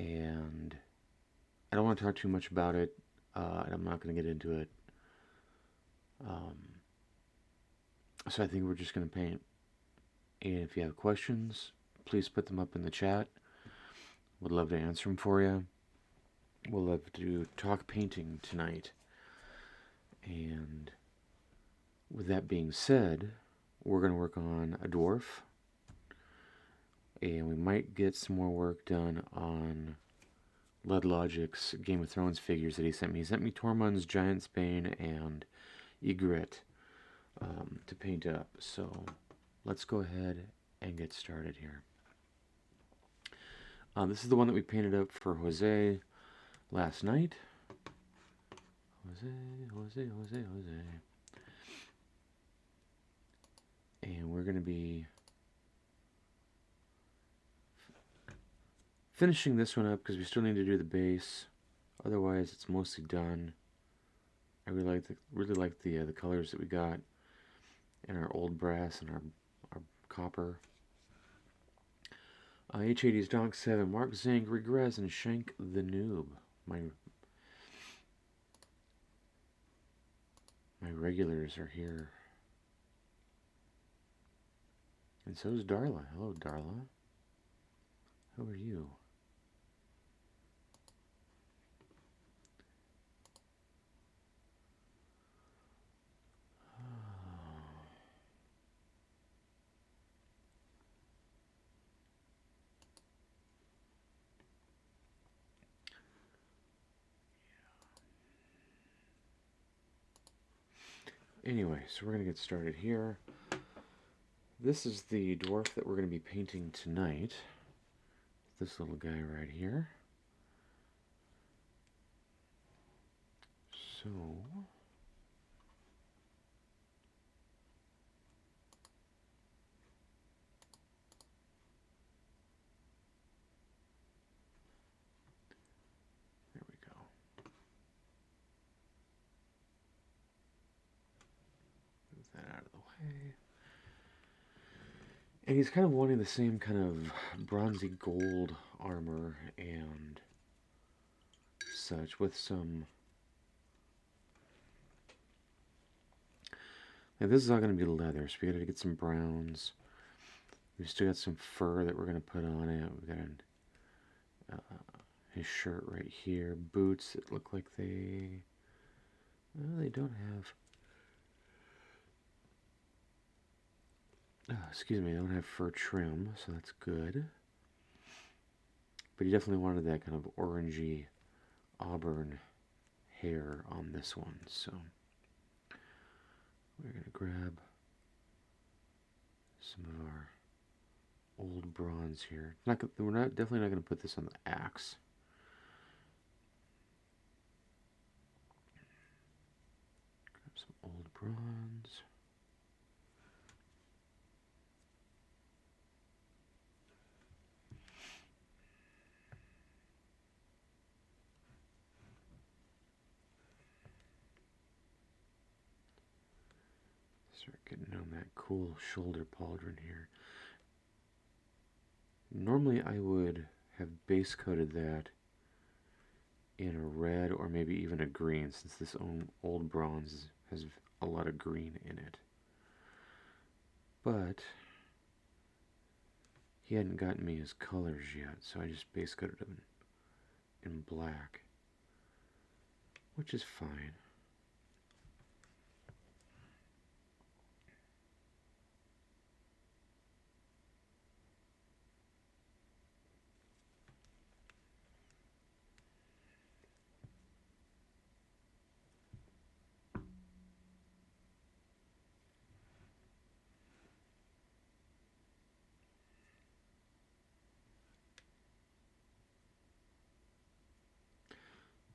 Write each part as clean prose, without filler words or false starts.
and I don't want to talk too much about it, and I'm not going to get into it. Um, so I think we're just going to paint. And if you have questions, please put them up in the chat. Would love to answer them for you. We'll love to talk painting tonight. And with that being said, we're going to work on a dwarf. And we might get some more work done on Led Logic's Game of Thrones figures that he sent me. He sent me Tormund's Giantsbane and Ygritte to paint up. So let's go ahead and get started here. This is the one that we painted up for Jose last night. Jose. And we're going to be finishing this one up because we still need to do the base. Otherwise, it's mostly done. I really like the colors that we got in our old brass and our copper. H80's Donk 7, Mark Zink, Regress, and Shank the Noob. My regulars are here. And so is Darla. Hello, Darla. How are you? Anyway, so we're going to get started here. This is the dwarf that we're going to be painting tonight. This little guy right here. So there we go. Move that out of the way. And he's kind of wanting the same kind of bronzy gold armor and such with some... Now this is all going to be leather, so we got to get some browns. We've still got some fur that we're going to put on it. We've got his shirt right here. Boots that look like they... Well, they don't have... excuse me, I don't have fur trim, so that's good. But he definitely wanted that kind of orangey auburn hair on this one, so we're going to grab some of our old bronze here. We're definitely not going to put this on the axe. Grab some old bronze. Start getting on that cool shoulder pauldron here. Normally I would have base coated that in a red or maybe even a green, since this old bronze has a lot of green in it. But he hadn't gotten me his colors yet, so I just base coated him in black, which is fine.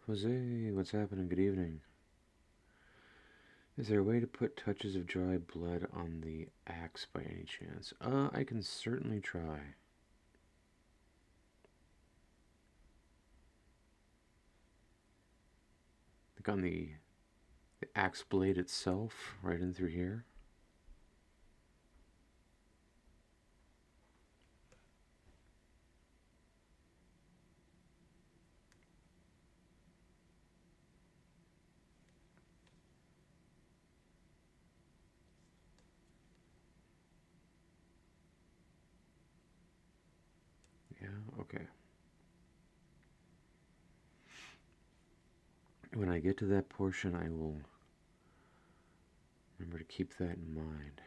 Jose, what's happening? Good evening. Is there a way to put touches of dry blood on the axe by any chance? I can certainly try. Like on the axe blade itself, right in through here. Okay. When I get to that portion, I will remember to keep that in mind.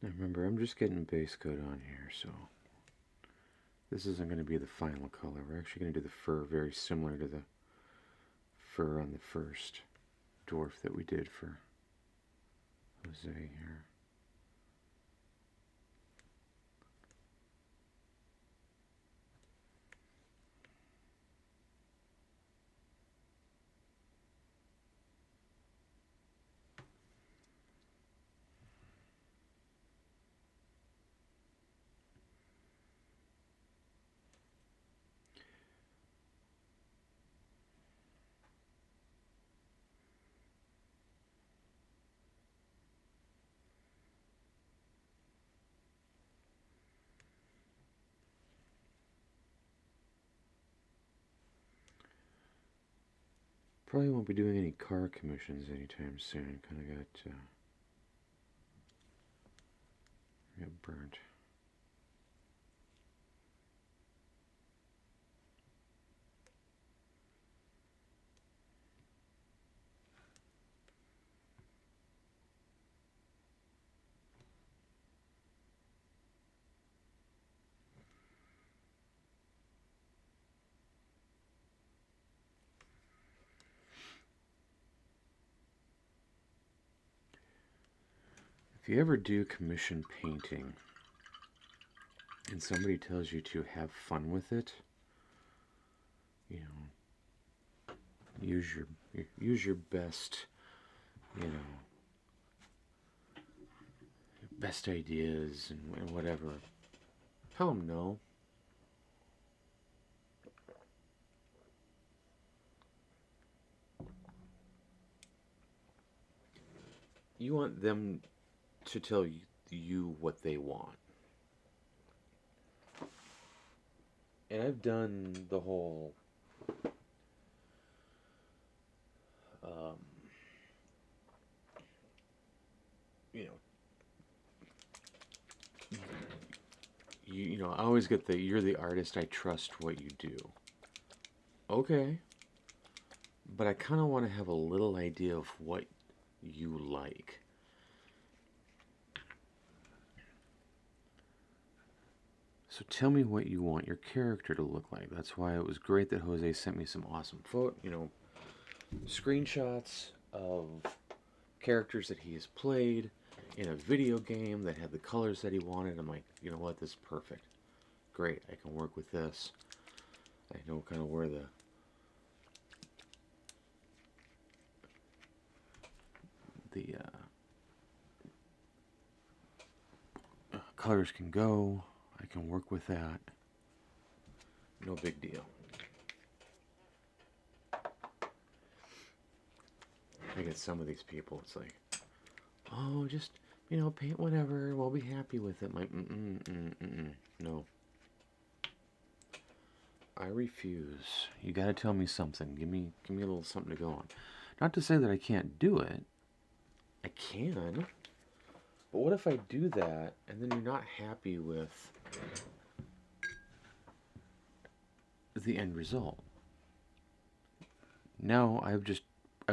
Now remember, I'm just getting base coat on here, so this isn't going to be the final color. We're actually going to do the fur very similar to the fur on the first dwarf that we did for Jose here. Probably won't be doing any car commissions anytime soon. Kind of got burnt. If you ever do commission painting and somebody tells you to have fun with it, you know, use your best, you know, best ideas and whatever. Tell them no. You want them to tell you what they want. And I've done the whole you know, I always get the "you're the artist, I trust what you do." Okay, but I kind of want to have a little idea of what you like. So tell me what you want your character to look like. That's why it was great that Jose sent me some awesome screenshots of characters that he has played in a video game that had the colors that he wanted. I'm like, you know what, this is perfect. Great, I can work with this. I know kind of where the colors can go. I can work with that. No big deal. I get some of these people, it's like, oh, just, paint whatever. We'll be happy with it. I'm like, no. I refuse. You gotta tell me something. Give me a little something to go on. Not to say that I can't do it. I can. But what if I do that and then you're not happy with the end result? Now I've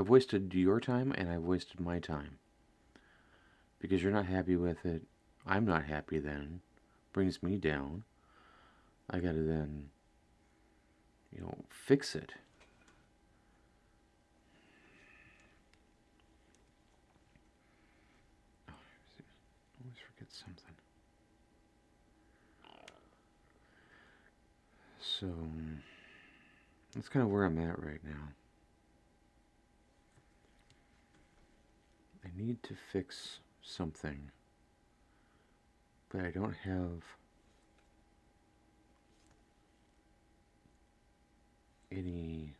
wasted your time and I've wasted my time. Because you're not happy with it. I'm not happy then. Brings me down. I gotta then, fix it. Oh, I always forget something. So, that's kind of where I'm at right now. I need to fix something, but I don't have any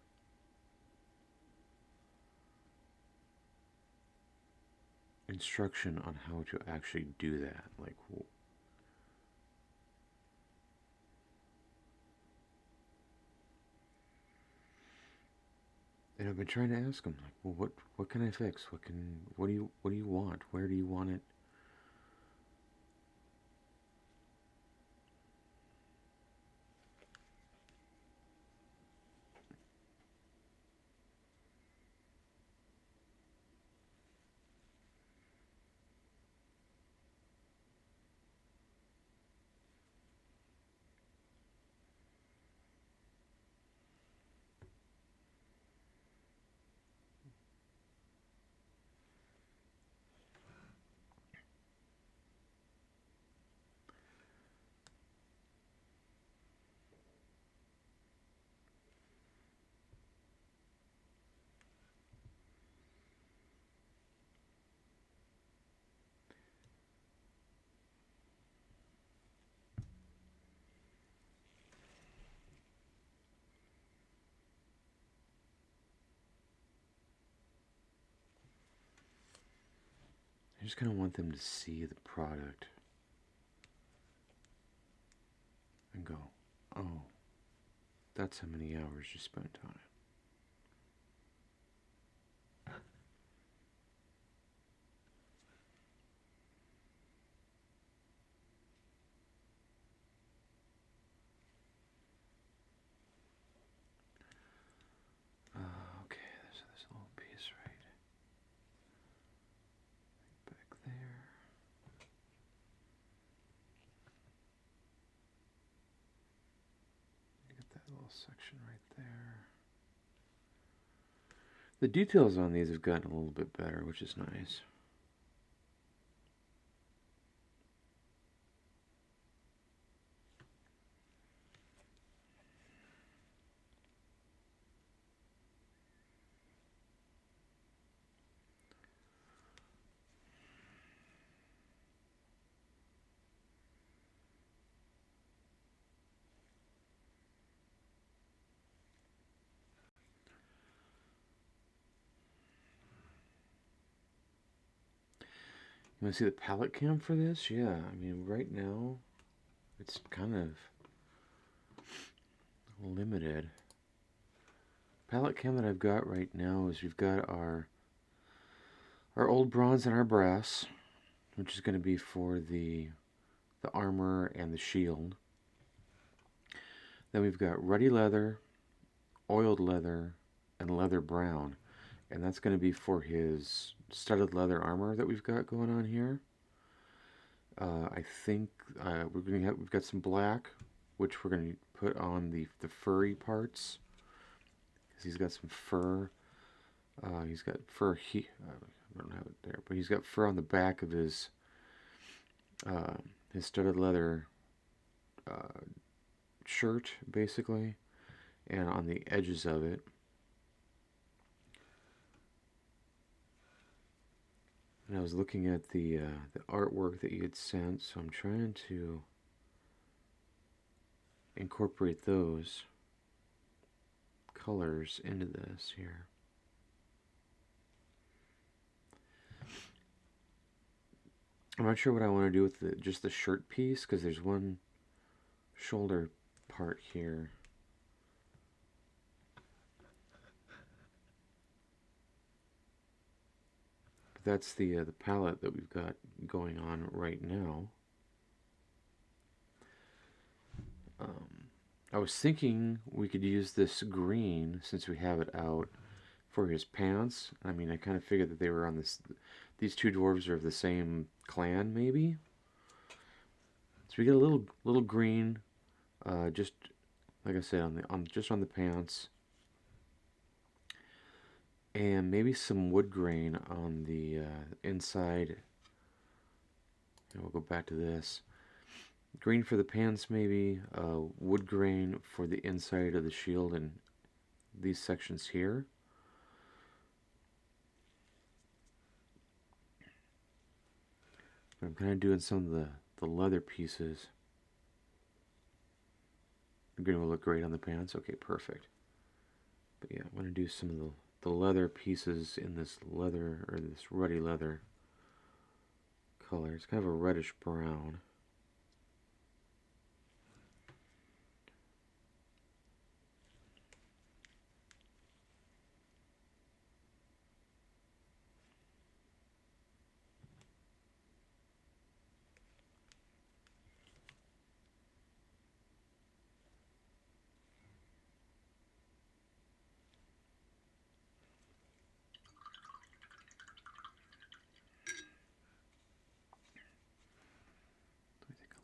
instruction on how to actually do that. Like, and I've been trying to ask him, like, well, what can I fix? What do you want? Where do you want it? I just kind of want them to see the product and go, oh, that's how many hours you spent on it. Okay, there's this little piece right back there. Get that little section right there. The details on these have gotten a little bit better, which is nice. You want to see the palette cam for this? Yeah, I mean, right now, it's kind of limited. Palette cam that I've got right now is we've got our old bronze and our brass. which is going to be for the armor and the shield. Then we've got ruddy leather, oiled leather, and leather brown. And that's going to be for his studded leather armor that we've got going on here. I think we've got some black, which we're going to put on the furry parts, because he's got some fur. He's got fur. I don't have it there, but he's got fur on the back of his studded leather shirt, basically, and on the edges of it. And I was looking at the artwork that you had sent, so I'm trying to incorporate those colors into this here. I'm not sure what I want to do with just the shirt piece, because there's one shoulder part here. But that's the palette that we've got going on right now. I was thinking we could use this green, since we have it out, for his pants. I mean, I kind of figured that they were on this. These two dwarves are of the same clan, maybe. So we get a little green, just like I said, just on the pants, and maybe some wood grain on the inside. And we'll go back to this. Green for the pants, maybe. Wood grain for the inside of the shield and these sections here. I'm kind of doing some of the leather pieces. The green will look great on the pants. Okay, perfect. But yeah, I'm going to do some of the leather pieces in this leather, or this ruddy leather color. It's kind of a reddish brown.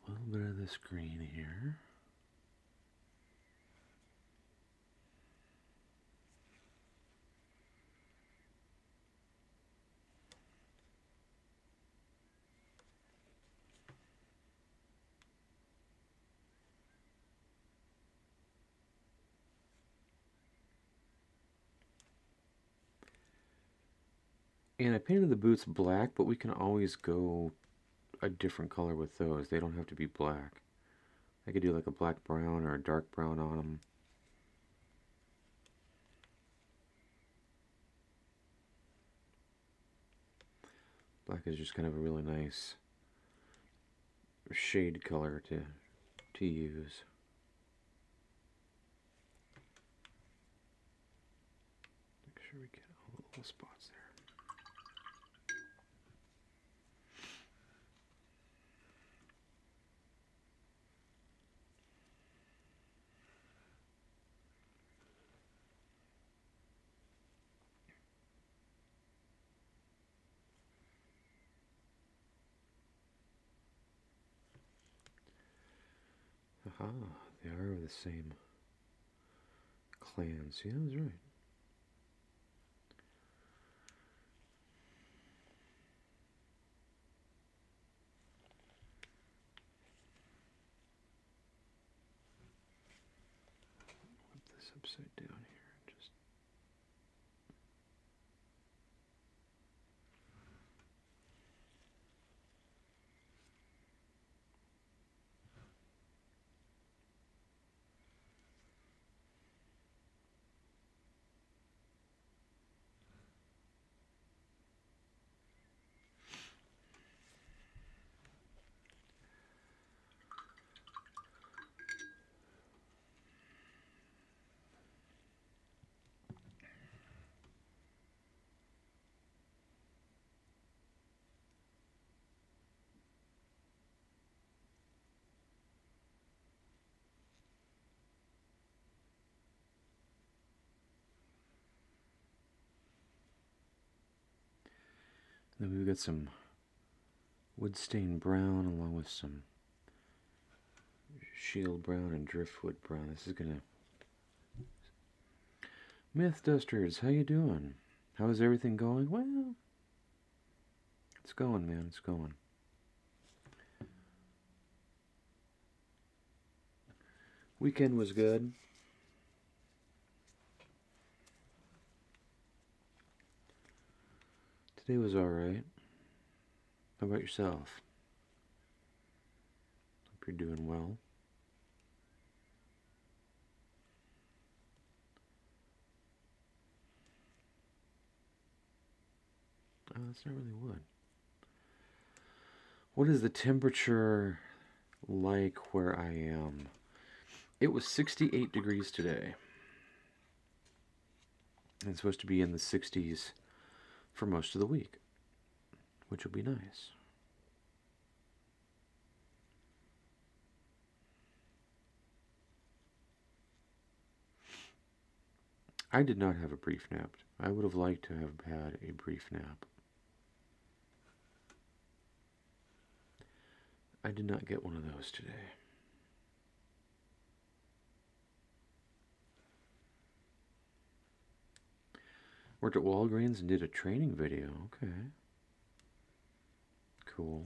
A little bit of this green here. And I painted the boots black, but we can always go a different color with those. They don't have to be black. I could do like a black brown or a dark brown on them. Black is just kind of a really nice shade color to use. Make sure we get all the little spots there. Aha, they are of the same clan. See, I was right. Flip this upside down here and just. Then we've got some wood stain brown along with some shield brown and driftwood brown. This is gonna... Myth Dusters, how you doing? How is everything going? Well, it's going, man. It's going. Weekend was good. Today was alright. How about yourself? Hope you're doing well. Oh, that's not really wood. What is the temperature like where I am? It was 68 degrees today. And it's supposed to be in the 60s for most of the week, which will be nice. I did not have a brief nap. I would have liked to have had a brief nap. I did not get one of those today. Worked at Walgreens and did a training video. Okay. Cool.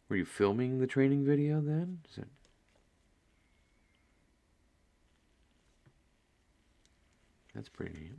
Were you filming the training video then? Is it... That's pretty neat.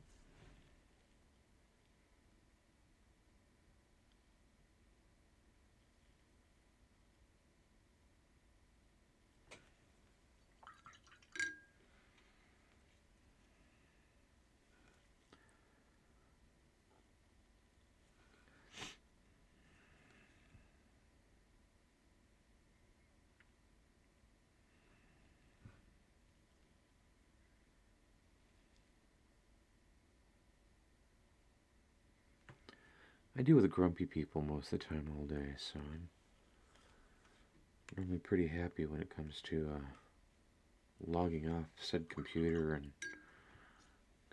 I deal with grumpy people most of the time all day, so I'm normally pretty happy when it comes to logging off said computer and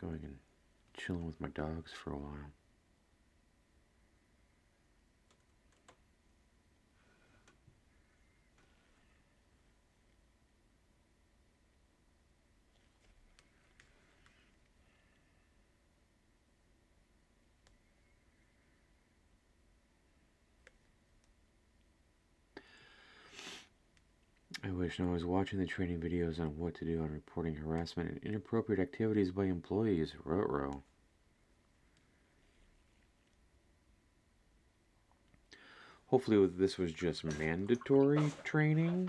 going and chilling with my dogs for a while. I wish I was watching the training videos on what to do on reporting harassment and inappropriate activities by employees. Ruh-roh. Hopefully this was just mandatory training.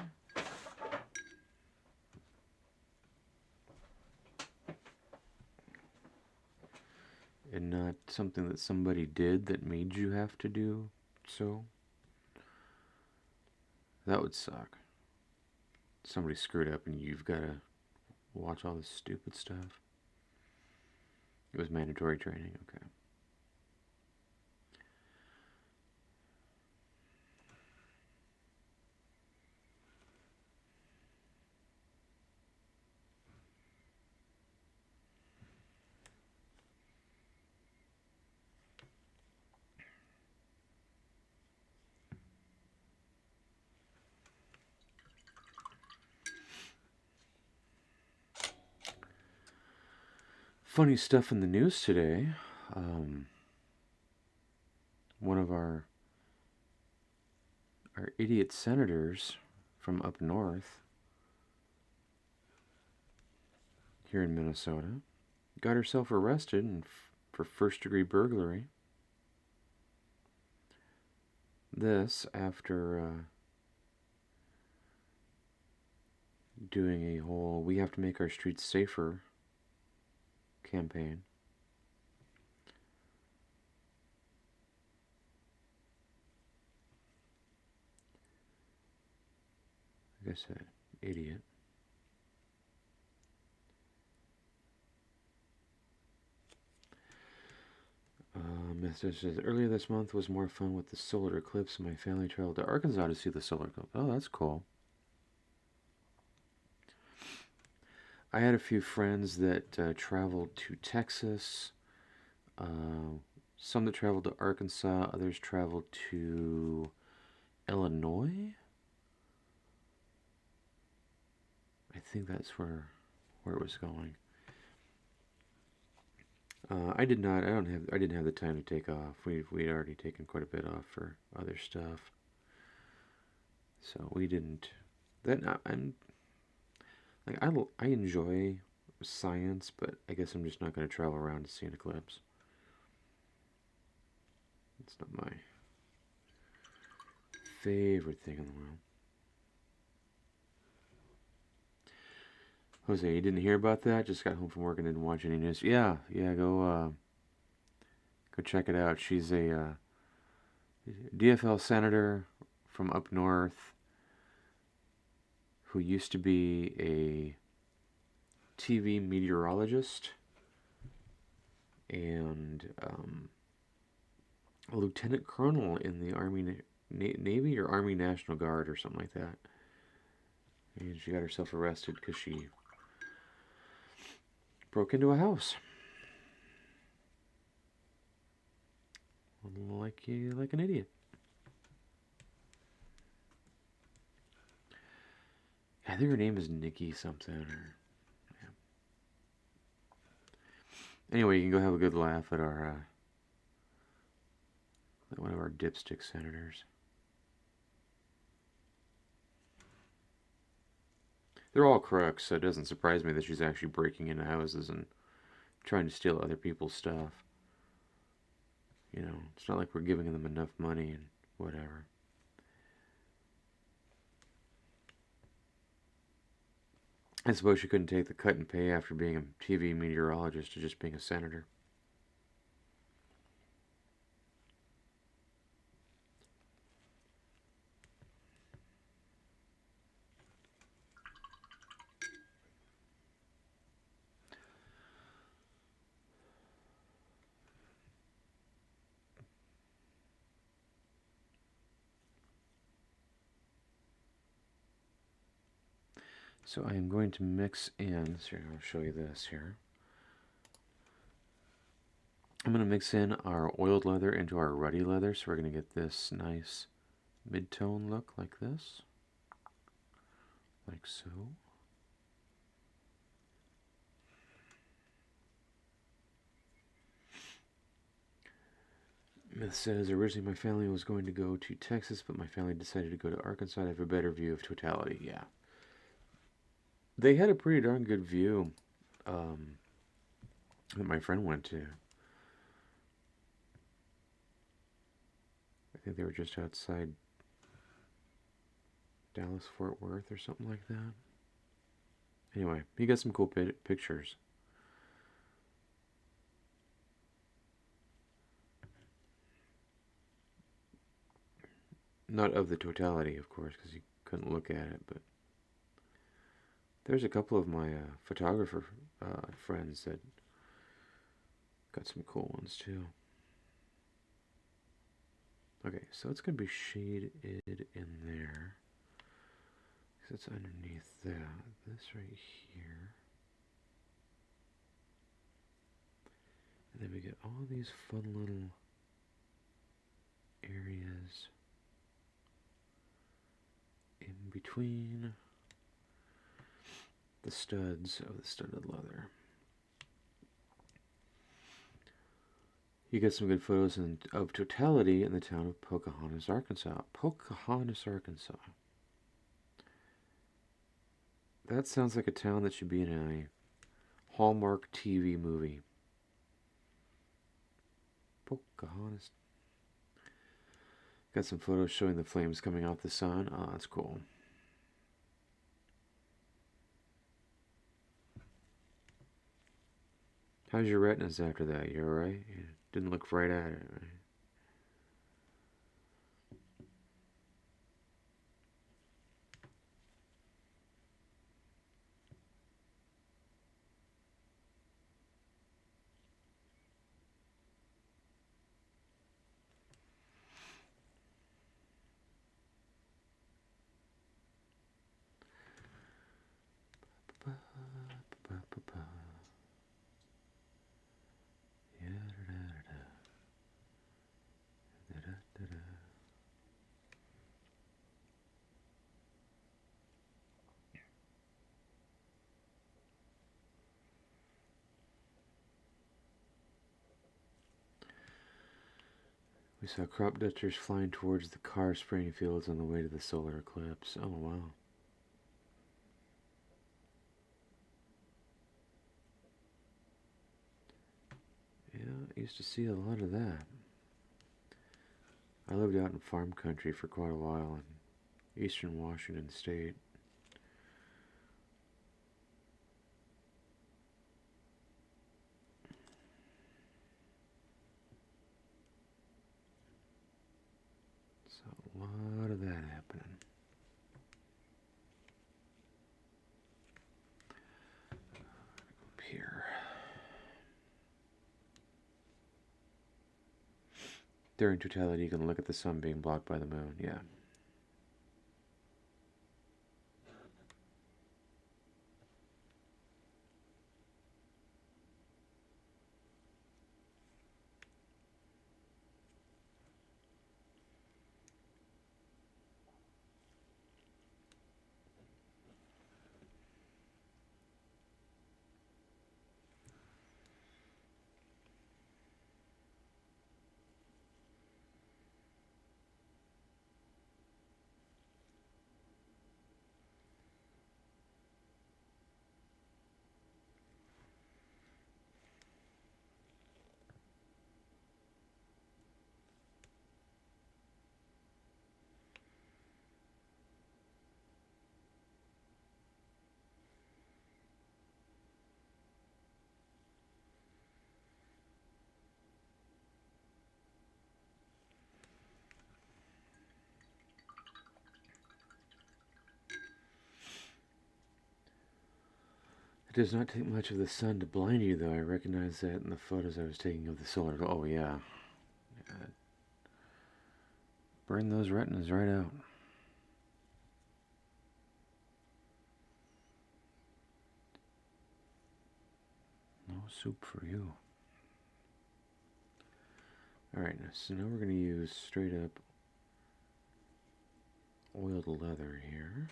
And not something that somebody did that made you have to do so. That would suck. Somebody screwed up and you've got to watch all this stupid stuff. It was mandatory training, okay. Funny stuff in the news today. One of our idiot senators from up north here in Minnesota got herself arrested for first-degree burglary. This after doing a whole "we have to make our streets safer" campaign. Like I said, idiot. Message says, earlier this month was more fun with the solar eclipse. My family traveled to Arkansas to see the solar eclipse. Oh, that's cool. I had a few friends that traveled to Texas. Some that traveled to Arkansas. Others traveled to Illinois. I think that's where it was going. I did not. I don't have. I didn't have the time to take off. We'd already taken quite a bit off for other stuff, so we didn't. I'm like I enjoy science, but I guess I'm just not going to travel around to see an eclipse. It's not my favorite thing in the world. Jose, you didn't hear about that? Just got home from work and didn't watch any news. Yeah, yeah. Go check it out. She's a DFL senator from up north who used to be a TV meteorologist and a lieutenant colonel in the Army, Navy or Army National Guard or something like that. And she got herself arrested because she broke into a house. Like an idiot. I think her name is Nikki something. Or, yeah. Anyway, you can go have a good laugh at our at one of our dipstick senators. They're all crooks, so it doesn't surprise me that she's actually breaking into houses and trying to steal other people's stuff. You know, it's not like we're giving them enough money and whatever. I suppose she couldn't take the cut and pay after being a TV meteorologist to just being a senator. So I am going to mix in, so I'll show you this here. I'm going to mix in our oiled leather into our ruddy leather, so we're going to get this nice mid-tone look like this. Like so. Myth says, originally my family was going to go to Texas, but my family decided to go to Arkansas to have a better view of totality. Yeah. They had a pretty darn good view that my friend went to. I think they were just outside Dallas, Fort Worth or something like that. Anyway, he got some cool pictures. Not of the totality, of course, because he couldn't look at it, but there's a couple of my photographer friends that got some cool ones too. Okay, so it's going to be shaded in there. Because it's underneath that. This right here. And then we get all these fun little areas in between the studs of the studded leather. You get some good photos of totality in the town of Pocahontas, Arkansas. Pocahontas, Arkansas. That sounds like a town that should be in a Hallmark TV movie. Pocahontas. Got some photos showing the flames coming off the sun. Oh, that's cool. How's your retinas after that? You alright? You didn't look right at it, right? We saw crop dusters flying towards the car spraying fields on the way to the solar eclipse. Oh, wow. Yeah, I used to see a lot of that. I lived out in farm country for quite a while in eastern Washington state. So a lot of that happening. Up here. During totality, you can look at the sun being blocked by the moon. Yeah. It does not take much of the sun to blind you, though. I recognize that in the photos I was taking of the solar. Oh, yeah. Burn those retinas right out. No soup for you. Alright, so now we're going to use straight up oiled leather here.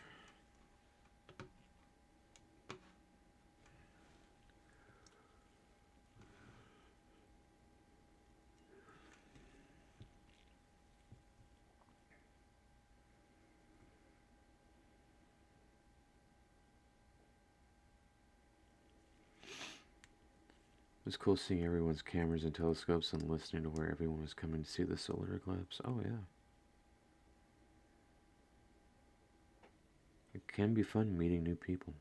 It was cool seeing everyone's cameras and telescopes and listening to where everyone was coming to see the solar eclipse. Oh, yeah. It can be fun meeting new people.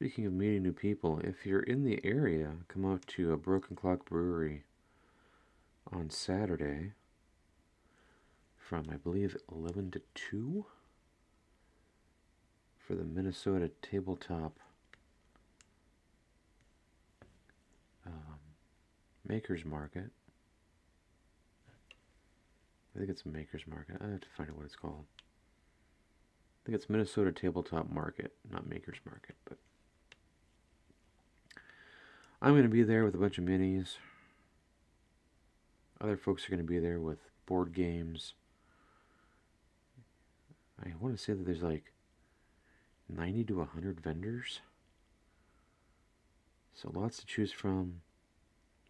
Speaking of meeting new people, if you're in the area, come out to a Broken Clock Brewery on Saturday from, I believe, 11 to 2 for the Minnesota Tabletop Makers Market. I think it's a Makers Market. I have to find out what it's called. I think it's Minnesota Tabletop Market, not Makers Market, but I'm going to be there with a bunch of minis. Other folks are going to be there with board games. I want to say that there's like 90 to 100 vendors. So lots to choose from,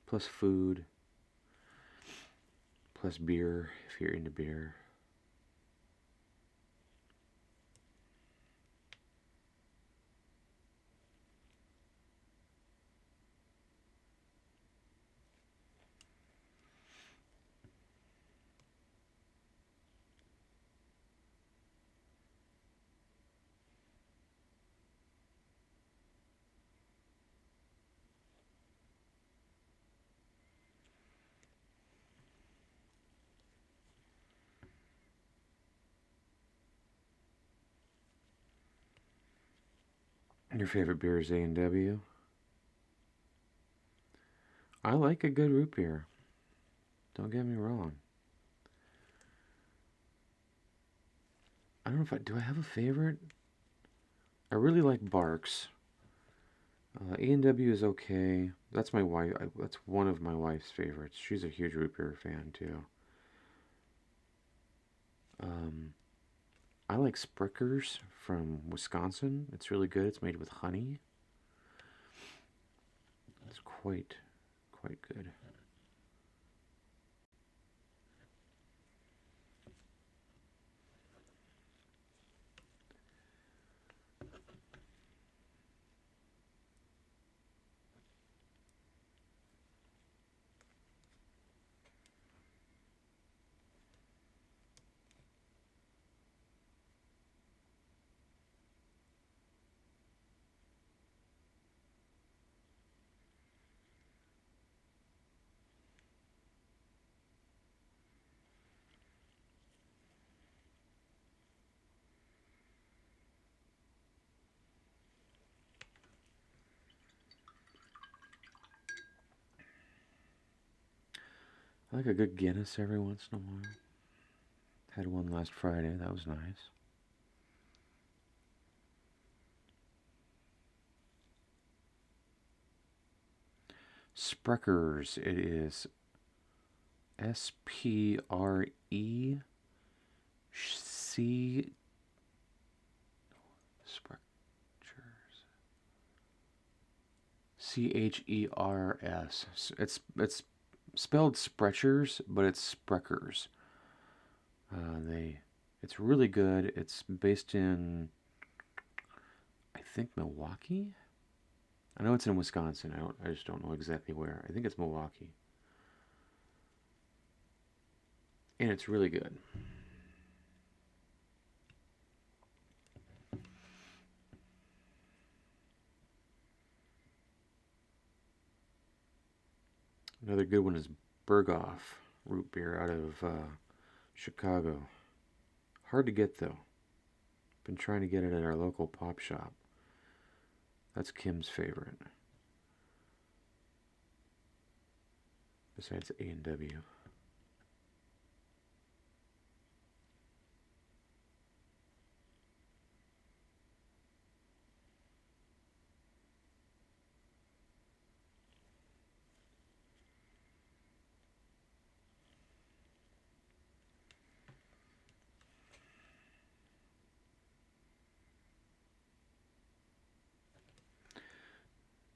plus food, plus beer if you're into beer. Your favorite beer is A&W? I like a good root beer. Don't get me wrong. I don't know if do I have a favorite? I really like Barks. A&W is okay. That's my wife. That's one of my wife's favorites. She's a huge root beer fan too. Um, I like Sprickers from Wisconsin. It's really good. It's made with honey. It's quite good. I like a good Guinness every once in a while. Had one last Friday. That was nice. Spreckers. It is SPREC. Spreckers. CHERS. It's spelled Sprechers, but it's Spreckers. They it's really good. It's based in I think Milwaukee. I know it's in Wisconsin. I just don't know exactly where. I think it's Milwaukee. And it's really good. Another good one is Berghoff root beer out of Chicago. Hard to get though. Been trying to get it at our local pop shop. That's Kim's favorite. Besides A&W.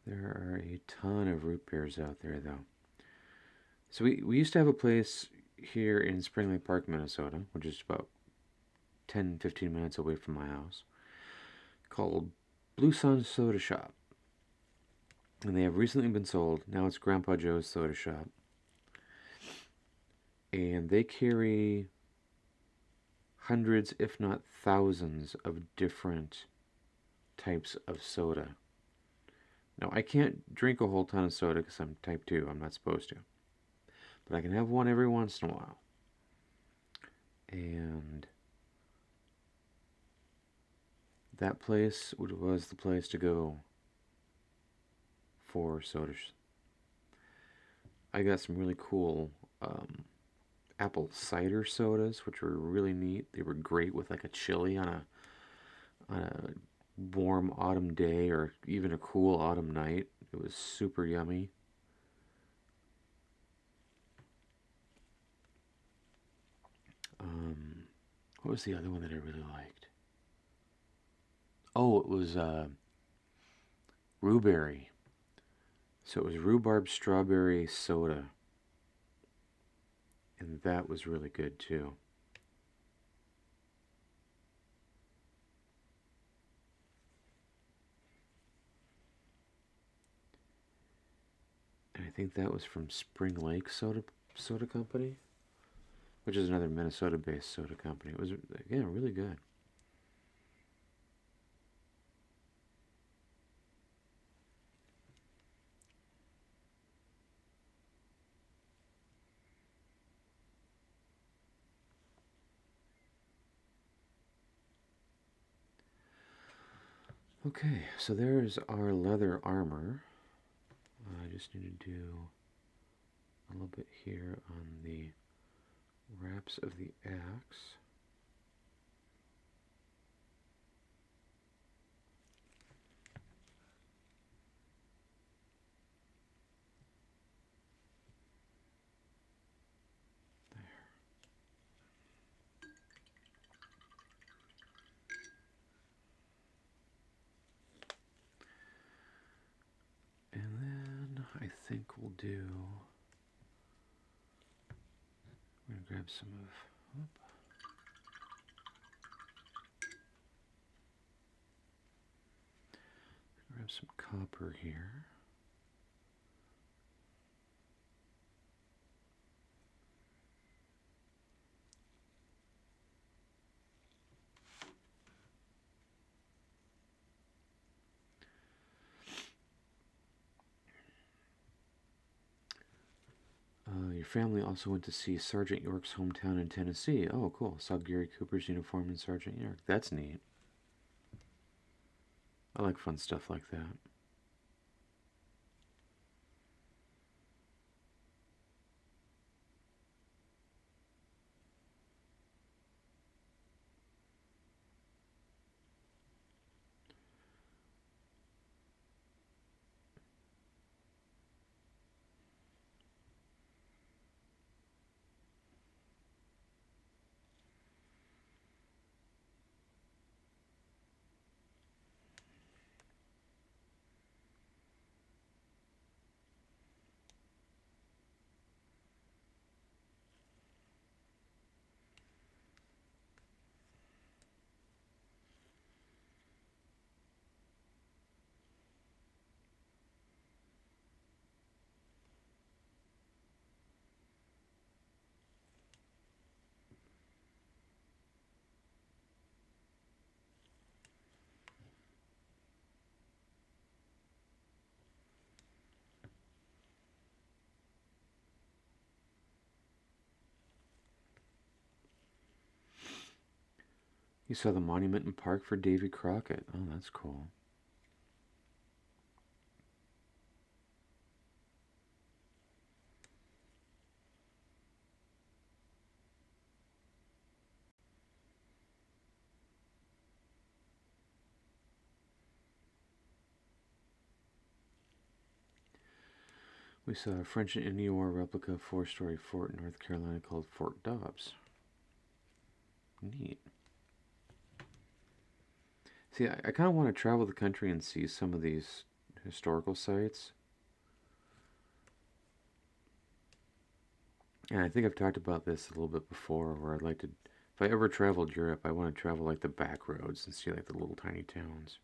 There are a ton of root beers out there though. So we used to have a place here in Spring Lake Park, Minnesota, which is about 10-15 minutes away from my house, called Blue Sun Soda Shop. And they have recently been sold. Now it's Grandpa Joe's Soda Shop. And they carry hundreds, if not thousands, of different types of soda. Now, I can't drink a whole ton of soda because I'm type 2. I'm not supposed to. But I can have one every once in a while. And that place was the place to go for sodas. I got some really cool apple cider sodas, which were really neat. They were great with like a chili on a warm autumn day or even a cool autumn night. It was super yummy. Um, what was the other one that I really liked? Oh, it was rhubarb. So it was rhubarb strawberry soda, and that was really good too. And I think that was from Spring Lake Soda Company, which is another Minnesota-based soda company. It was again really good. Okay, so there's our leather armor. I just need to do a little bit here on the wraps of the axe. do, we're going to grab some of, grab some copper here. Your family also went to see Sergeant York's hometown in Tennessee. Oh, cool. Saw Gary Cooper's uniform in Sergeant York. That's neat. I like fun stuff like that. You saw the monument and park for Davy Crockett. Oh, that's cool. We saw a French and Indian War replica 4-story fort in North Carolina called Fort Dobbs. Neat. See, I kind of want to travel the country and see some of these historical sites. And I think I've talked about this a little bit before, where I'd like to, if I ever traveled Europe, I want to travel like the back roads and see like the little tiny towns.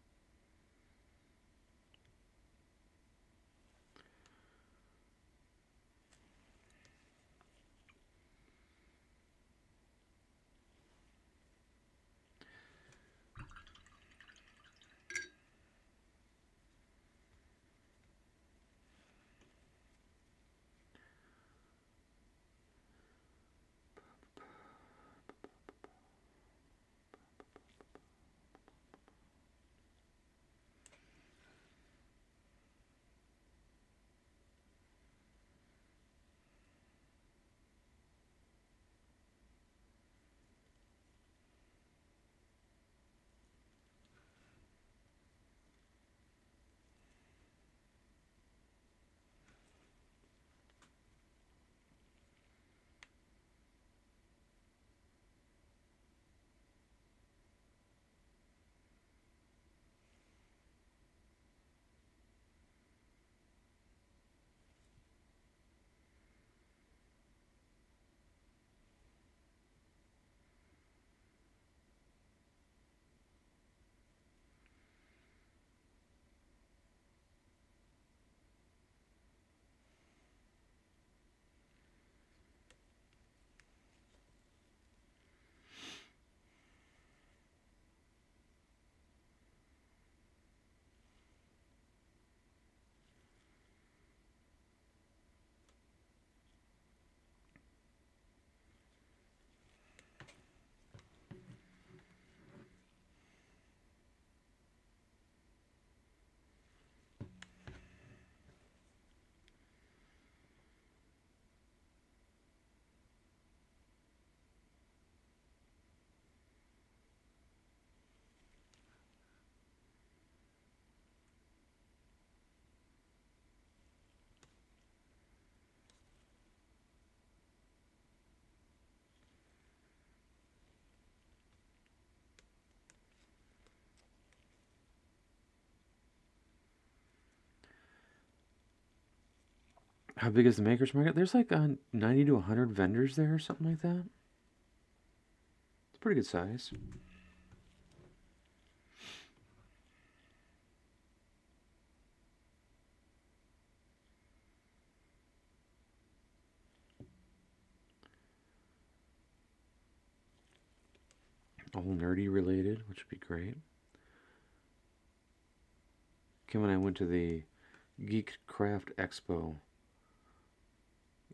How big is the Maker's Market? There's like 90 to 100 vendors there or something like that. It's pretty good size. All nerdy related, which would be great. Kim and I went to the Geek Craft Expo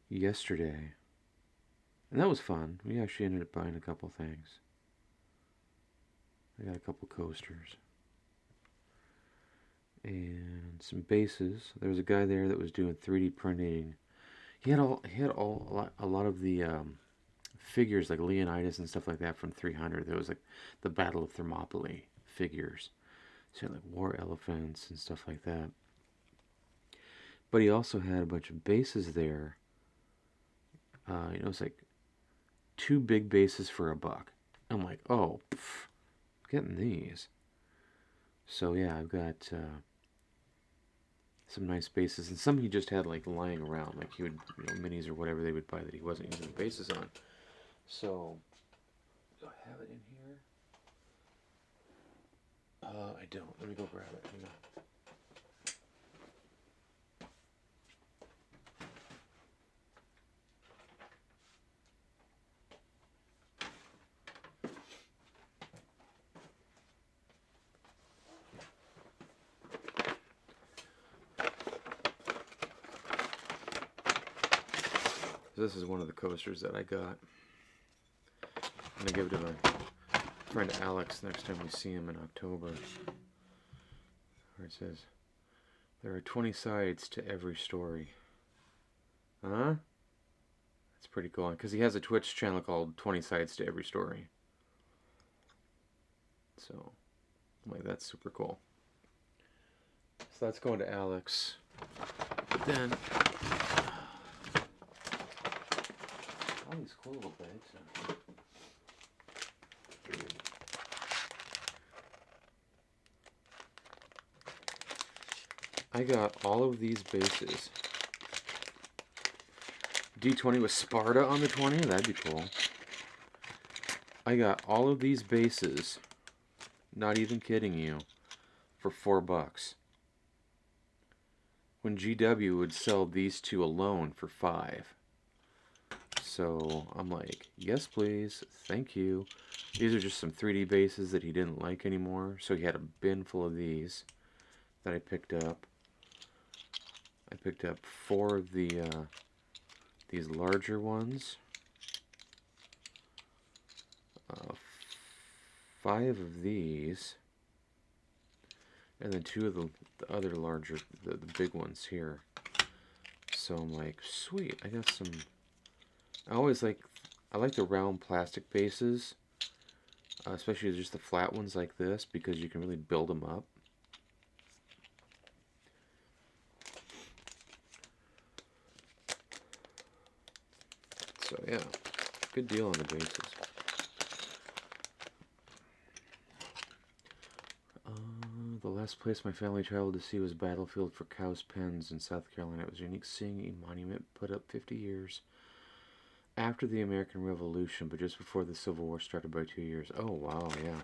yesterday, and that was fun. We actually ended up buying a couple things. I got a couple coasters and some bases. There was a guy there that was doing 3D printing. He had a lot of the figures like Leonidas and stuff like that from 300. There was like the Battle of Thermopylae figures, so like war elephants and stuff like that. But he also had a bunch of bases there. It was like two big bases for $1. I'm like, oh, getting these. So yeah, I've got some nice bases, and some he just had like lying around, like he would, minis or whatever they would buy that he wasn't using the bases on. So, do I have it in here? I don't. Let me go grab it. Hang on. This is one of the coasters that I got. I'm gonna give it to my friend Alex next time we see him in October. Where it says, there are 20 sides to every story. Huh? That's pretty cool, because he has a Twitch channel called 20 Sides to Every Story. So, I'm like, that's super cool. So that's going to Alex. But then, all these cool little bags. I got all of these bases. D20 with Sparta on the 20? That'd be cool. I got all of these bases, not even kidding you, for $4. When GW would sell these two alone for $5. So I'm like, yes please, thank you. These are just some 3D bases that he didn't like anymore, so he had a bin full of these that I picked up. I picked up 4 of these larger ones, 5 of these, and then 2 of the other larger, the big ones here. So I'm like, sweet, I got some. I like the round plastic bases, especially just the flat ones like this, because you can really build them up. So yeah, good deal on the bases. The last place my family traveled to see was Battlefield for Cows Pens in South Carolina. It was unique seeing a monument put up 50 years after the American Revolution, but just before the Civil War started by 2 years. Oh, wow, yeah.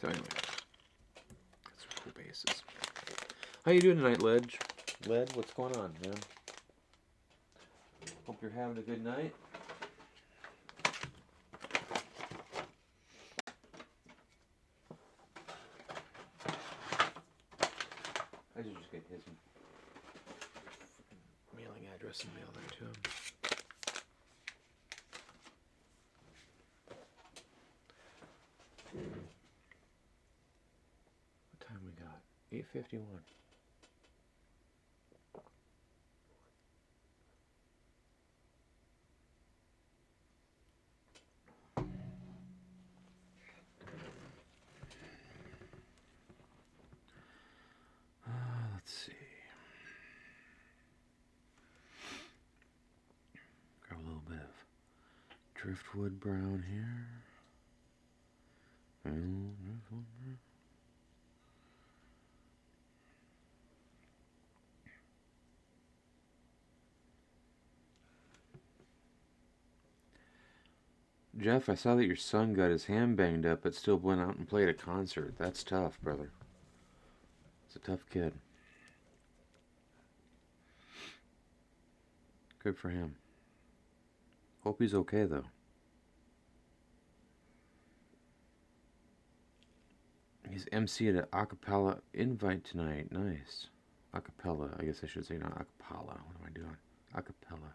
So anyway, that's some cool bases. How you doing tonight, Ledge? Led, what's going on, man? Hope you're having a good night. I should just get his mailing address and mail that to him. What time we got? 8:51. Let's see. Grab a little bit of driftwood brown here. Jeff, I saw that your son got his hand banged up but still went out and played a concert. That's tough, brother. It's a tough kid. Good for him. Hope he's okay, though. He's MC at an acapella invite tonight. Nice. Acapella. I guess I should say not acapella. What am I doing? Acapella.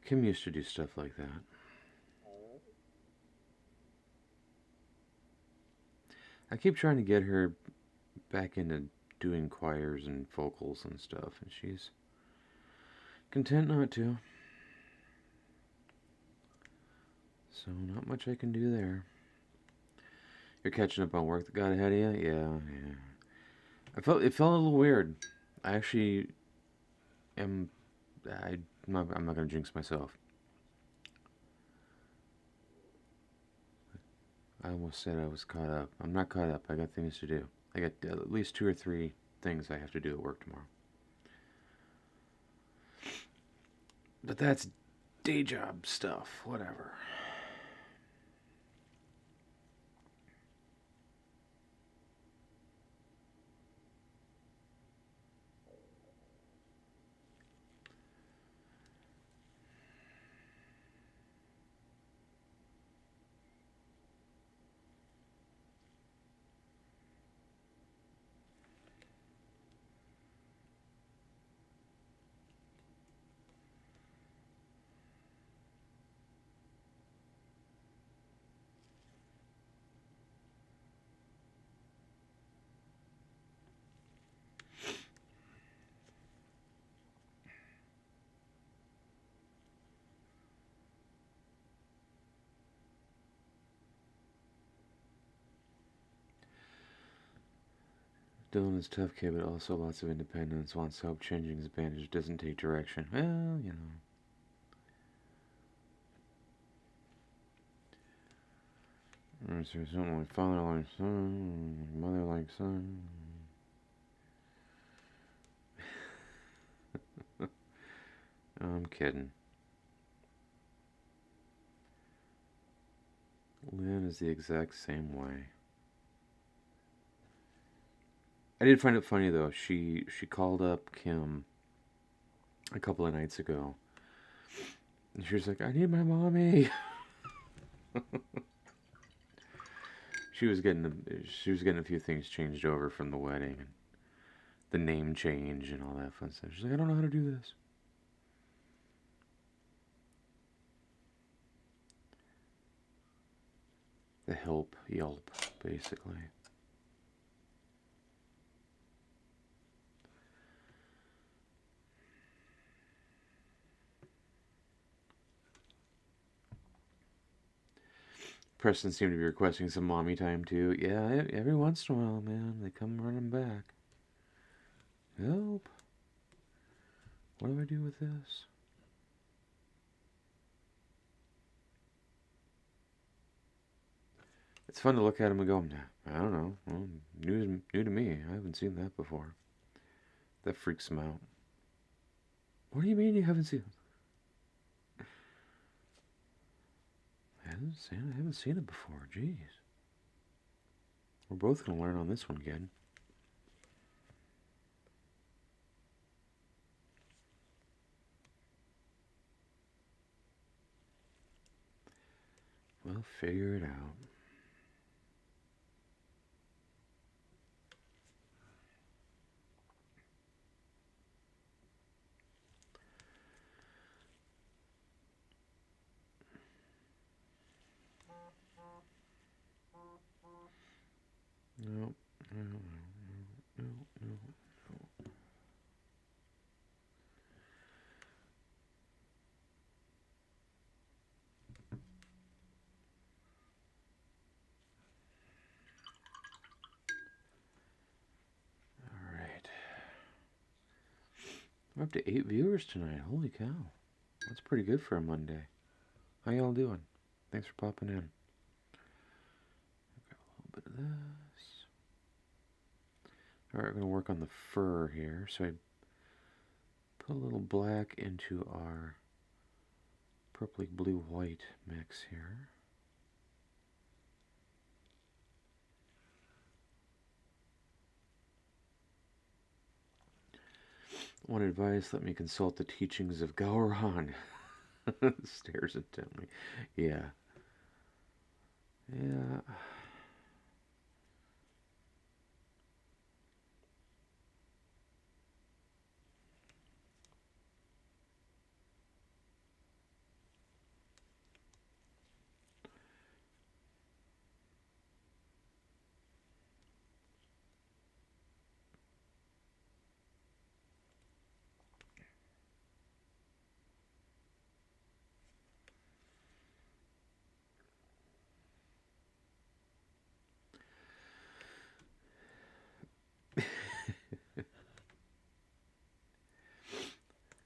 Kim used to do stuff like that. I keep trying to get her back into doing choirs and vocals and stuff, and she's content not to. So not much I can do there. You're catching up on work that got ahead of you? Yeah. It felt a little weird. I actually am. I'm not gonna jinx myself. I almost said I was caught up. I'm not caught up. I got things to do. I got at least 2 or 3 things I have to do at work tomorrow. But that's day job stuff. Whatever. Dylan is a tough kid, but also lots of independence. Wants help changing his bandage. Doesn't take direction. Well, you know. There's something like father like son, mother like son. I'm kidding. Lynn is the exact same way. I did find it funny though. She called up Kim a couple of nights ago, and she was like, "I need my mommy." she was getting a few things changed over from the wedding, and the name change and all that fun stuff. She's like, "I don't know how to do this." The help yelp, basically. Preston seemed to be requesting some mommy time too. Yeah, every once in a while, man, they come running back. Help! What do I do with this? It's fun to look at them and go, I don't know. Well, new to me. I haven't seen that before. That freaks them out. What do you mean you haven't seen it? I haven't seen it before. Jeez. We're both going to learn on this one, kid. We'll figure it out. No. Alright. We're up to 8 viewers tonight. Holy cow. That's pretty good for a Monday. How y'all doing? Thanks for popping in. Grab a little bit of this. Alright, we're going to work on the fur here. So put a little black into our purpley blue-white mix here. One advice, let me consult the teachings of Gowron. Stares intently. Yeah. Yeah.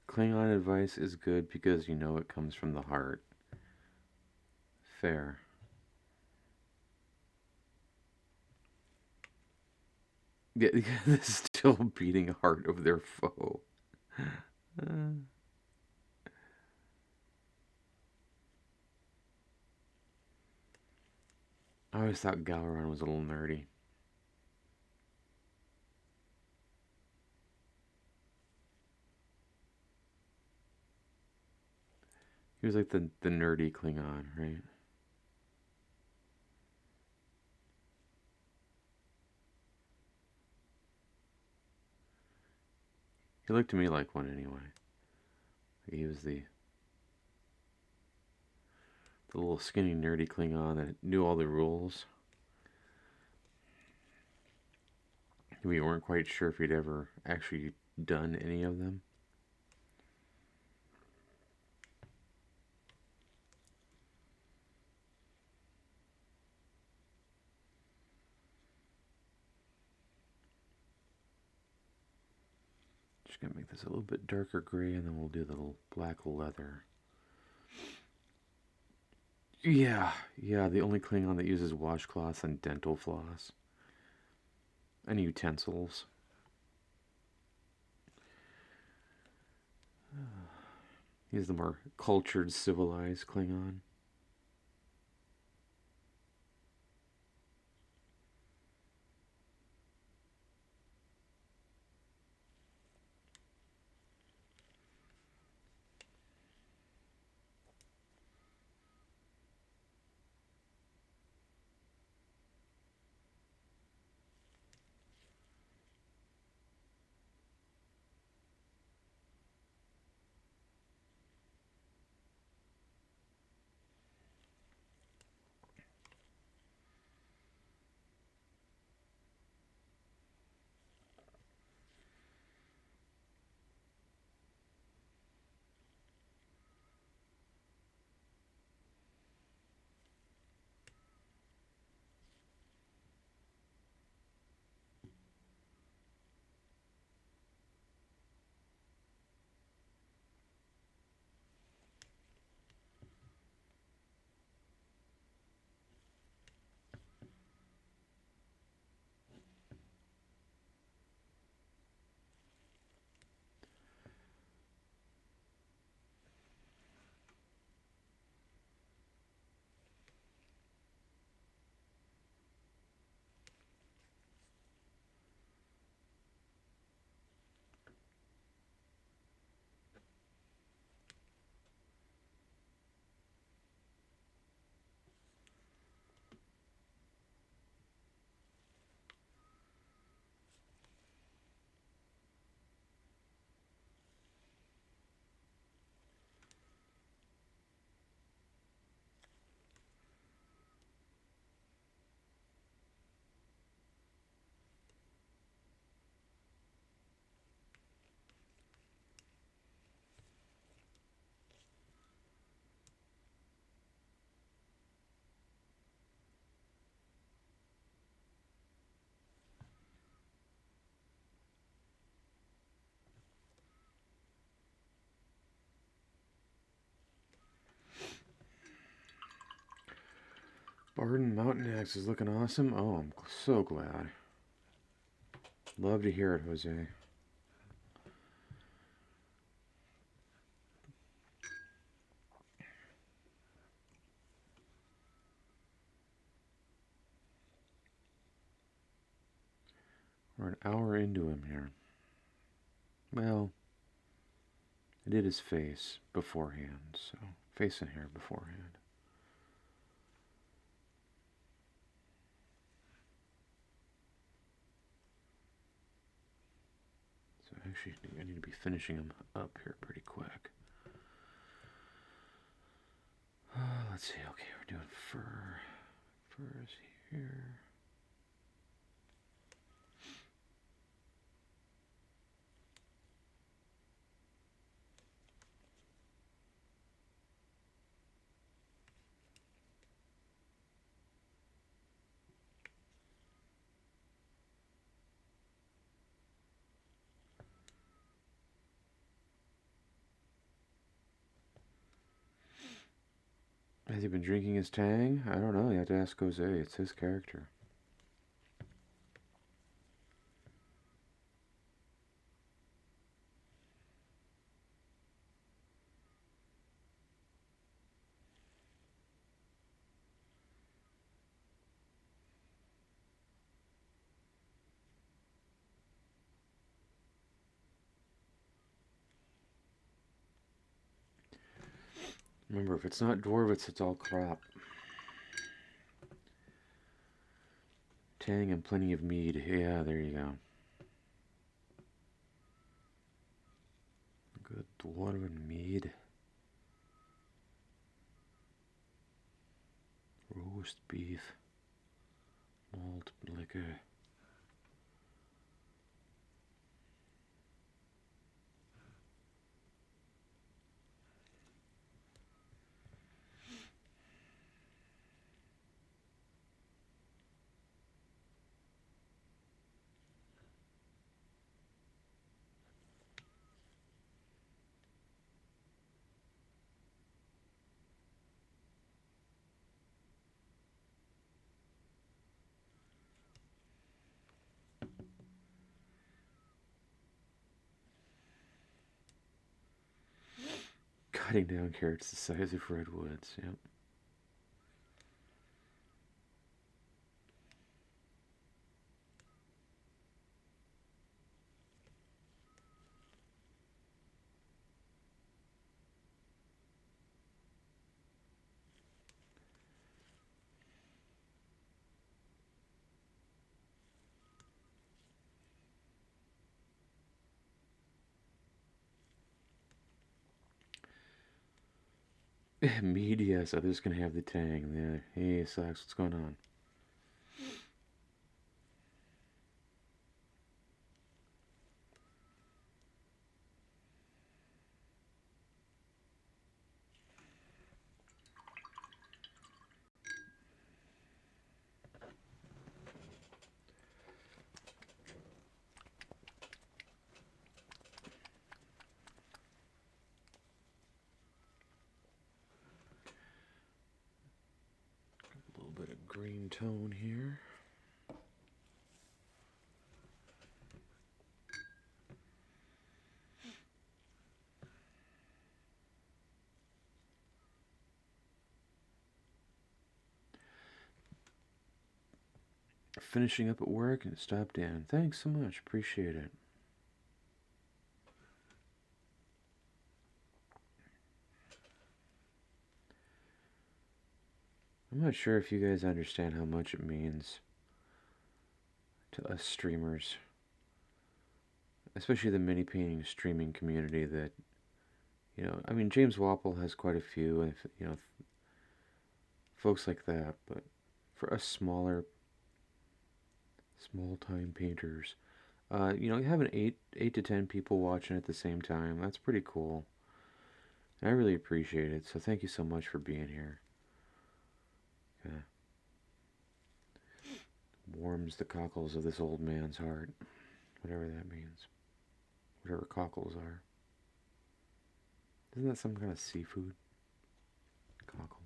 Klingon advice is good because you know it comes from the heart. Fair. Yeah, they're still beating heart of their foe. I always thought Gowron was a little nerdy. He was like the nerdy Klingon, right? He looked to me like one anyway. He was the little skinny nerdy Klingon that knew all the rules. We weren't quite sure if he'd ever actually done any of them. Just gonna make this a little bit darker gray, and then we'll do the little black leather. Yeah, yeah, the only Klingon that uses washcloths and dental floss. And utensils. He's the more cultured, civilized Klingon. Barden Mountain Axe is looking awesome. Oh, I'm so glad. Love to hear it, Jose. We're an hour into him here. Well, I did his face beforehand, so face and hair beforehand. So actually, I need to be finishing him up here pretty quick. Let's see. Okay, we're doing fur. Fur is here. Has he been drinking his Tang? I don't know. You have to ask Jose. It's his character. Remember, if it's not dwarves, it's all crap. Tang and plenty of mead. Yeah, there you go. Good dwarven mead. Roast beef. Malt liquor. Cutting down carrots the size of redwoods. Yep. Mead, yes. Others can have the Tang. There. Hey, Slacks, what's going on? A little bit of green tone here. Finishing up at work and stopped in. Thanks so much. Appreciate it. I'm not sure if you guys understand how much it means to us streamers, especially the mini painting streaming community. That I mean, James Wapple has quite a few, and folks like that. But for us small time painters, having eight to 10 people watching at the same time, that's pretty cool. And I really appreciate it. So thank you so much for being here. Yeah. Warms the cockles of this old man's heart, whatever that means. Whatever cockles are. Isn't that some kind of seafood? Cockles.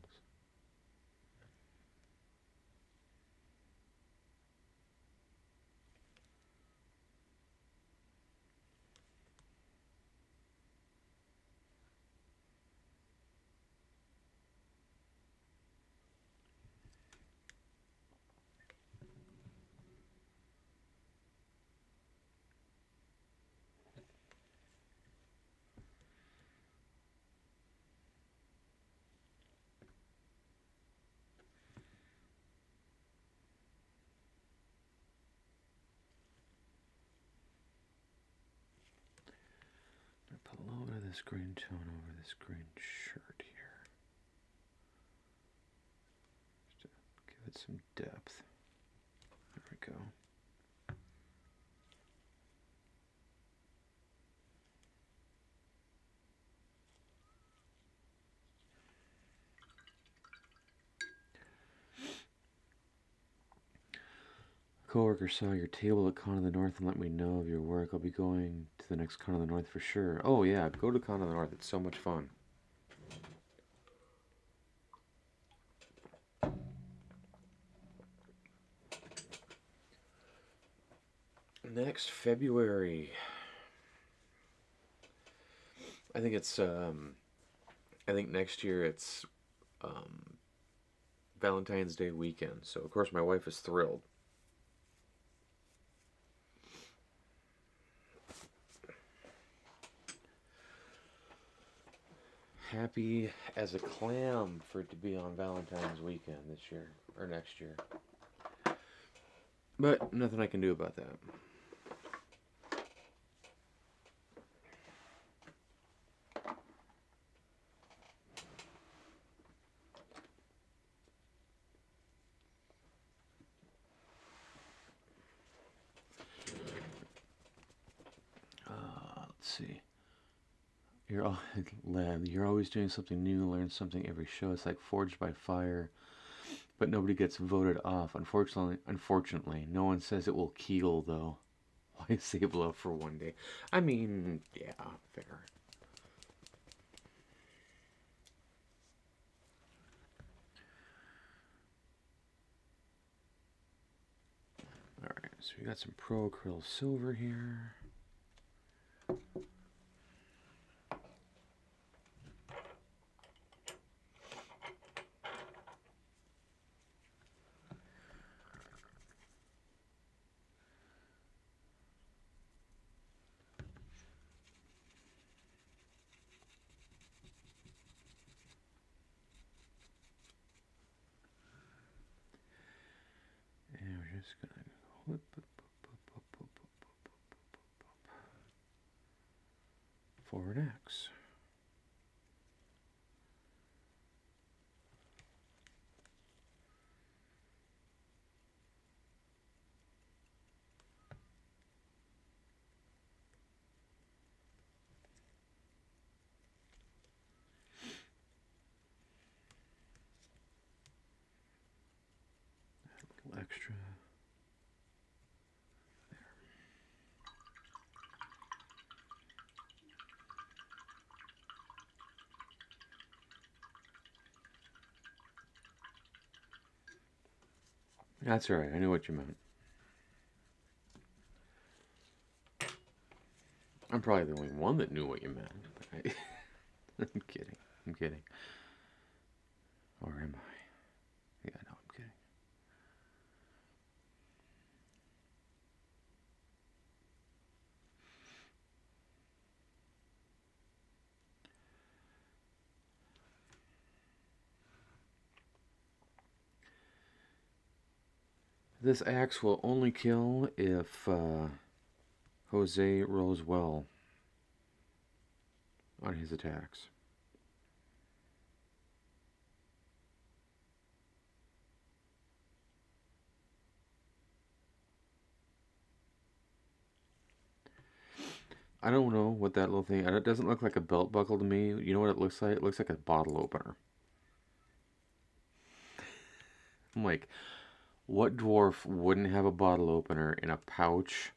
little bit of this green tone over this green shirt here. Just to give it some depth. There we go. Coworker saw your table at Con of the North and let me know of your work. I'll be going to the next Con of the North for sure. Oh yeah, go to Con of the North. It's so much fun. Next February. I think it's I think next year it's Valentine's Day weekend. So of course my wife is thrilled. Happy as a clam for it to be on Valentine's weekend this year or next year. But nothing I can do about that. Let's see. You're always doing something new, learn something every show. It's like Forged by Fire, but nobody gets voted off. Unfortunately, no one says it will keel though. Why save love for one day? I mean, yeah, fair. All right, so we got some Pro Acryl Silver here. And we're just gonna whip forward X. A little extra. That's alright, I knew what you meant. I'm probably the only one that knew what you meant. But I'm kidding. I'm kidding. Or am I? Yeah, no, I'm kidding. This axe will only kill if Jose rolls well on his attacks. I don't know what that little thing... It doesn't look like a belt buckle to me. You know what it looks like? It looks like a bottle opener. I'm like, what dwarf wouldn't have a bottle opener in a pouch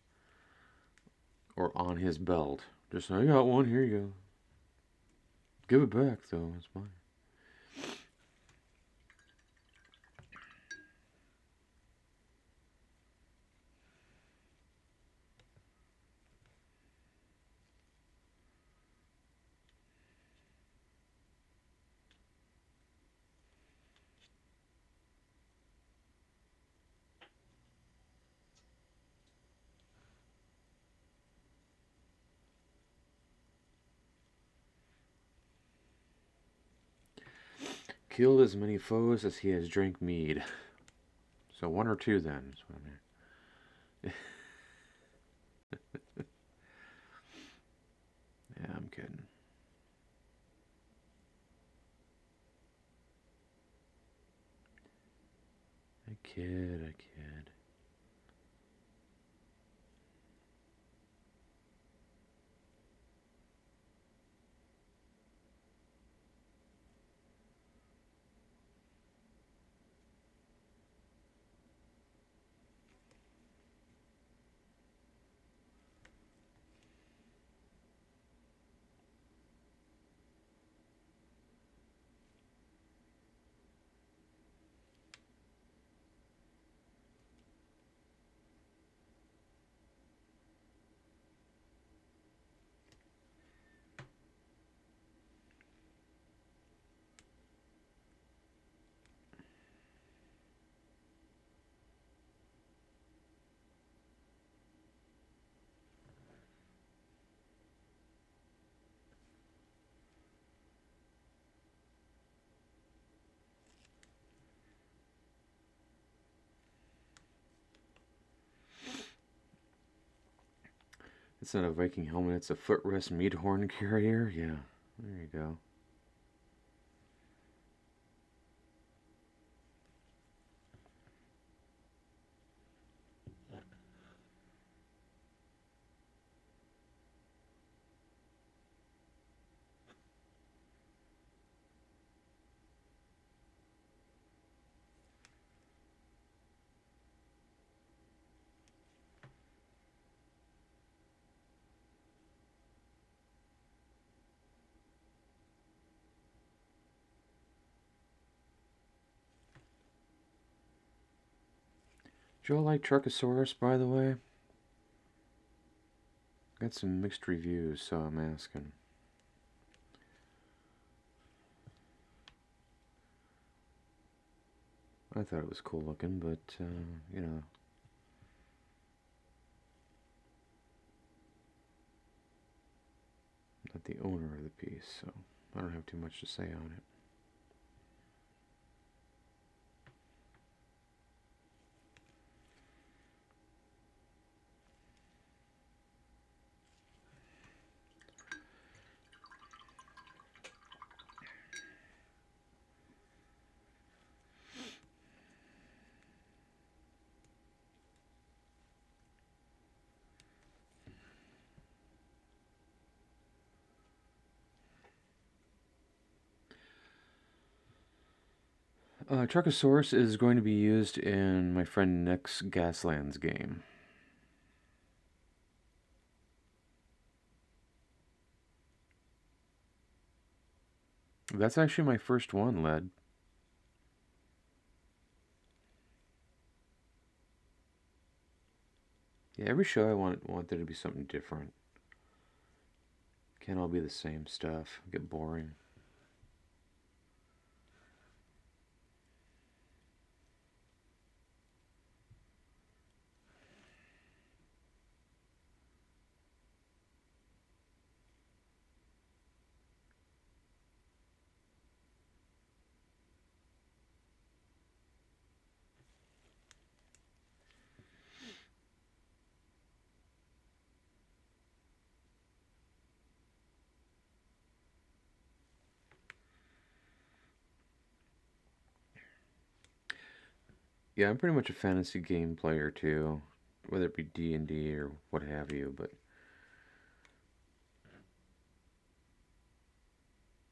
or on his belt? Just, I got one, here you go. Give it back, though. It's mine. Killed as many foes as he has drank mead. So one or two then, is what I mean. Yeah, I'm kidding. kid, a kid. It's not a Viking helmet, it's a footrest meat horn carrier. Yeah, there you go. Do y'all like Truckosaurus, by the way? Got some mixed reviews, so I'm asking. I thought it was cool looking, but, you know. Not the owner of the piece, so I don't have too much to say on it. Truckosaurus is going to be used in my friend Nick's Gaslands game. That's actually my first one, Led. Yeah, every show I want there to be something different. Can't all be the same stuff. Get boring. Yeah, I'm pretty much a fantasy game player too, whether it be D&D or what have you. But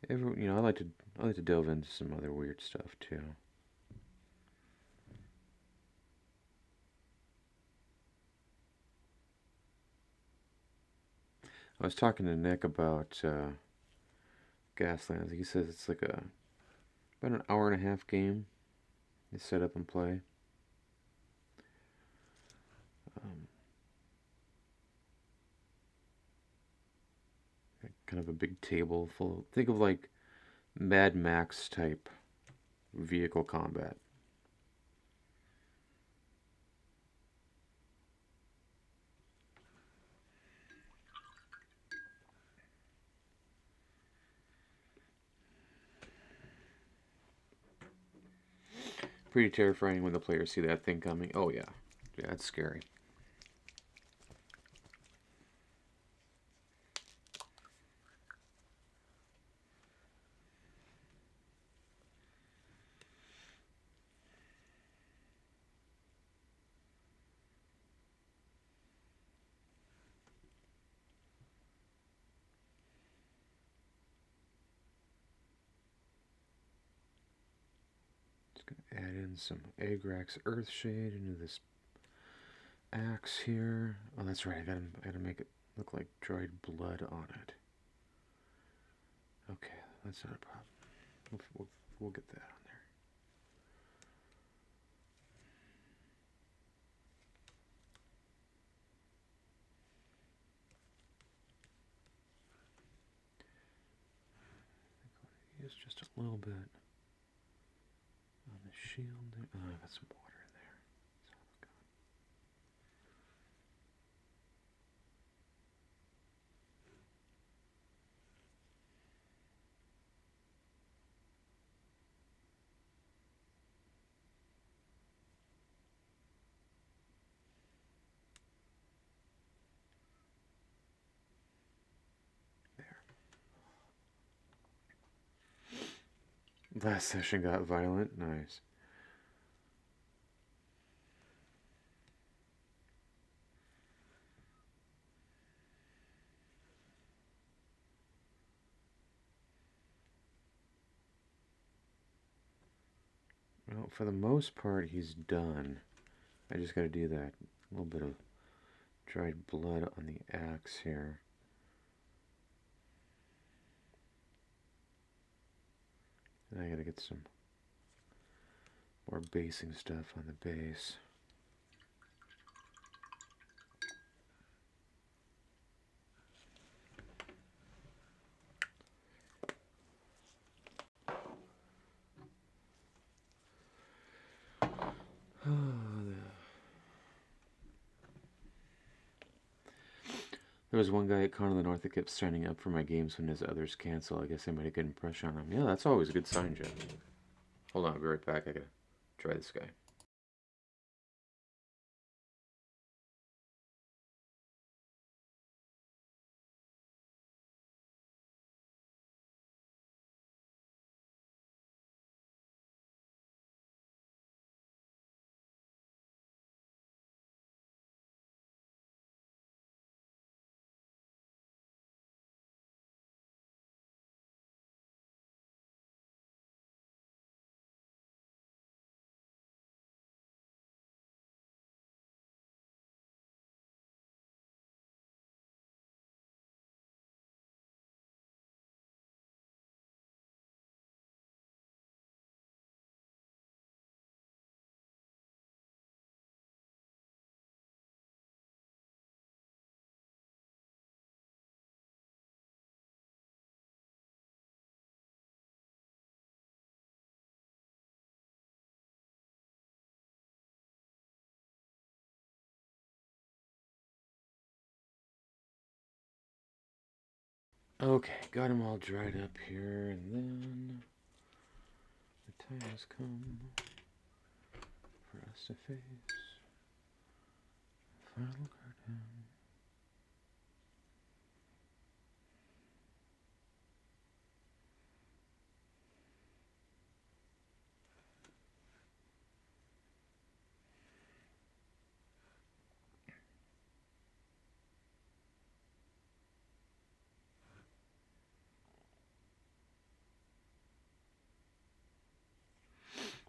I like to delve into some other weird stuff too. I was talking to Nick about Gaslands. He says it's like about an hour and a half game. You set up and play. Um, Kind of a big table full. Think of like Mad Max type vehicle combat. Pretty terrifying when the players see that thing coming. Oh yeah, yeah, it's scary. Gonna add in some Agrax Earthshade into this axe here. Oh, that's right. I gotta make it look like dried blood on it. Okay, that's not a problem. We'll get that on there. Use just a little bit on the shield there. Oh, I got some water in there. There. Last session got violent. Nice. Well, for the most part, he's done. I just got to do that. A little bit of dried blood on the axe here. And I got to get some more basing stuff on the base. There was one guy at Con of the North that kept signing up for my games when his others cancel. I guess I made a good impression on him. Yeah, that's always a good sign, Jeff. Hold on, I'll be right back. I gotta try this guy. Okay, got him all dried up here, and then the time has come for us to face the final curtain.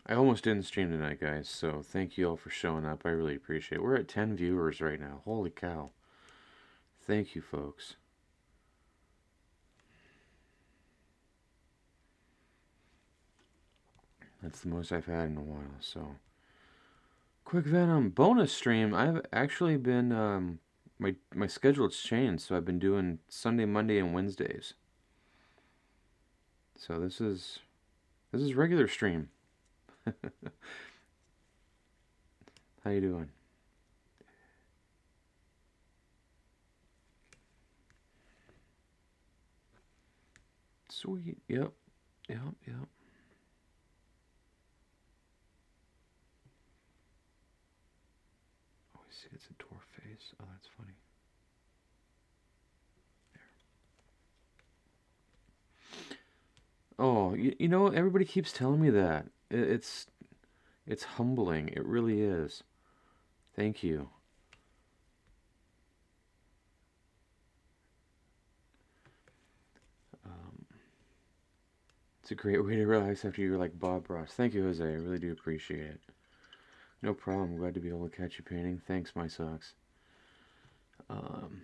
I almost didn't stream tonight, guys, so thank you all for showing up. I really appreciate it. We're at 10 viewers right now. Holy cow. Thank you, folks. That's the most I've had in a while, so. Quick Venom bonus stream. I've actually been, my schedule's changed, so I've been doing Sunday, Monday, and Wednesdays. So this is regular stream. How you doing? Sweet. Yep. Yep. Yep. Oh, I see. It's a dwarf face. Oh, that's funny. There. Oh, you know, everybody keeps telling me that. It's humbling. It really is. Thank you. It's a great way to relax after you're like Bob Ross. Thank you, Jose. I really do appreciate it. No problem. Glad to be able to catch you painting. Thanks, my socks. Um,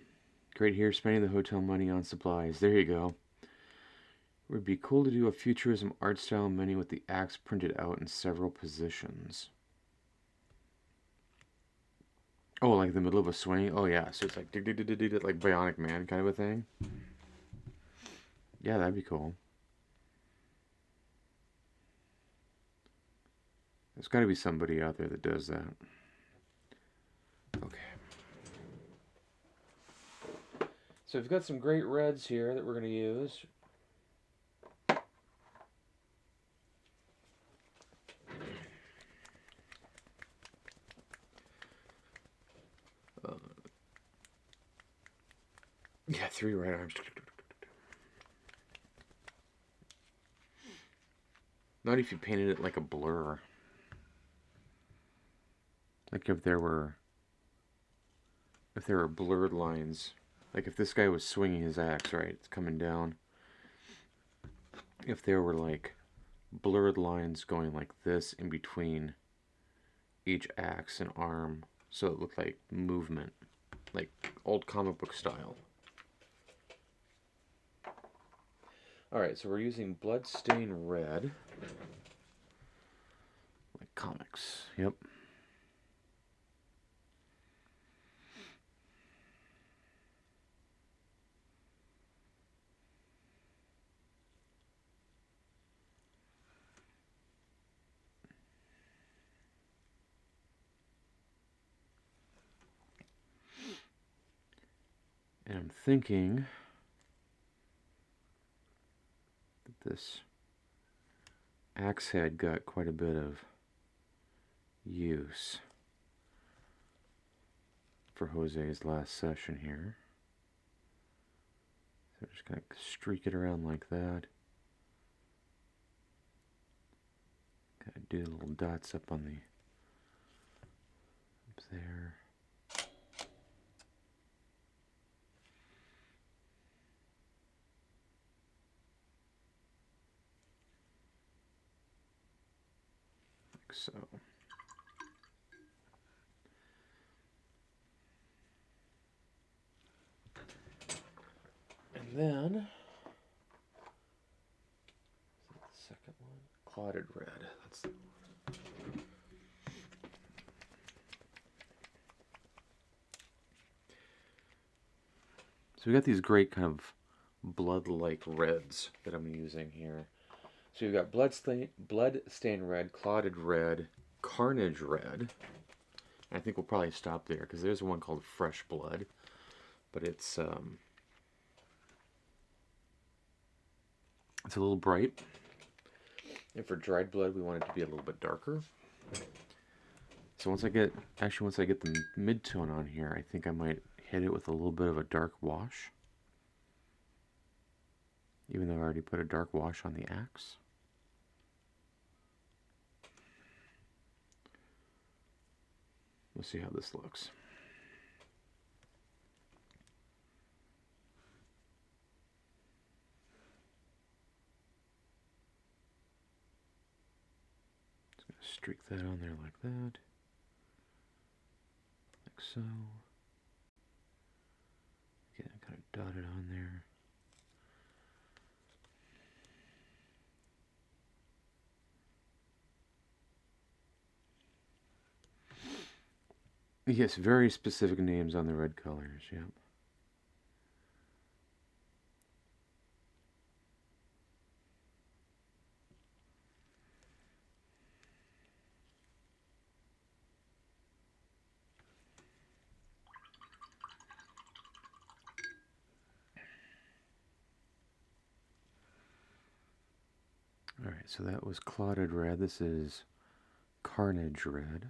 Great here, spending the hotel money on supplies. There you go. It would be cool to do a futurism art style menu with the axe printed out in several positions. Oh, like in the middle of a swing? Oh, yeah. So it's like, like Bionic Man kind of a thing. Yeah, that'd be cool. There's got to be somebody out there that does that. Okay. So we've got some great reds here that we're going to use. Yeah, 3 red arms. Not if you painted it like a blur. Like if there were blurred lines. Like if this guy was swinging his axe, right? It's coming down. If there were like blurred lines going like this in between each axe and arm, so it looked like movement, like old comic book style. Alright, so we're using Bloodstained Red. Like comics, yep. And I'm thinking that this axe head got quite a bit of use for Jose's last session here. So we're just going to streak it around like that. Kind of do little dots up on the, up there. Like so. And then, the second one? Clotted red. That's the So we got these great kind of blood-like reds that I'm using here. So you've got blood-stained red, clotted red, carnage red. I think we'll probably stop there because there's one called fresh blood, but it's a little bright. And for dried blood, we want it to be a little bit darker. So once I get the mid-tone on here, I think I might hit it with a little bit of a dark wash. Even though I already put a dark wash on the axe. We'll see how this looks. Just going to streak that on there like that. Like so. Again, kind of dot it on there. Yes, very specific names on the red colors, yep. Alright, so that was clotted red. This is carnage red.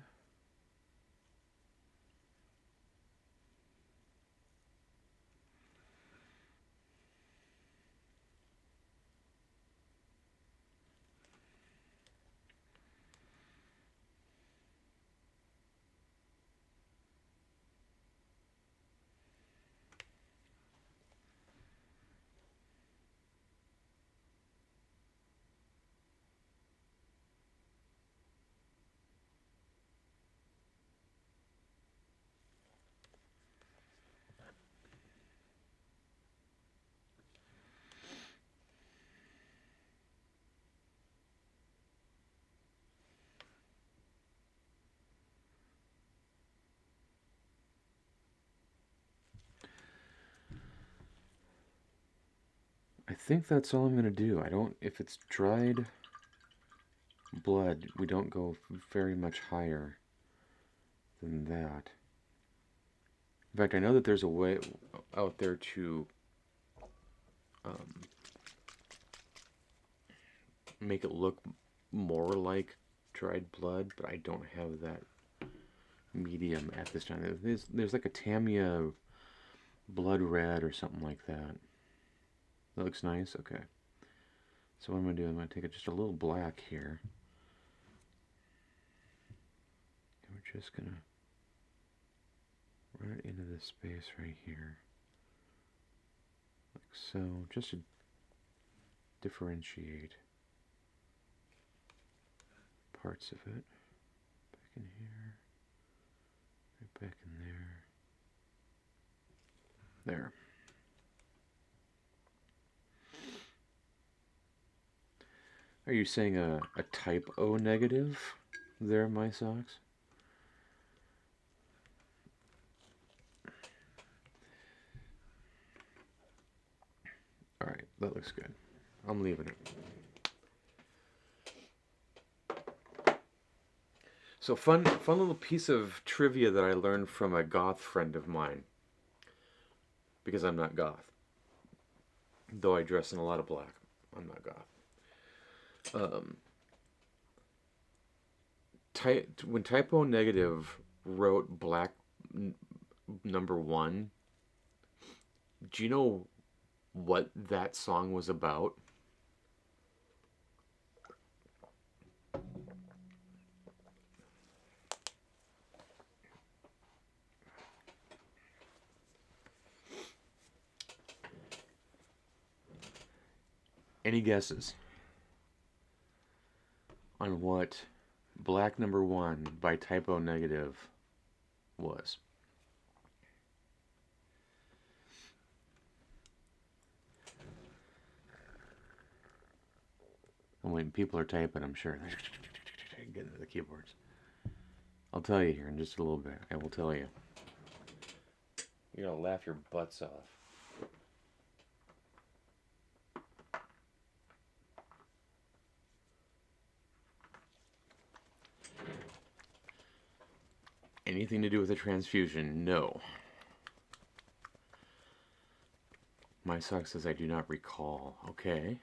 think that's all I'm going to do. I don't, if it's dried blood, we don't go very much higher than that. In fact, I know that there's a way out there to make it look more like dried blood, but I don't have that medium at this time. There's like a Tamiya blood red or something like that. That looks nice. Okay. So what I'm going to do, I'm going to take just a little black here. And we're just going to run it into this space right here. Like so, just to differentiate parts of it. Back in here. Right back in there. There. Are you saying a type O negative there, my socks? Alright, that looks good. I'm leaving it. So fun little piece of trivia that I learned from a goth friend of mine. Because I'm not goth. Though I dress in a lot of black. I'm not goth. When Type O Negative wrote Black number 1, do you know what that song was about? Any guesses on what Black number 1 by Type O Negative was? And when people are typing, I'm sure they're getting to the keyboards. I'll tell you here in just a little bit. I will tell you. You're gonna laugh your butts off. Anything to do with a transfusion? No. My sock says I do not recall. Okay.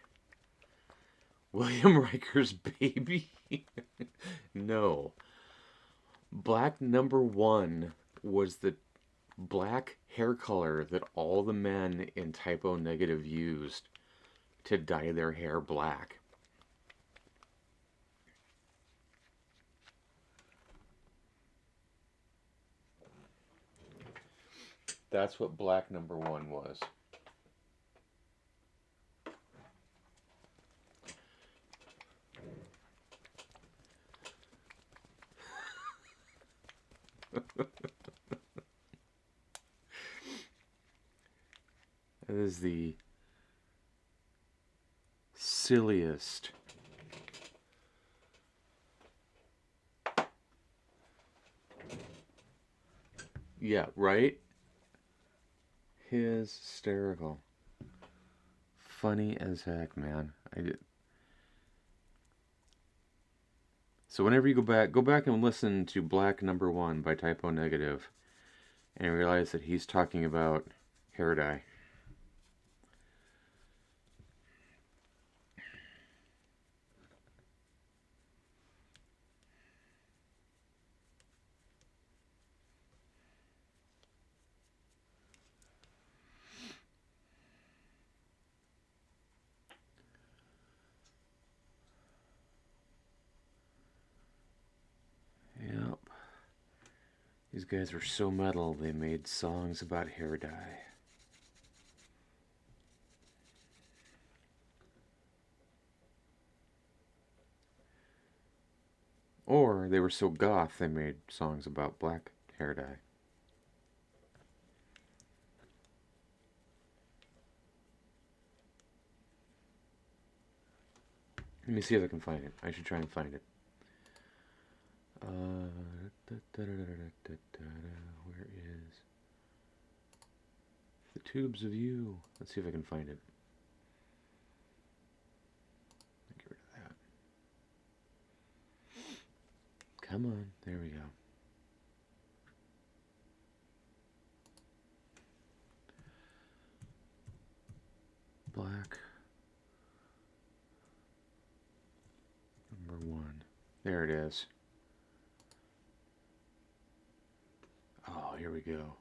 William Riker's baby? No. Black number 1 was the black hair color that all the men in Type O Negative used to dye their hair black. That's what Black number 1 was. That is the silliest. Yeah, right? Hysterical. Funny as heck, man. So whenever you go back and listen to Black number 1 by Type O Negative, and realize that he's talking about hair dye. Yep. These guys were so metal, they made songs about hair dye. Or they were so goth, they made songs about black hair dye. Let me see if I can find it. I should try and find it. Where is the tubes of you? Let's see if I can find it. Come on. There we go. Black. Number 1. There it is. Oh, here we go.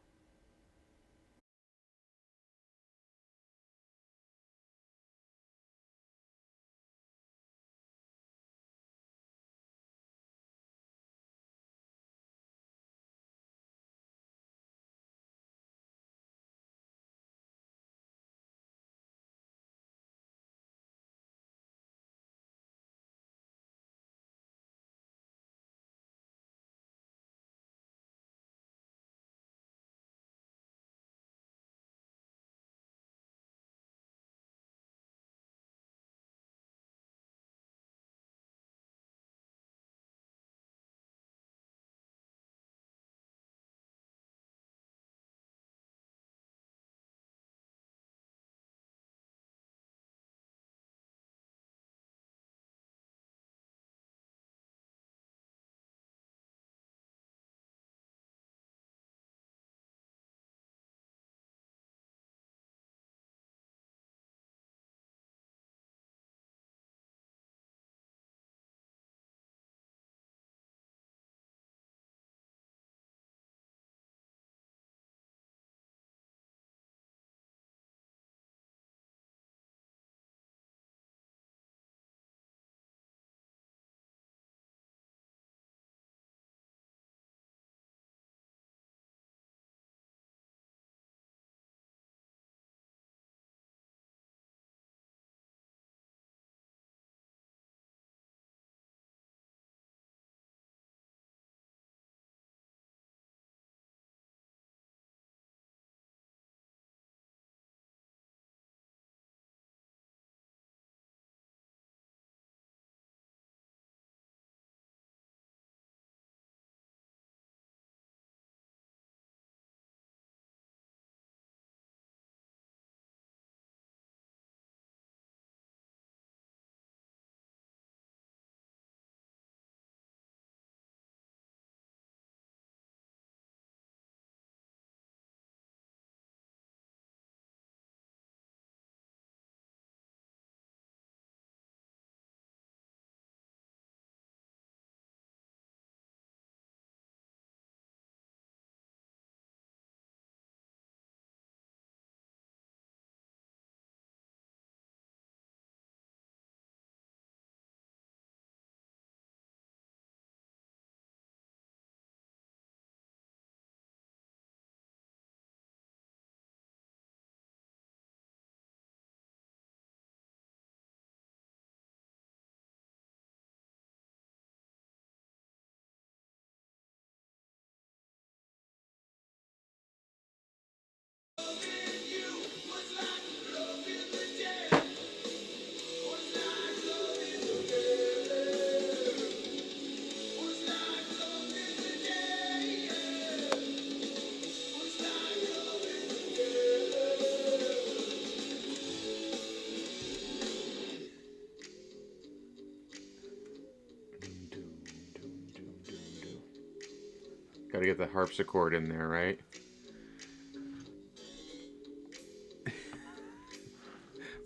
Gotta get the harpsichord in there, right?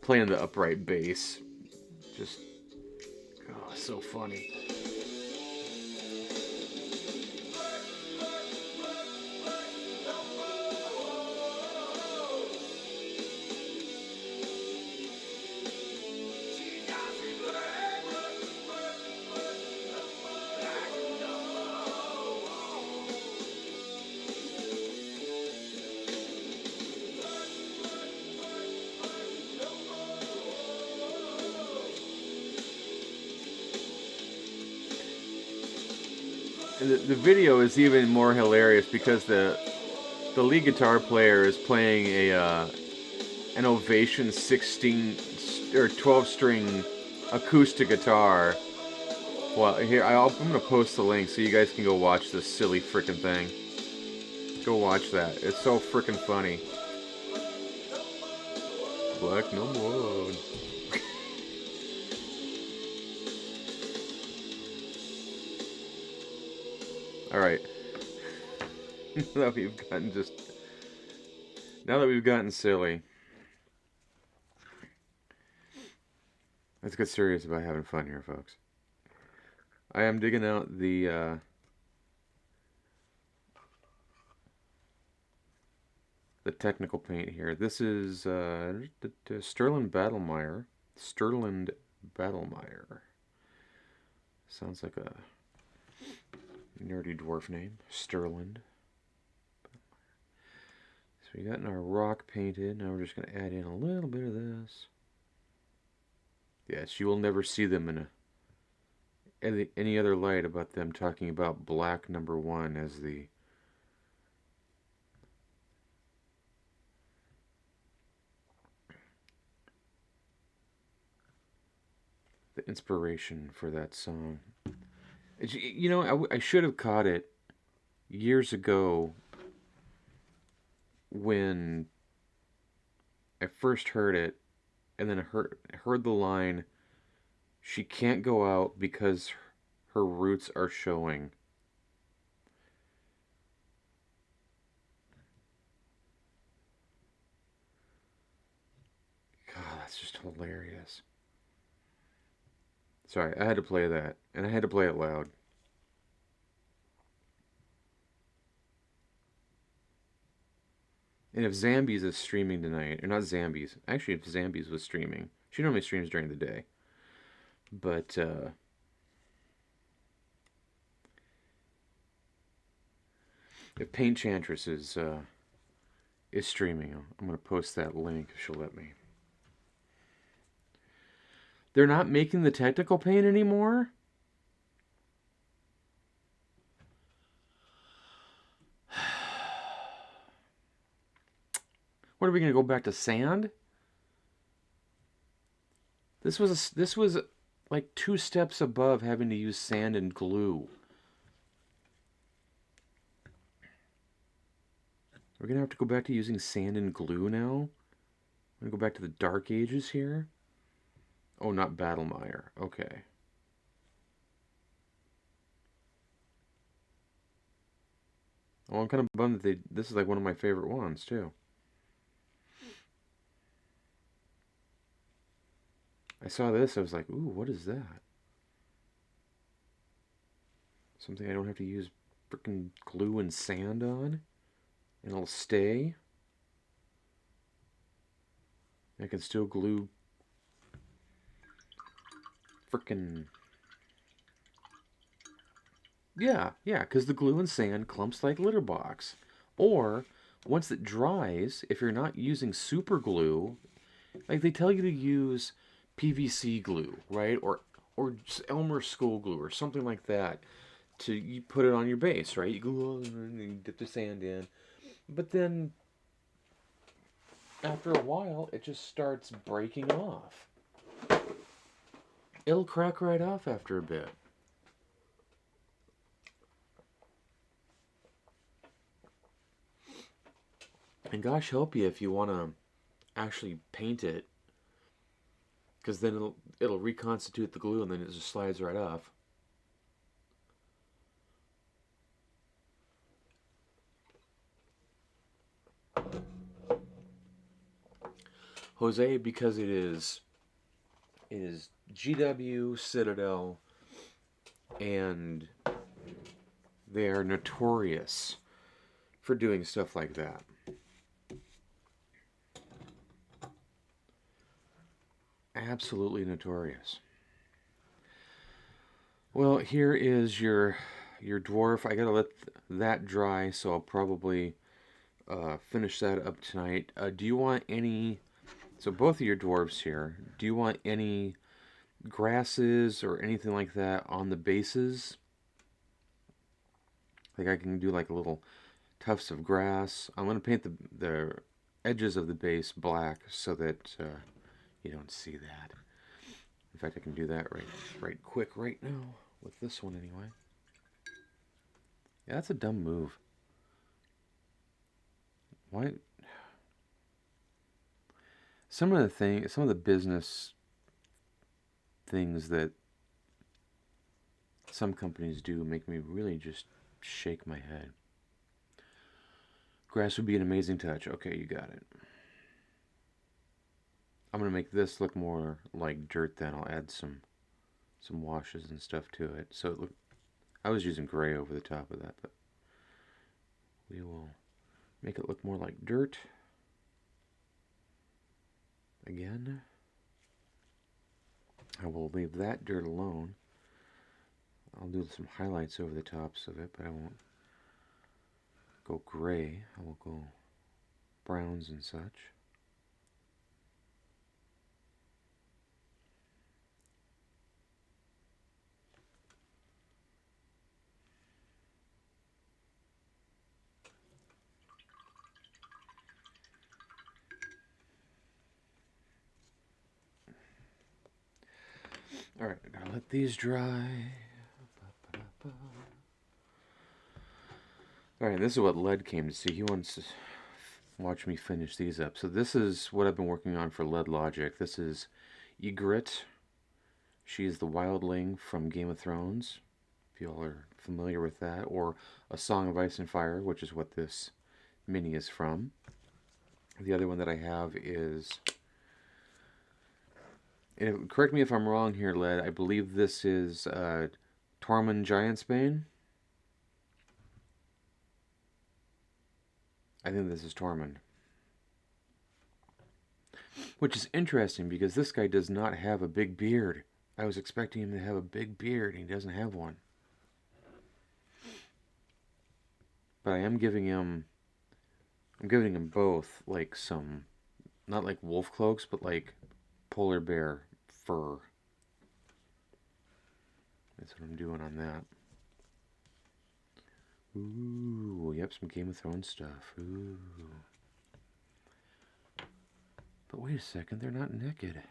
Playing the upright bass. Just, oh, so funny. And the video is even more hilarious because the lead guitar player is playing a an Ovation 16 or 12 string acoustic guitar. Well, here I'm gonna post the link so you guys can go watch this silly freaking thing. Go watch that. It's so freaking funny. Black no more. All right. Now that we've gotten silly, let's get serious about having fun here, folks. I am digging out the technical paint here. This is Sterling Battlemeyer. Sterling Battlemeyer. Sounds like a nerdy dwarf name. Sterling. So we got our rock painted. Now we're just going to add in a little bit of this. Yes, you will never see them in any other light about them talking about black number 1 as the inspiration for that song. You know, I should have caught it years ago when I first heard it, and then I heard the line, "She can't go out because her roots are showing." God, that's just hilarious. Sorry, I had to play that, and I had to play it loud. And if Zambies is streaming tonight, or not Zambies, actually, if Zambies was streaming, she normally streams during the day. But if Paint Chantress is streaming, I'm gonna post that link if she'll let me. They're not making the technical paint anymore? What are we gonna go back to sand? This was like 2 steps above having to use sand and glue. We're gonna have to go back to using sand and glue now? I'm gonna go back to the Dark Ages here? Oh, not Battlemire. Okay. Well, I'm kind of bummed that this is like one of my favorite ones, too. I saw this, I was like, ooh, what is that? Something I don't have to use freaking glue and sand on? And it'll stay? I can still glue freaking... Yeah, because the glue and sand clumps like litter box. Or, once it dries, if you're not using super glue, like they tell you to use PVC glue, right? Or Elmer School glue or something like that to you put it on your base, right? You glue and you dip the sand in. But then after a while, it just starts breaking off. It'll crack right off after a bit. And gosh help you if you want to actually paint it, because then it'll reconstitute the glue and then it just slides right off. Jose, because it is GW Citadel, and they are notorious for doing stuff like that. Absolutely notorious. Well, here is your dwarf. I gotta let that dry, so I'll probably finish that up tonight. Do you want any? So both of your dwarves here. Do you want any grasses or anything like that on the bases? Like I can do like a little tufts of grass. I'm gonna paint the edges of the base black so that you don't see that. In fact, I can do that right quick right now with this one anyway. Yeah, that's a dumb move. Why? Some of the business things that some companies do make me really just shake my head. Grass would be an amazing touch. Okay, you got it. I'm gonna make this look more like dirt. Then I'll add some washes and stuff to it. So it look. I was using gray over the top of that, but we will make it look more like dirt. Again, I will leave that dirt alone. I'll do some highlights over the tops of it, but I won't go gray. I will go browns and such. Alright, I gotta let these dry. Alright, this is what Led came to see. He wants to watch me finish these up. So this is what I've been working on for Led Logic. This is Ygritte. She's the wildling from Game of Thrones, if you all are familiar with that. Or A Song of Ice and Fire, which is what this mini is from. The other one that I have is... And correct me if I'm wrong here, Led. I believe this is Tormund Giantsbane. I think this is Tormund. Which is interesting because this guy does not have a big beard. I was expecting him to have a big beard and he doesn't have one. But I am giving him... I'm giving him both like some... Not like wolf cloaks, but like polar bear fur. That's what I'm doing on that. Ooh, yep, some Game of Thrones stuff. Ooh. But wait a second, they're not naked.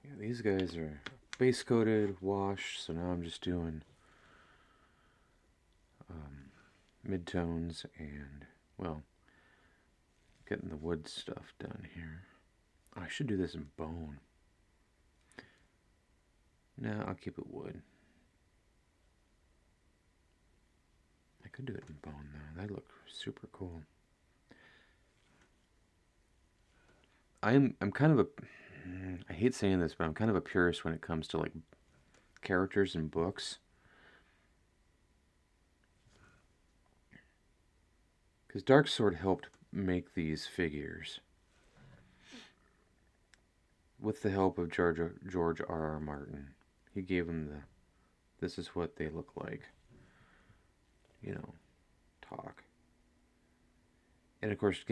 Yeah, these guys are base coated, washed, so now I'm just doing midtones and, well, getting the wood stuff done here. Oh, I should do this in bone. No, I'll keep it wood. I could do it in bone though. That'd look super cool. I'm kind of a... I hate saying this, but I'm kind of a purist when it comes to like characters in books. Because Darksword helped make these figures with the help of George R.R. Martin. He gave them the... This is what they look like. You know, talk. And of course,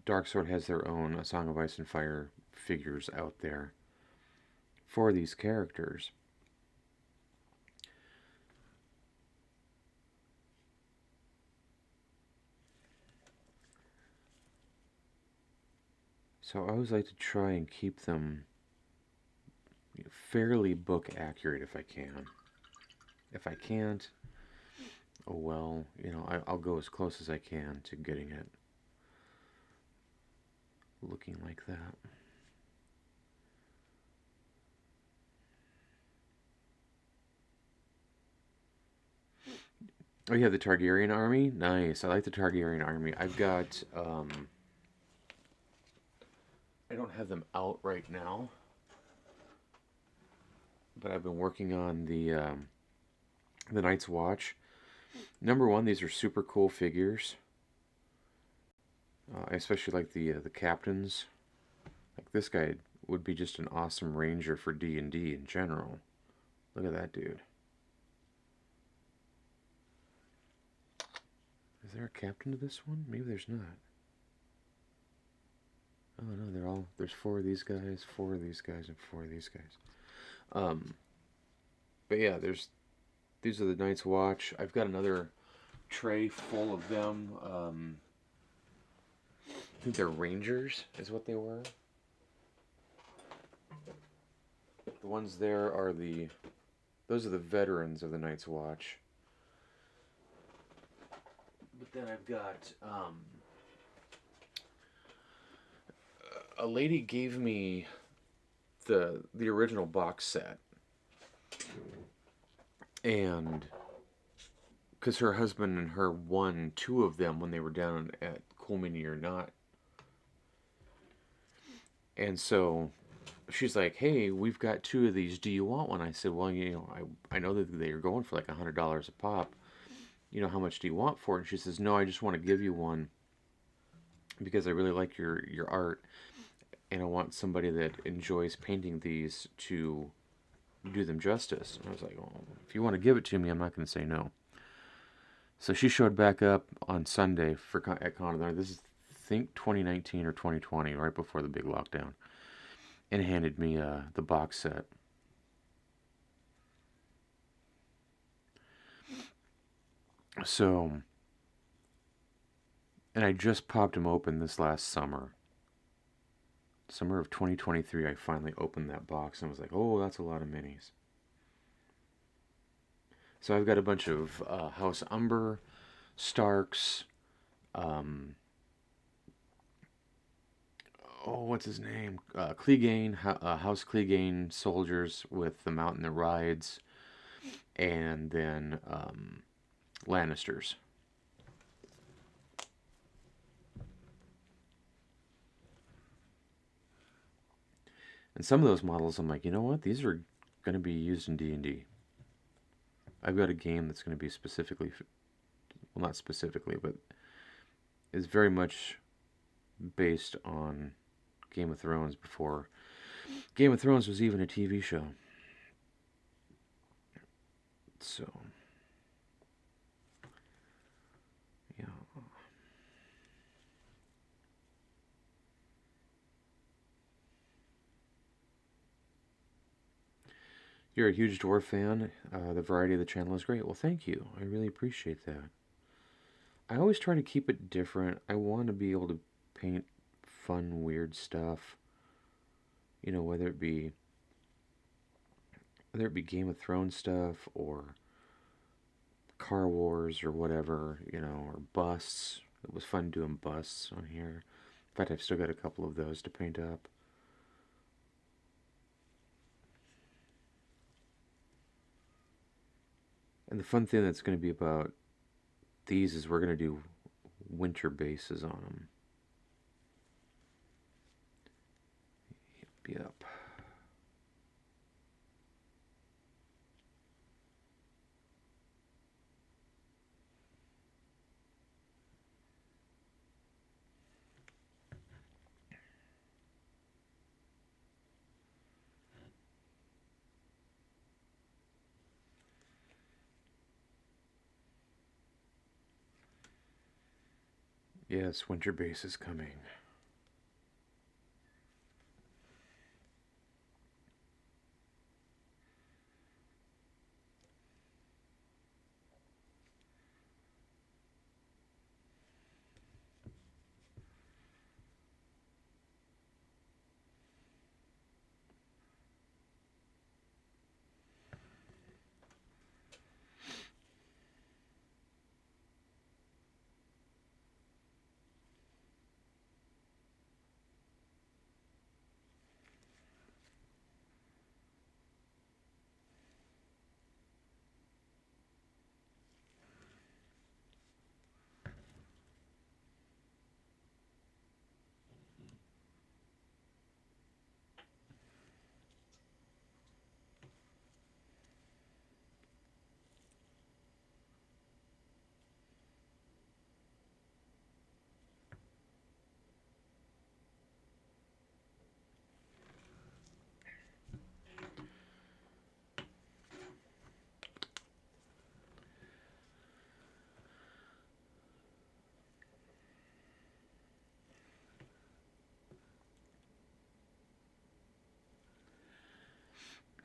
Darksword has their own A Song of Ice and Fire figures out there for these characters. So I always like to try and keep them fairly book accurate if I can. If I can't, oh well, you know, I'll go as close as I can to getting it looking like that. Oh, you have the Targaryen army? Nice. I like the Targaryen army. I've got, I don't have them out right now, but I've been working on the Night's Watch. Number one, these are super cool figures. I especially like the captains. Like this guy would be just an awesome ranger for D&D in general. Look at that dude. Is there a captain to this one? Maybe there's not. Oh no, there's 4 of these guys, 4 of these guys, and 4 of these guys. But yeah, there's these are the Night's Watch. I've got another tray full of them. I think they're Rangers, is what they were. The ones there are the those are the veterans of the Night's Watch. But then I've got a lady gave me the original box set, and because her husband and her won two of them when they were down at Cool Mini or Not, and so she's like, "Hey, we've got two of these. Do you want one?" I said, "Well, I know that they're going for like $100 a pop. How much do you want for it?" And she says, "No, I just want to give you one because I really like your art, and I want somebody that enjoys painting these to do them justice." And I was like, "Well, if you want to give it to me, I'm not going to say no." So she showed back up on Sunday at Con. This is, I think, 2019 or 2020, right before the big lockdown, and handed me the box set. So, and I just popped them open this last summer of 2023. I finally opened that box and was like, "Oh, that's a lot of minis." So I've got a bunch of House Umber, Starks, um, what's his name? Clegane, House Clegane soldiers with the mountain that rides, and then Lannisters. And some of those models, I'm like, you know what? These are going to be used in D&D. I've got a game that's going to be specifically, well, not specifically, but is very much based on Game of Thrones before Game of Thrones was even a TV show. So, yeah. You're a huge dwarf fan. The variety of the channel is great. Well, thank you. I really appreciate that. I always try to keep it different. I want to be able to paint fun, weird stuff. Whether it be Game of Thrones stuff or Car Wars or whatever, or busts. It was fun doing busts on here. In fact, I've still got a couple of those to paint up. And the fun thing that's going to be about these is we're going to do winter bases on them. Yep. Yes, winter base is coming.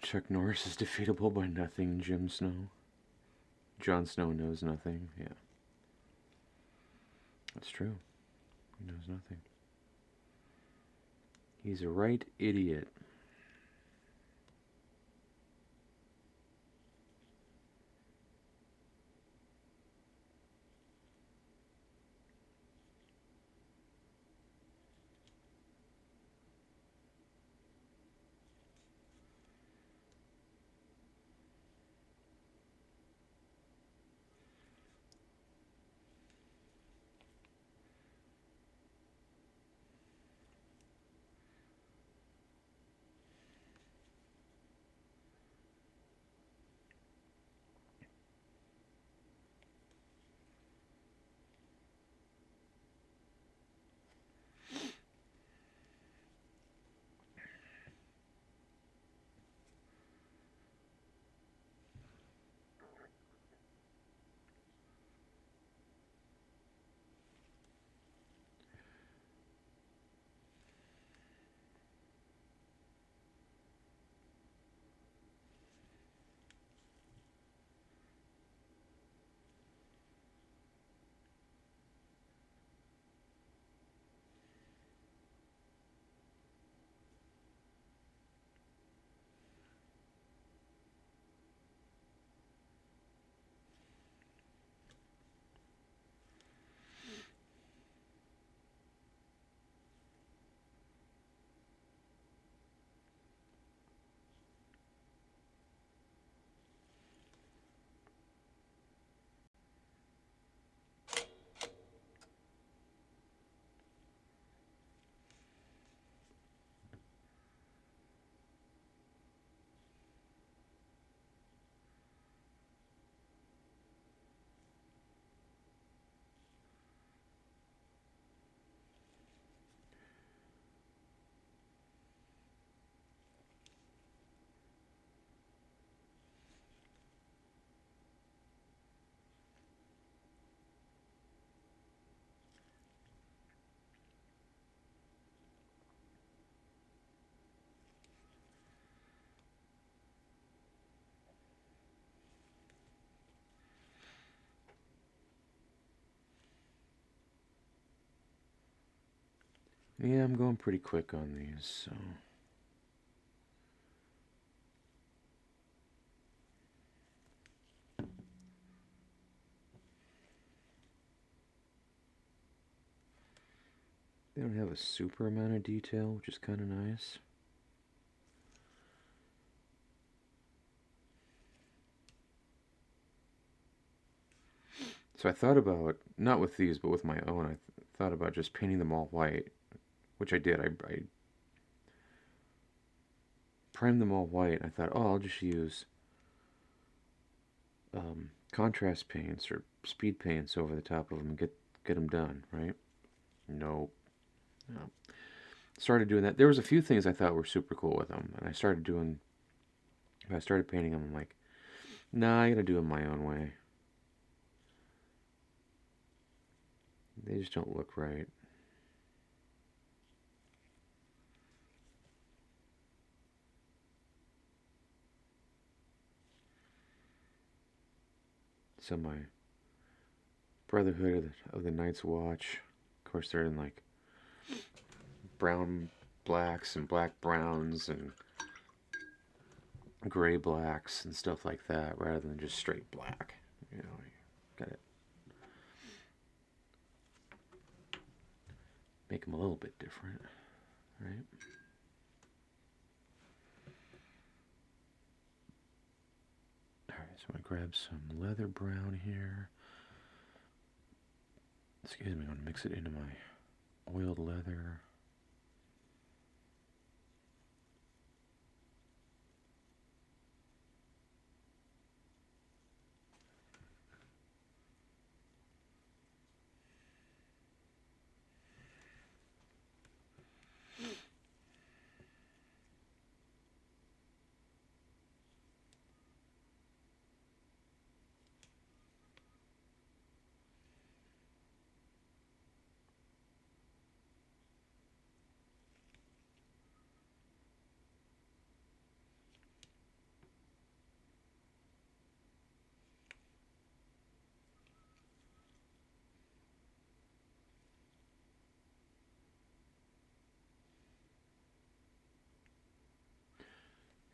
Chuck Norris is defeatable by nothing, Jim Snow. Jon Snow knows nothing. Yeah. That's true. He knows nothing. He's a right idiot. Yeah, I'm going pretty quick on these, so. They don't have a super amount of detail, which is kind of nice. So I thought about, not with these, but with my own, I thought about just painting them all white, which I did. I primed them all white. I thought, oh, I'll just use contrast paints or speed paints over the top of them and get them done, right? Nope. No. Started doing that. There was a few things I thought were super cool with them, and I started painting them. I'm like, nah, I gotta do them my own way. They just don't look right. So my Brotherhood of the Night's Watch, of course, they're in like brown blacks and black browns and gray blacks and stuff like that, rather than just straight black. You know, you gotta make them a little bit different, right? Alright, so I'm gonna grab some leather brown here. Excuse me, I'm gonna mix it into my oiled leather.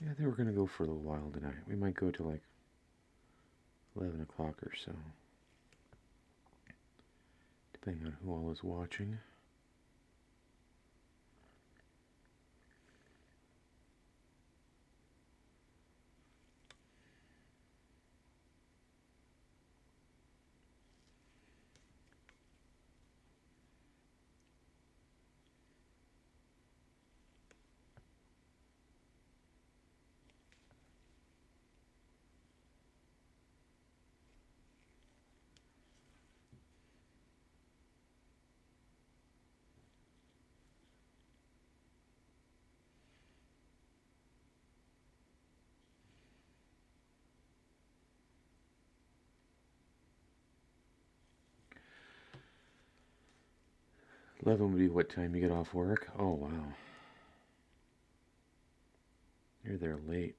Yeah, I think we're gonna go for a little while tonight. We might go to like 11 o'clock or so, depending on who all is watching. Eleven would be what time you get off work? Oh wow, you're there late.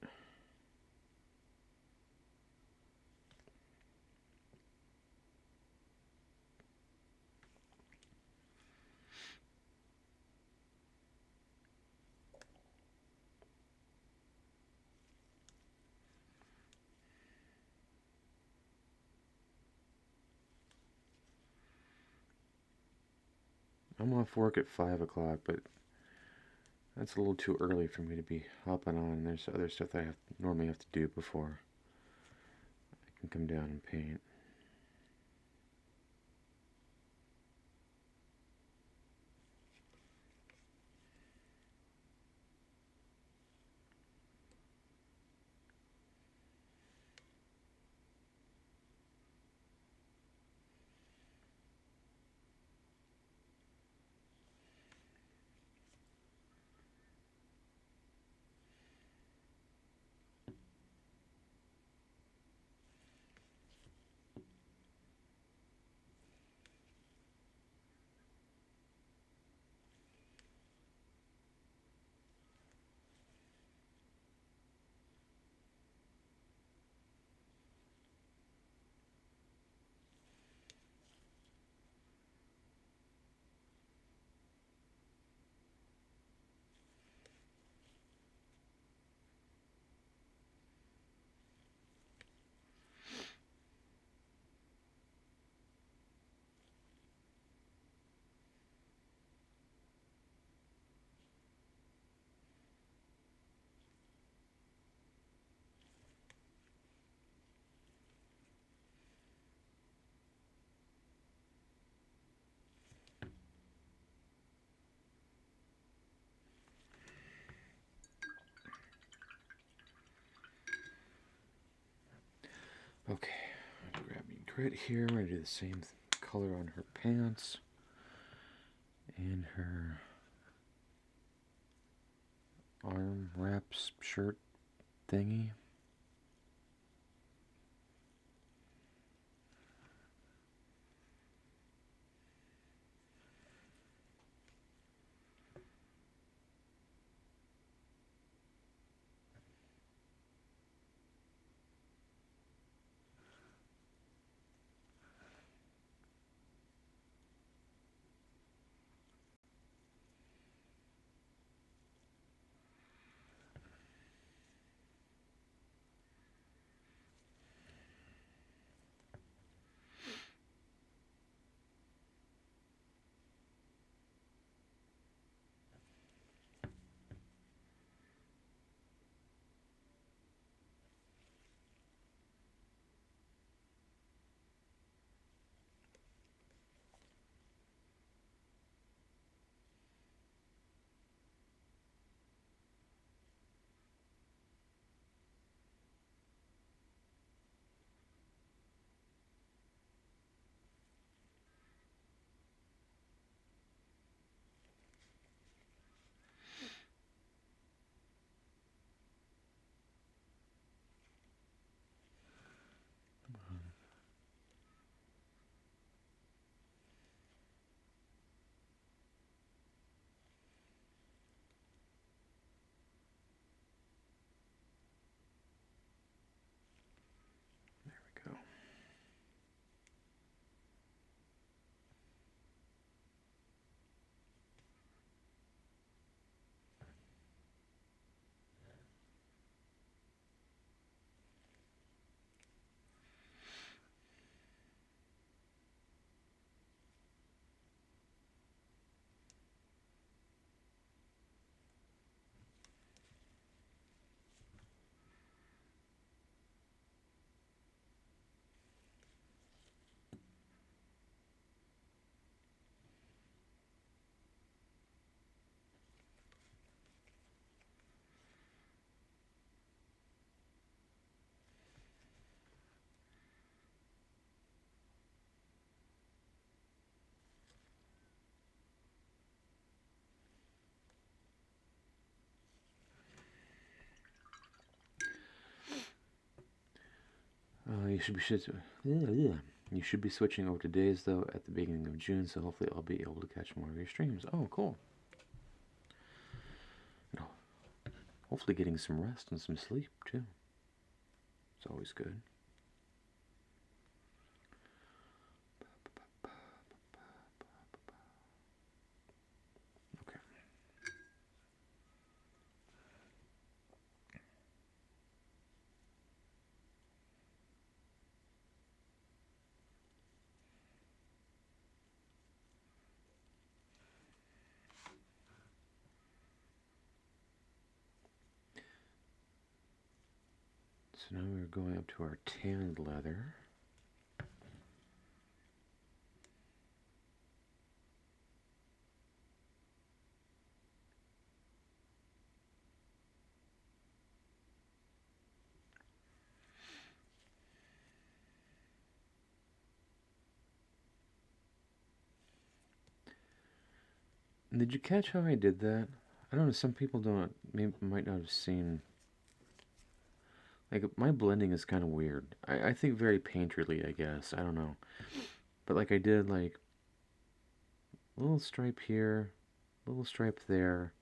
I'm off work at 5 o'clock, but that's a little too early for me to be hopping on. There's other stuff that I normally have to do before I can come down and paint. Okay, grabbing grit here. We're gonna do the same color on her pants and her arm wraps shirt thingy. you should be you should be switching over to days though at the beginning of June, so hopefully I'll be able to catch more of your streams. Oh, cool. You know, hopefully getting some rest and some sleep too. It's always good. Okay. So now we're going up to our tanned leather. Did you catch how I did that? I don't know, some people might not have seen. Like, my blending is kind of weird. I think very painterly, I guess. I don't know. But, like, I did, like, a little stripe here, a little stripe there,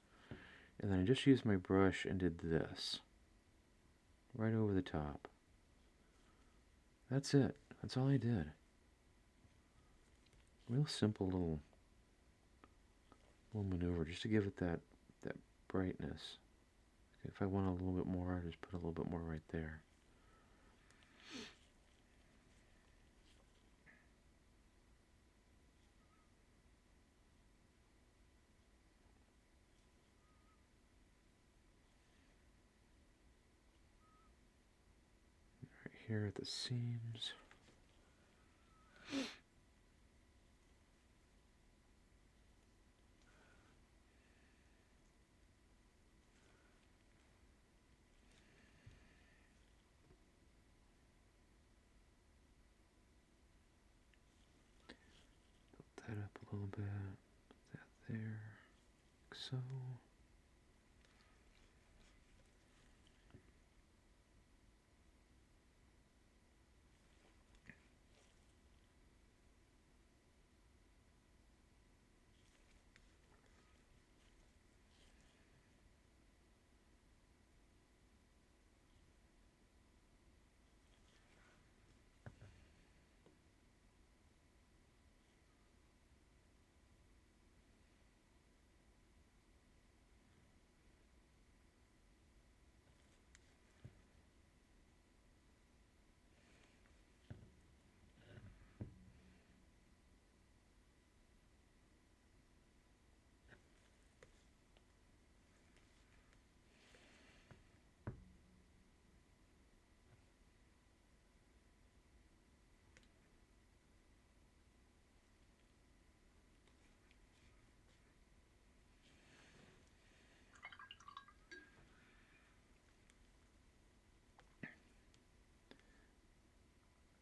and then I just used my brush and did this. Right over the top. That's it. That's all I did. Real simple little maneuver just to give it that brightness. If I want a little bit more, I just put a little bit more right there. Right here at the seams. That up a little bit, put that there, like so.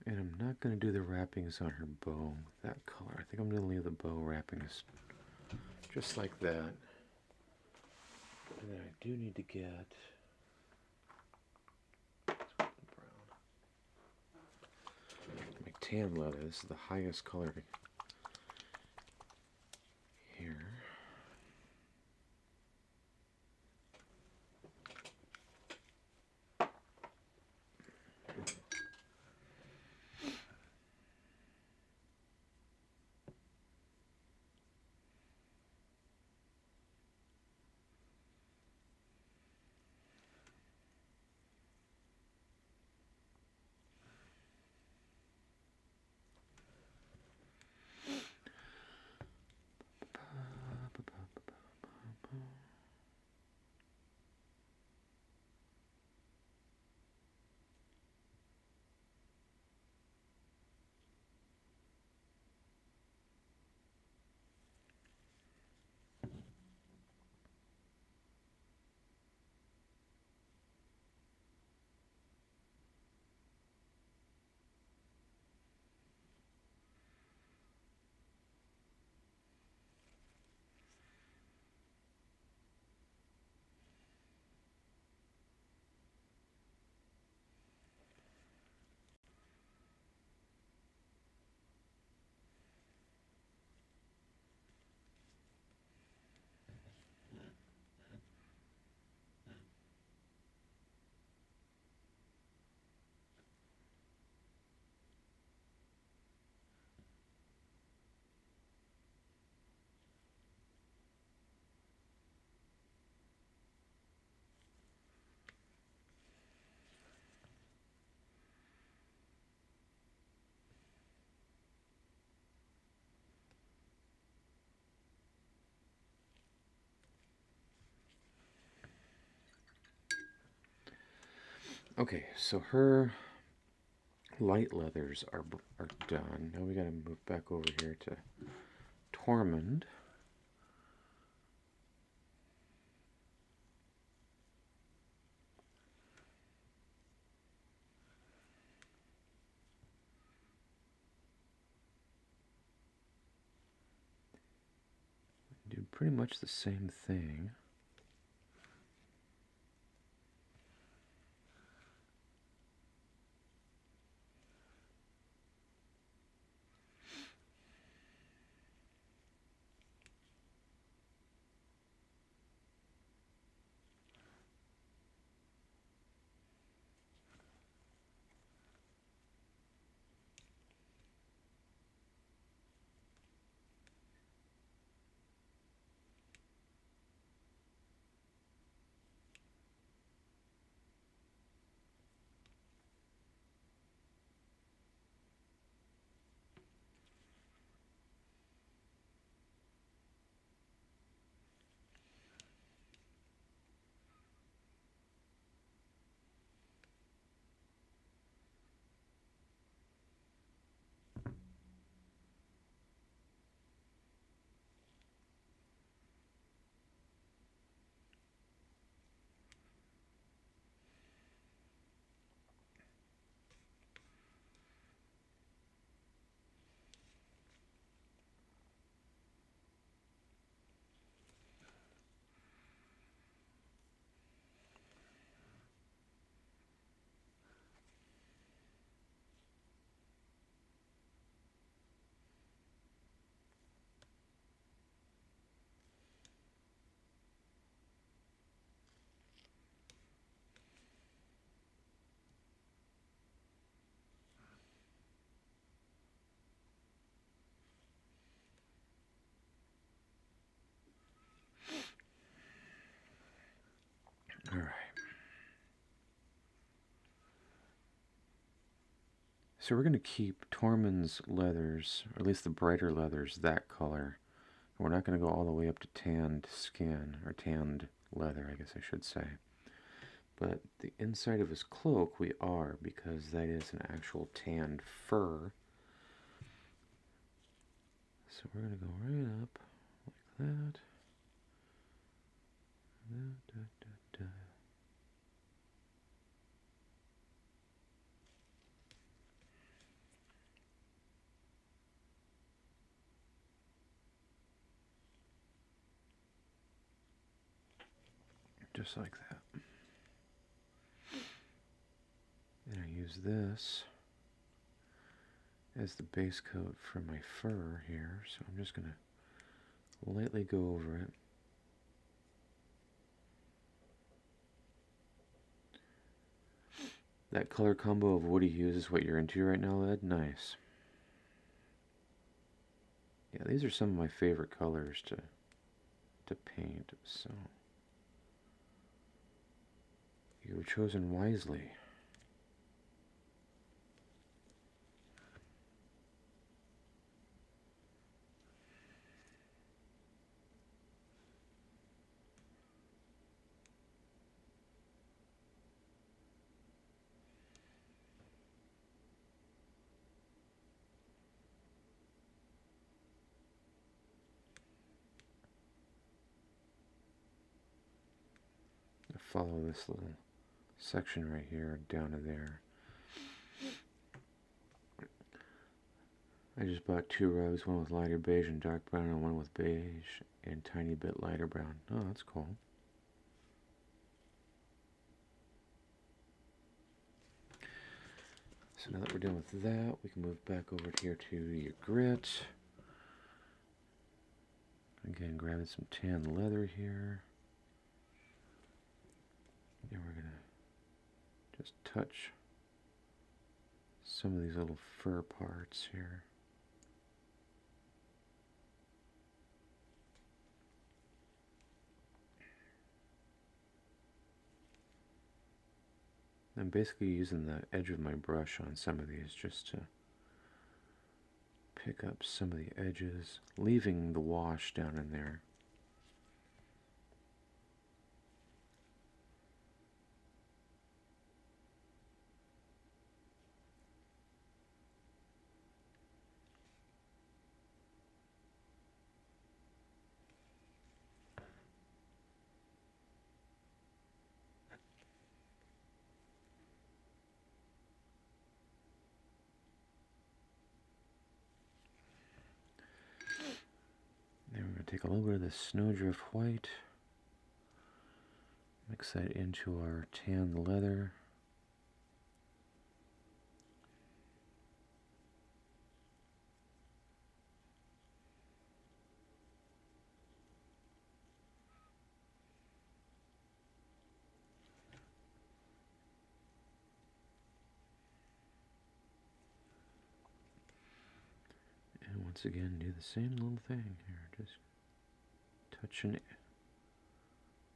And I'm not going to do the wrappings on her bow that color. I think I'm going to leave the bow wrappings just like that. And then I do need to get brown. My tan leather. This is the highest color here. Okay, so her light leathers are done. Now we gotta move back over here to Tormund. Do pretty much the same thing. All right. So we're going to keep Tormund's leathers, or at least the brighter leathers, that color. We're not going to go all the way up to tanned skin, or tanned leather, I guess I should say. But the inside of his cloak we are, because that is an actual tanned fur. So we're going to go right up like that. Da, da, da. Just like that. And I use this as the base coat for my fur here, so I'm just going to lightly go over it. That color combo of woody hues is what you're into right now, Ed? Nice. Yeah, these are some of my favorite colors to paint, so you have chosen wisely. Follow this little section right here down to there. I just bought two rugs, one with lighter beige and dark brown, and one with beige and tiny bit lighter brown. Oh, that's cool. So now that we're done with that, we can move back over here to your grit. Again, grabbing some tan leather here. And we're going to just touch some of these little fur parts here. I'm basically using the edge of my brush on some of these just to pick up some of the edges, leaving the wash down in there. going to take a little bit of this Snowdrift White, mix that into our tan leather. And once again, do the same little thing here, just touching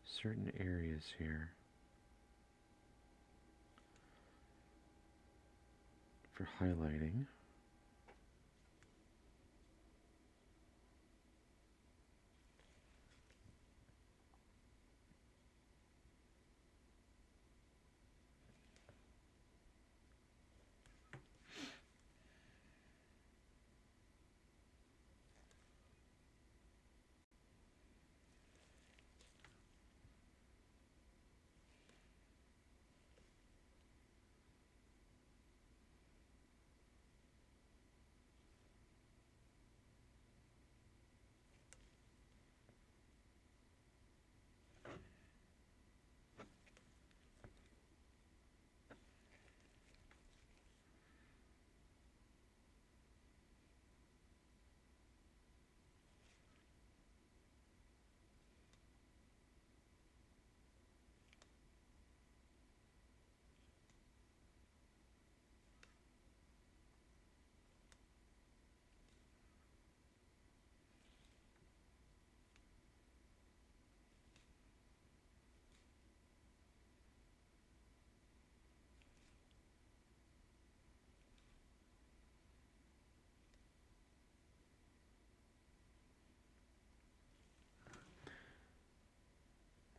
certain areas here for highlighting.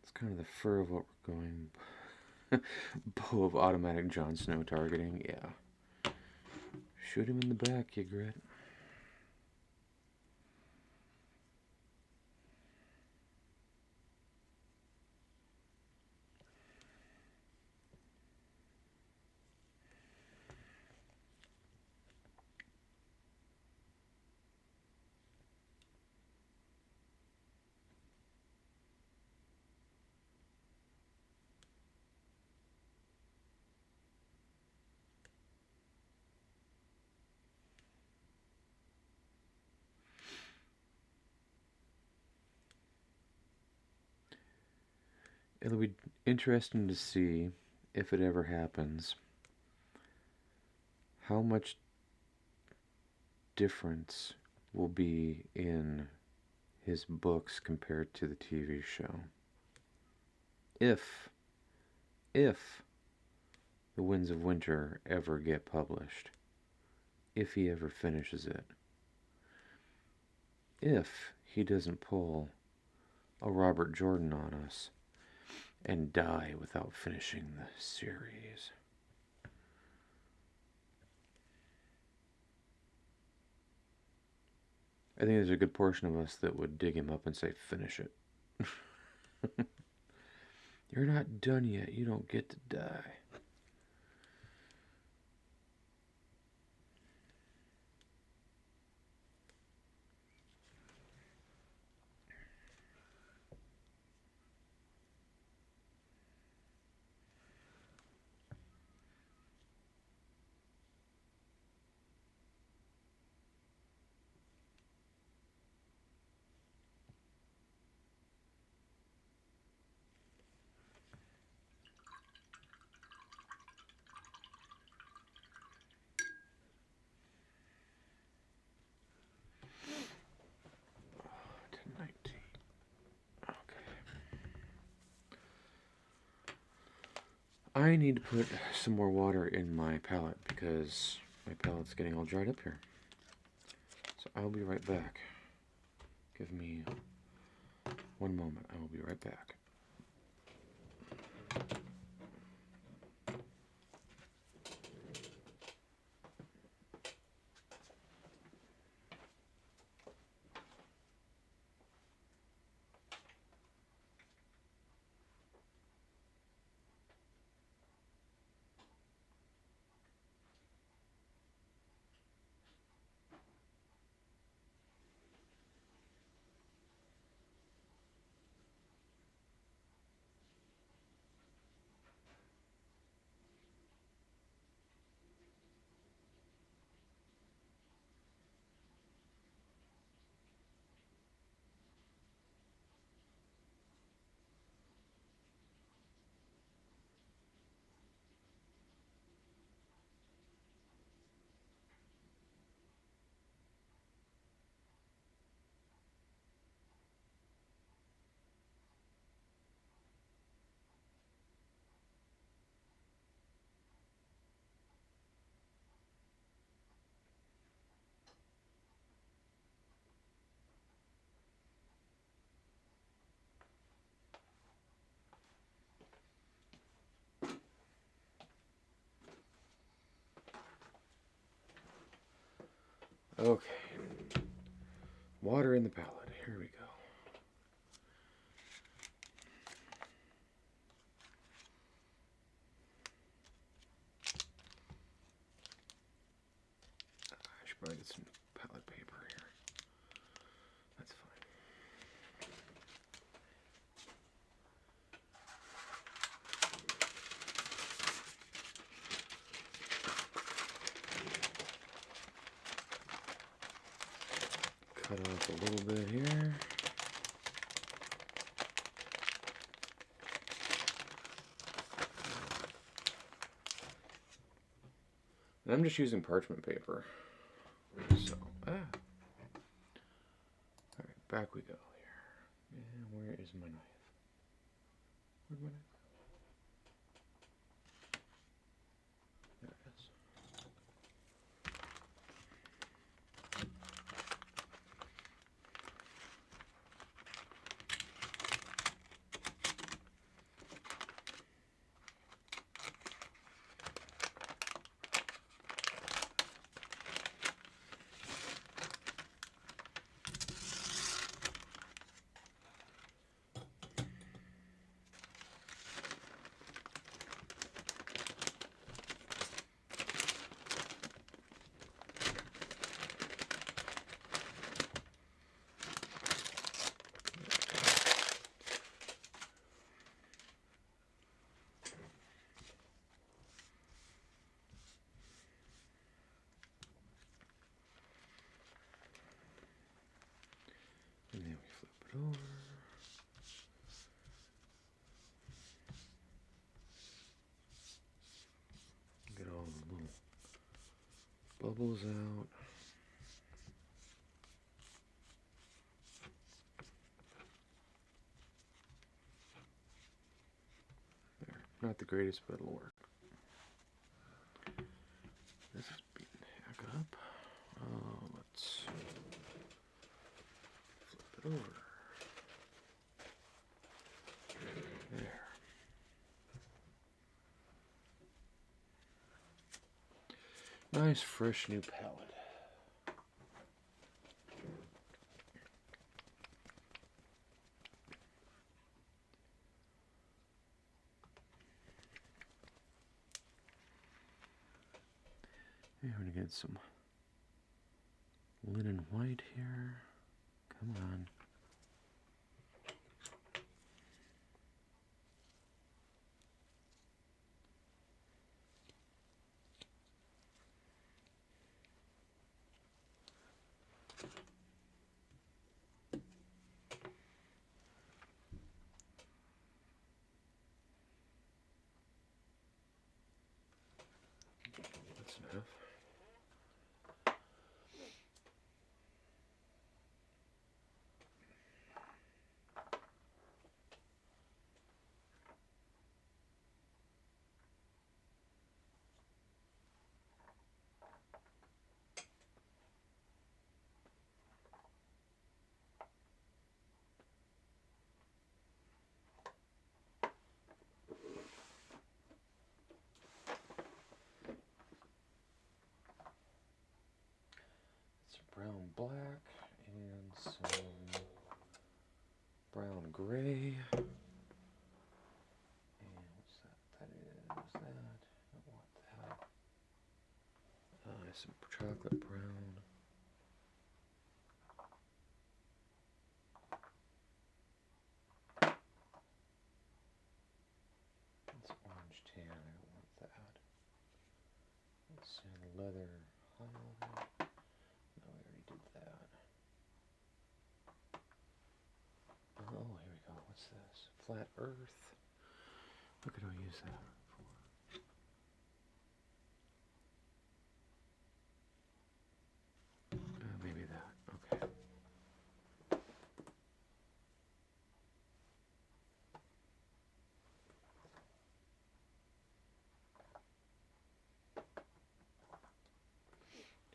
It's kind of the fur of what we're going. Bow of automatic Jon Snow targeting, yeah. Shoot him in the back, you grit. It'll be interesting to see, if it ever happens, how much difference will be in his books compared to the TV show. If The Winds of Winter ever get published, if he ever finishes it, if he doesn't pull a Robert Jordan on us and die without finishing the series. I think there's a good portion of us that would dig him up and say, finish it. You're not done yet. You don't get to die. I need to put some more water in my palette because my palette's getting all dried up here. So I'll be right back. Give me one moment. I will be right back. Okay. Water in the palette. Here we go. I should probably get some palette paper here. That's fine. Cut off a little bit here. And I'm just using parchment paper. So, Alright, back we go here. And where is my knife? Where'd my knife go? There it is. And then we flip it over. Get all the little bubbles out. There. Not the greatest, but it'll work. This is beaten heck up. Let's flip it over. There. Nice, fresh new palette. And we're going to get some linen white here. Come on. That's enough. Brown black and some brown gray. And what's that? That is that. I want that. Some chocolate brown. It's orange tan. I don't want that. Let's see, leather highlight. No, we already did that. Oh, here we go. What's this? Flat Earth. What could I use that for? Maybe that. Okay.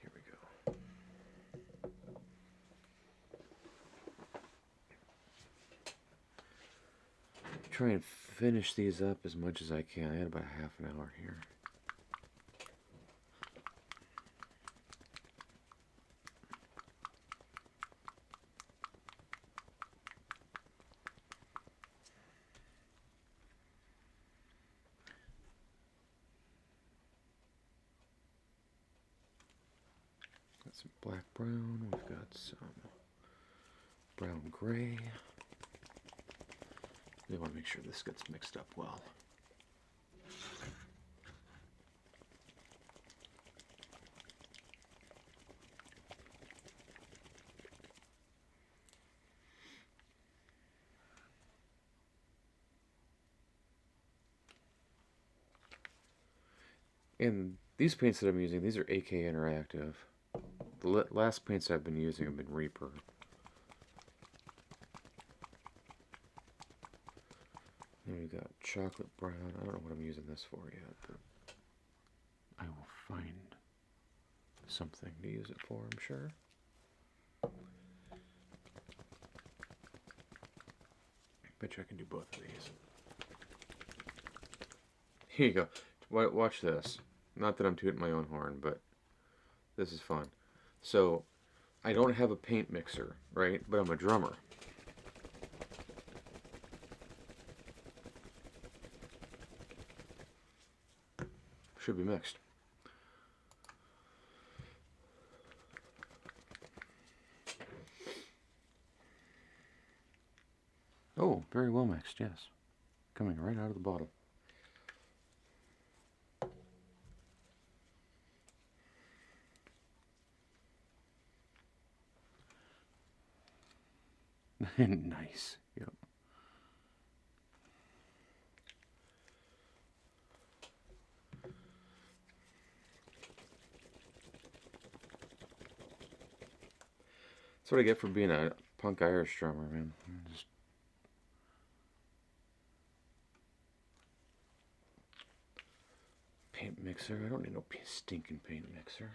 Here we go. Try and finish these up as much as I can. I had about half an hour here. some black brown. We've got some brown gray. We want to make sure this gets mixed up well. And these paints that I'm using, these are AK Interactive. The last paints I've been using have been Reaper. And we've got chocolate brown. I don't know what I'm using this for yet, but I will find something to use it for, I'm sure. Bet you I can do both of these. Here you go. Watch this. Not that I'm tooting my own horn, but this is fun. So, I don't have a paint mixer, right? But I'm a drummer. Should be mixed. Oh, very well mixed, yes. Coming right out of the bottle. Nice. Yep. That's what I get for being a punk Irish drummer, man. Just paint mixer. I don't need no stinking paint mixer.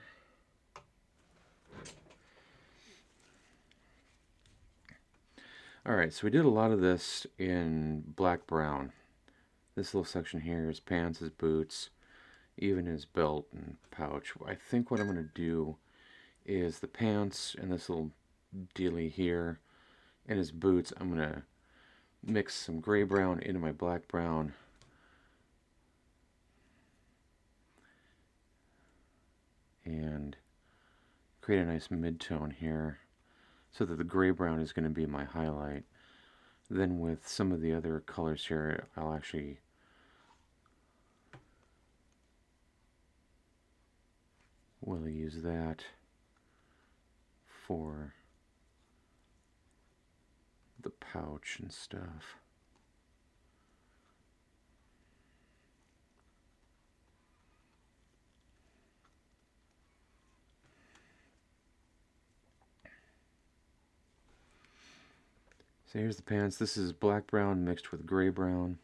Alright, so we did a lot of this in black-brown. This little section here, his pants, his boots, even his belt and pouch. I think what I'm going to do is the pants and this little dealie here and his boots, I'm going to mix some gray-brown into my black-brown. And create a nice mid-tone here so that the gray-brown is going to be my highlight. Then with some of the other colors here, I'll actually will use that for the pouch and stuff. So here's the pants. This is black brown mixed with gray brown.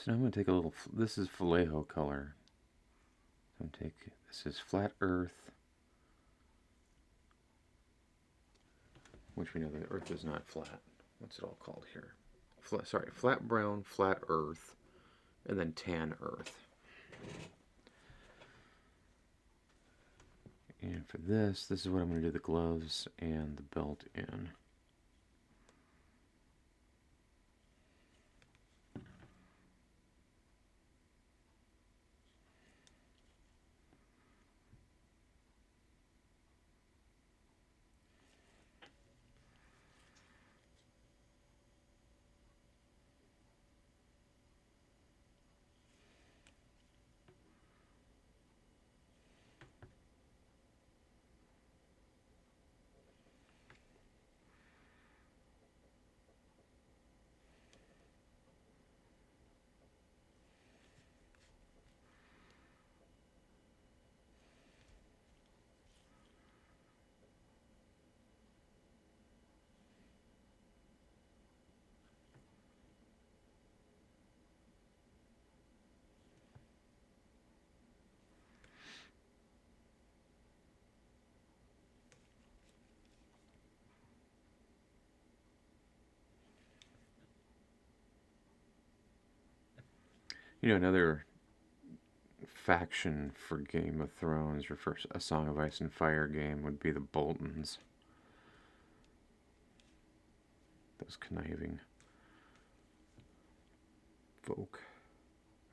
So now I'm going to take a little, this is Vallejo color. So I'm going to take, this is flat earth, which we know that earth is not flat. What's it all called here? Flat brown, flat earth, and then tan earth. And for this is what I'm going to do the gloves and the belt in. You know, another faction for Game of Thrones or for a Song of Ice and Fire game would be the Boltons. Those conniving folk.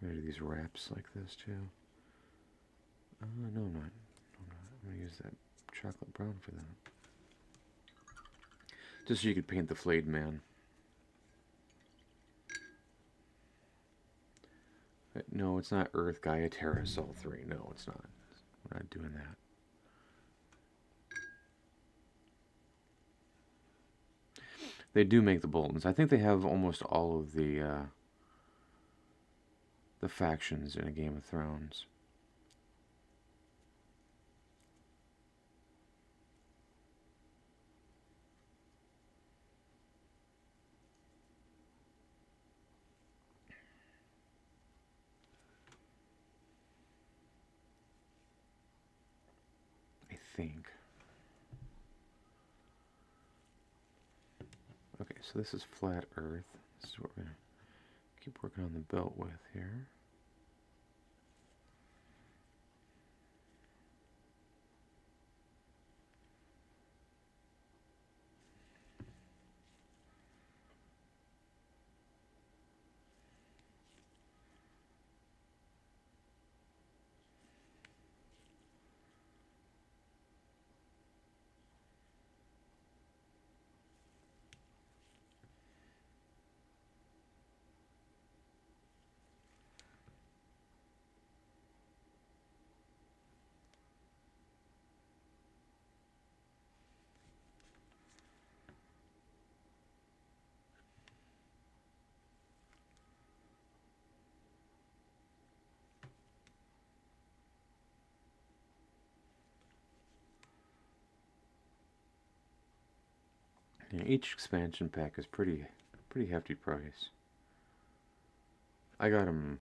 I'm gonna do these wraps like this too. No, I'm not. I'm gonna use that chocolate brown for that. Just so you could paint the flayed man. No, it's not Earth, Gaia, Terra, Sol 3. No, it's not. We're not doing that. They do make the Boltons. I think they have almost all of the factions in a Game of Thrones. I think. Okay, so this is flat Earth. This is what we're going to keep working on the belt with here. Yeah, each expansion pack is pretty hefty price. I got them,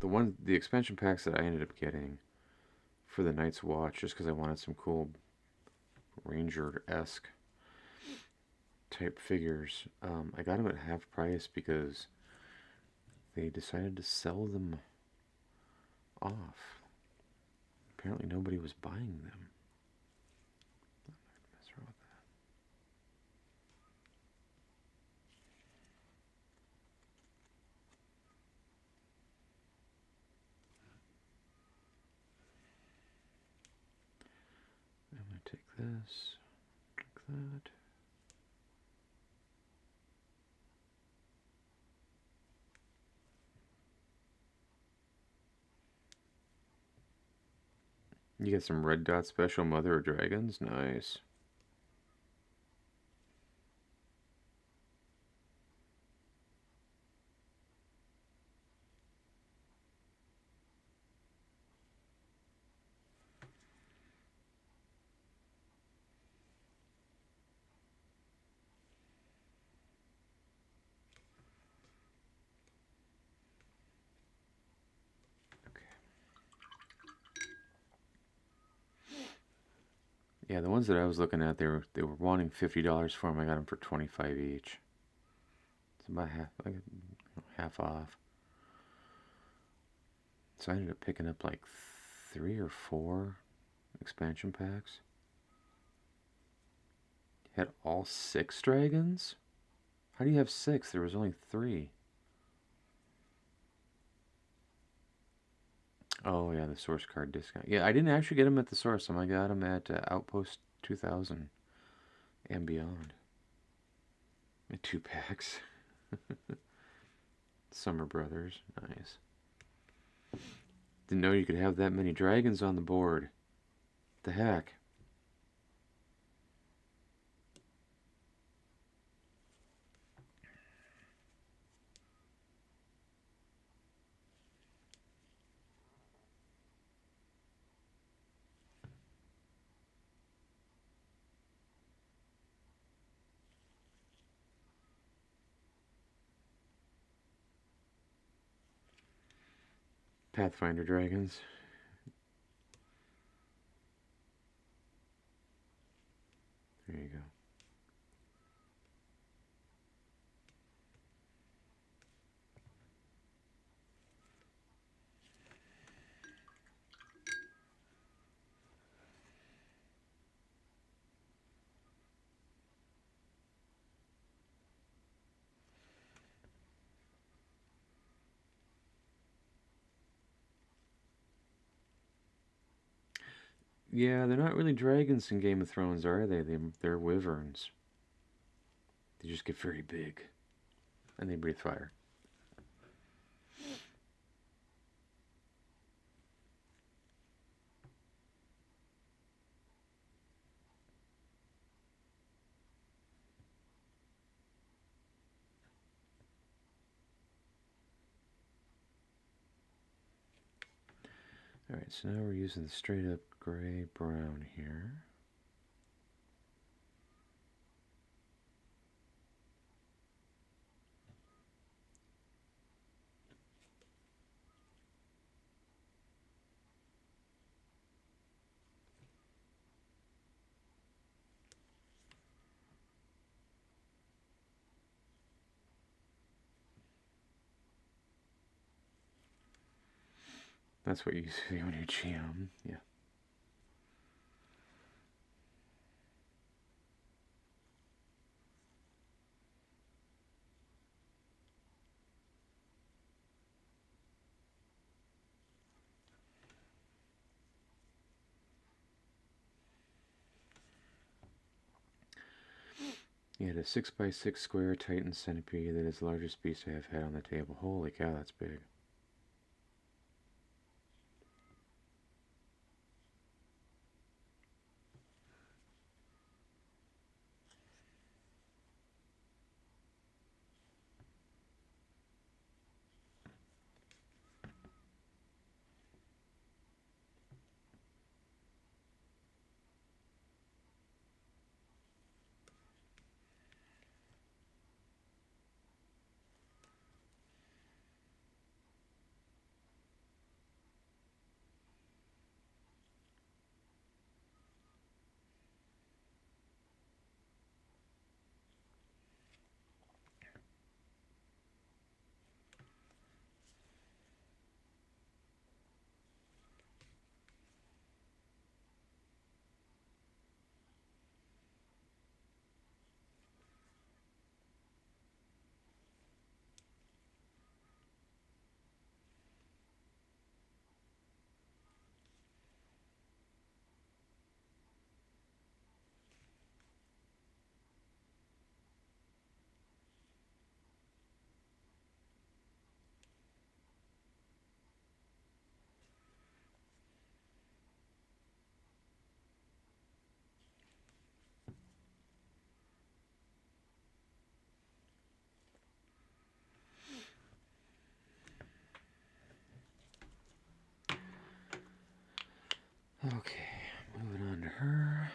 the expansion packs that I ended up getting for the Night's Watch, just because I wanted some cool Ranger-esque type figures. I got them at half price because they decided to sell them off. Apparently nobody was buying them. What's wrong with that? I'm going to take this, like that. You get some red dot special Mother of Dragons? Nice. Yeah, the ones that I was looking at, they were wanting $50 for them. I got them for 25 each. It's about half off. So I ended up picking up like 3 or 4 expansion packs. Had all 6 dragons? How do you have 6? There was only 3. Oh yeah, the source card discount. Yeah, I didn't actually get them at the source. I got them at Outpost 2000 and beyond. 2 packs. Summer Brothers, nice. Didn't know you could have that many dragons on the board. The heck? Pathfinder dragons. There you go. Yeah, they're not really dragons in Game of Thrones, are they? They're wyverns. They just get very big. And they breathe fire. Alright, so now we're using the straight up gray brown here. That's what you see when you GM. Yeah. You had a 6x6 square Titan centipede that is the largest beast I have had on the table. Holy cow, that's big. Okay, moving on to her.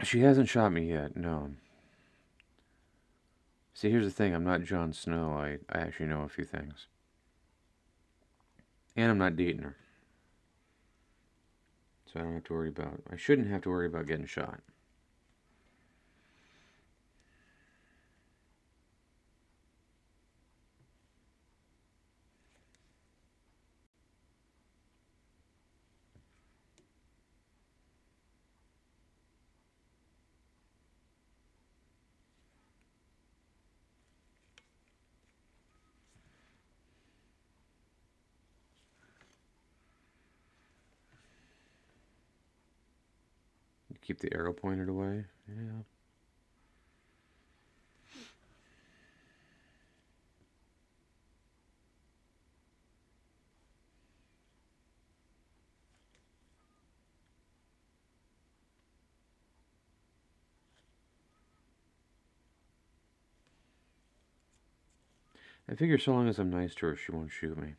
She hasn't shot me yet, no. See, here's the thing, I'm not Jon Snow. I actually know a few things. And I'm not dating her. So I don't have to worry about, I shouldn't have to worry about getting shot. Keep the arrow pointed away. Yeah. I figure so long as I'm nice to her, she won't shoot me.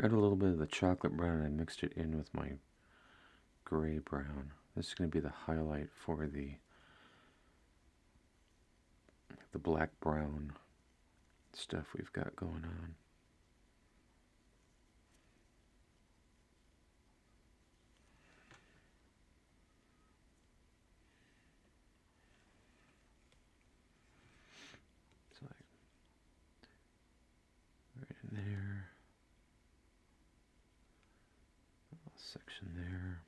Grabbed a little bit of the chocolate brown and I mixed it in with my gray brown. This is going to be the highlight for the black brown stuff we've got going on. So right in there, a little section there.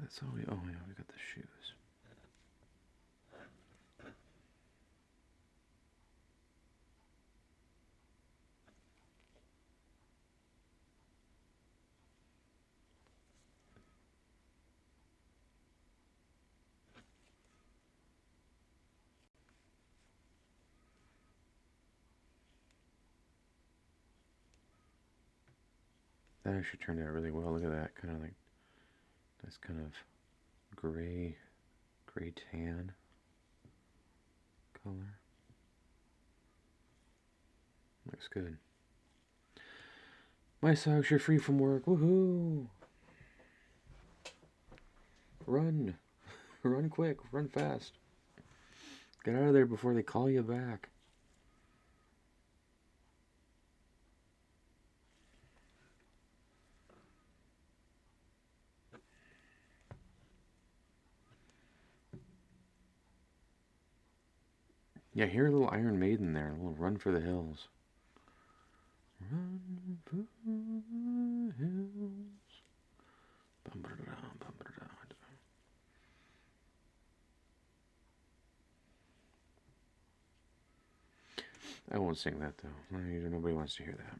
That's all we, oh yeah, we got the shoes. That actually turned out really well. Look at that, kind of like, nice kind of gray tan color. Looks good. My socks are free from work. Woohoo! Run! Run quick, run fast. Get out of there before they call you back. Yeah, hear a little Iron Maiden there, a little Run for the Hills. Run for the hills. I won't sing that though. Nobody wants to hear that.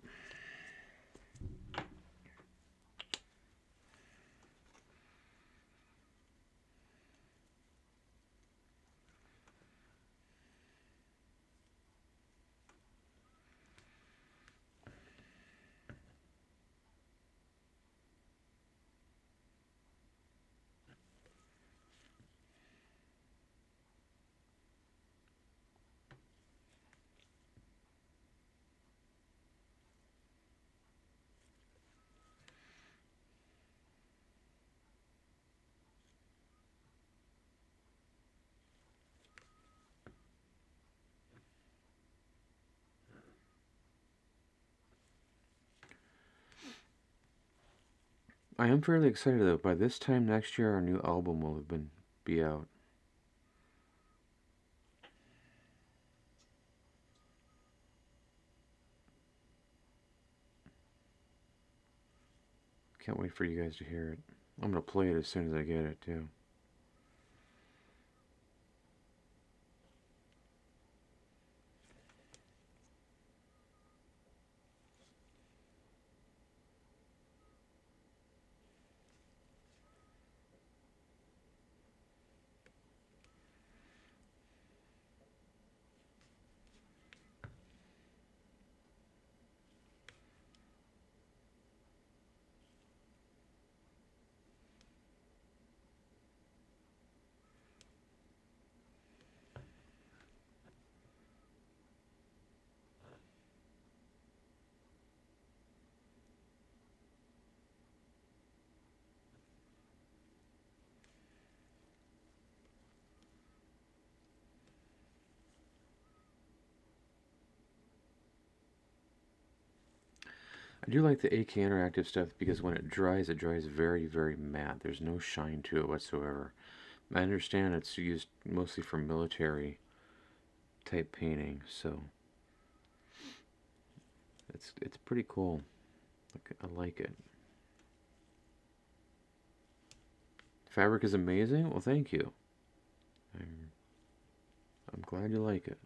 I am fairly excited though. By this time next year, our new album will have be out. Can't wait for you guys to hear it. I'm gonna play it as soon as I get it too. I do like the AK Interactive stuff because when it dries very, very matte. There's no shine to it whatsoever. I understand it's used mostly for military type painting, so it's pretty cool. I like it. Fabric is amazing. Well, thank you. I'm, I'm glad you like it.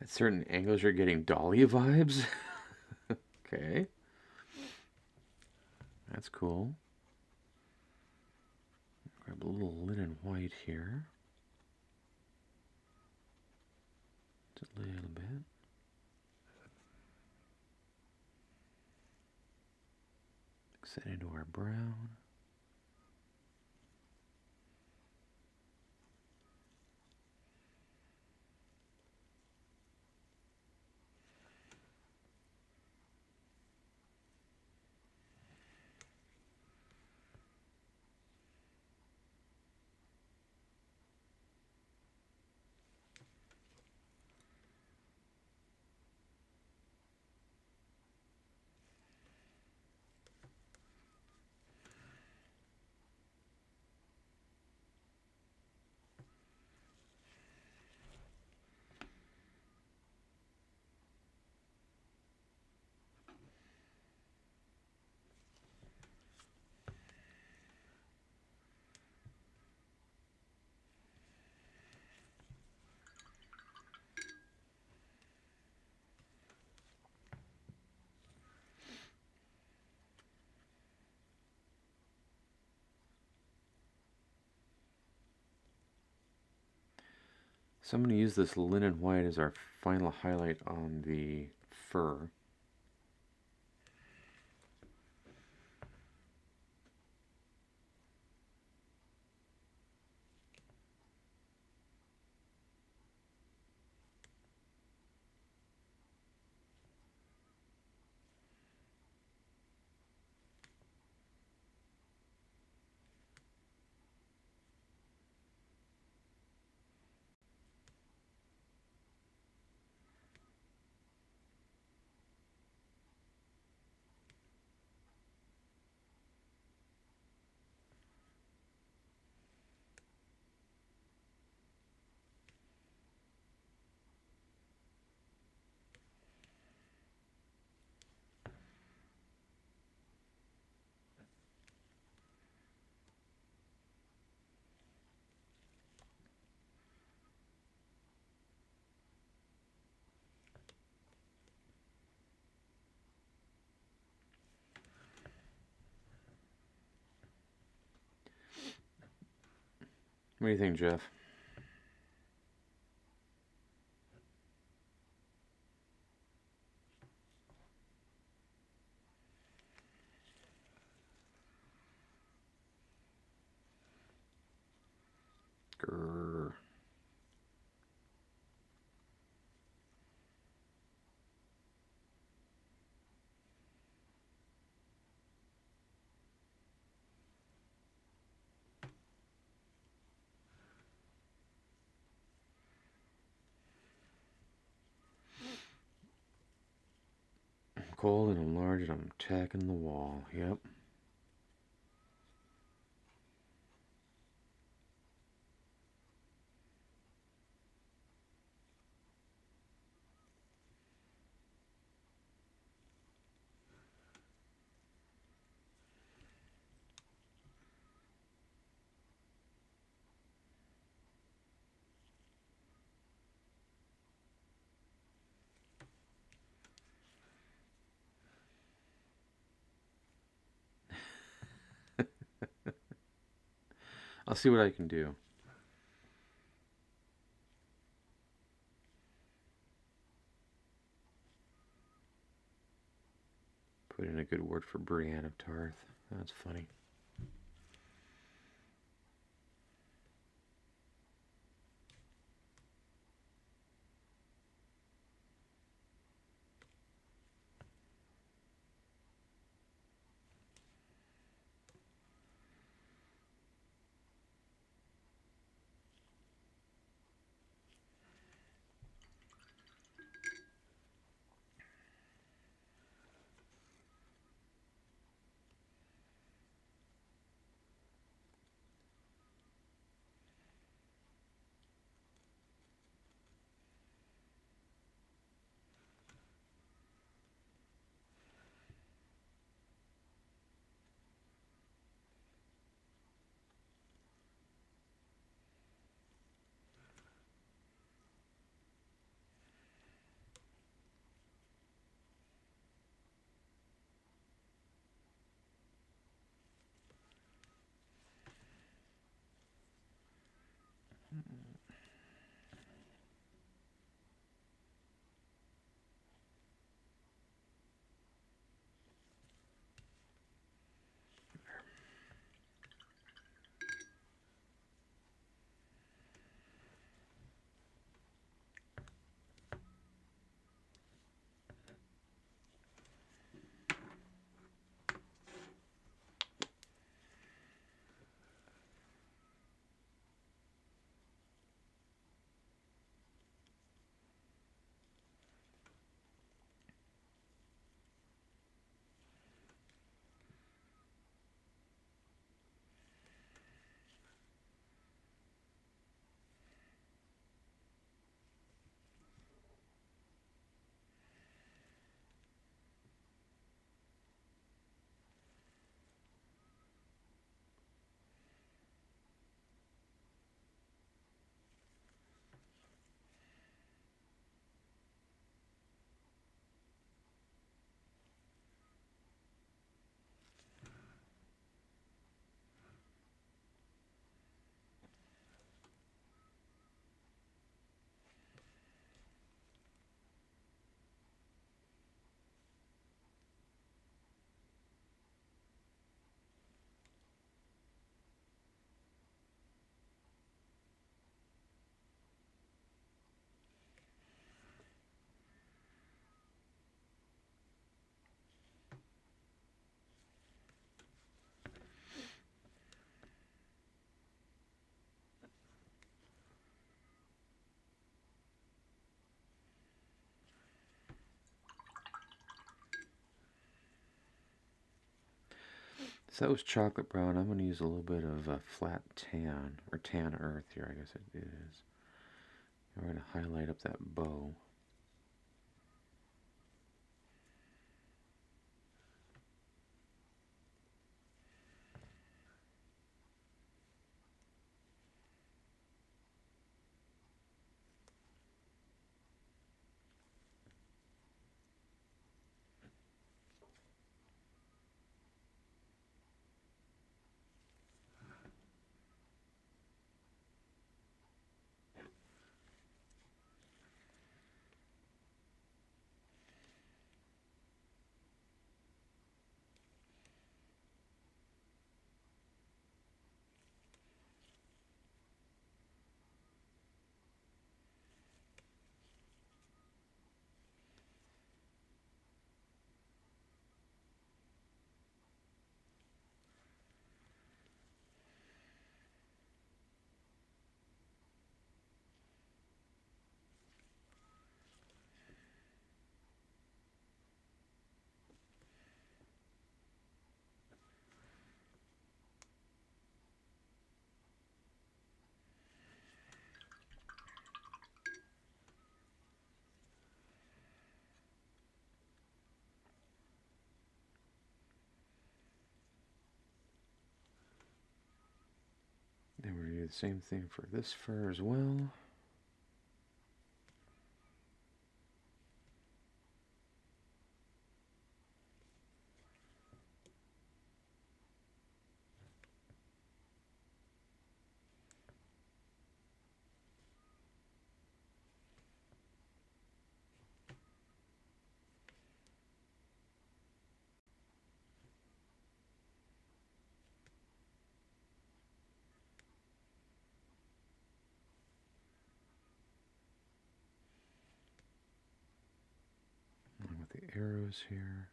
At certain angles, you're getting Dolly vibes. Okay, that's cool. Grab a little linen white here. Just a little bit. Mix it into our brown. So I'm going to use this linen white as our final highlight on the fur. What do you think, Jeff? Grrr. cold and enlarge it. I'm tacking the wall. Yep. I'll see what I can do. Put in a good word for Brienne of Tarth. That's funny. So that was chocolate brown. I'm going to use a little bit of flat tan, or tan earth here, I guess it is. I'm going to highlight up that bow. do the same thing for this fur as well. And with the arrows here.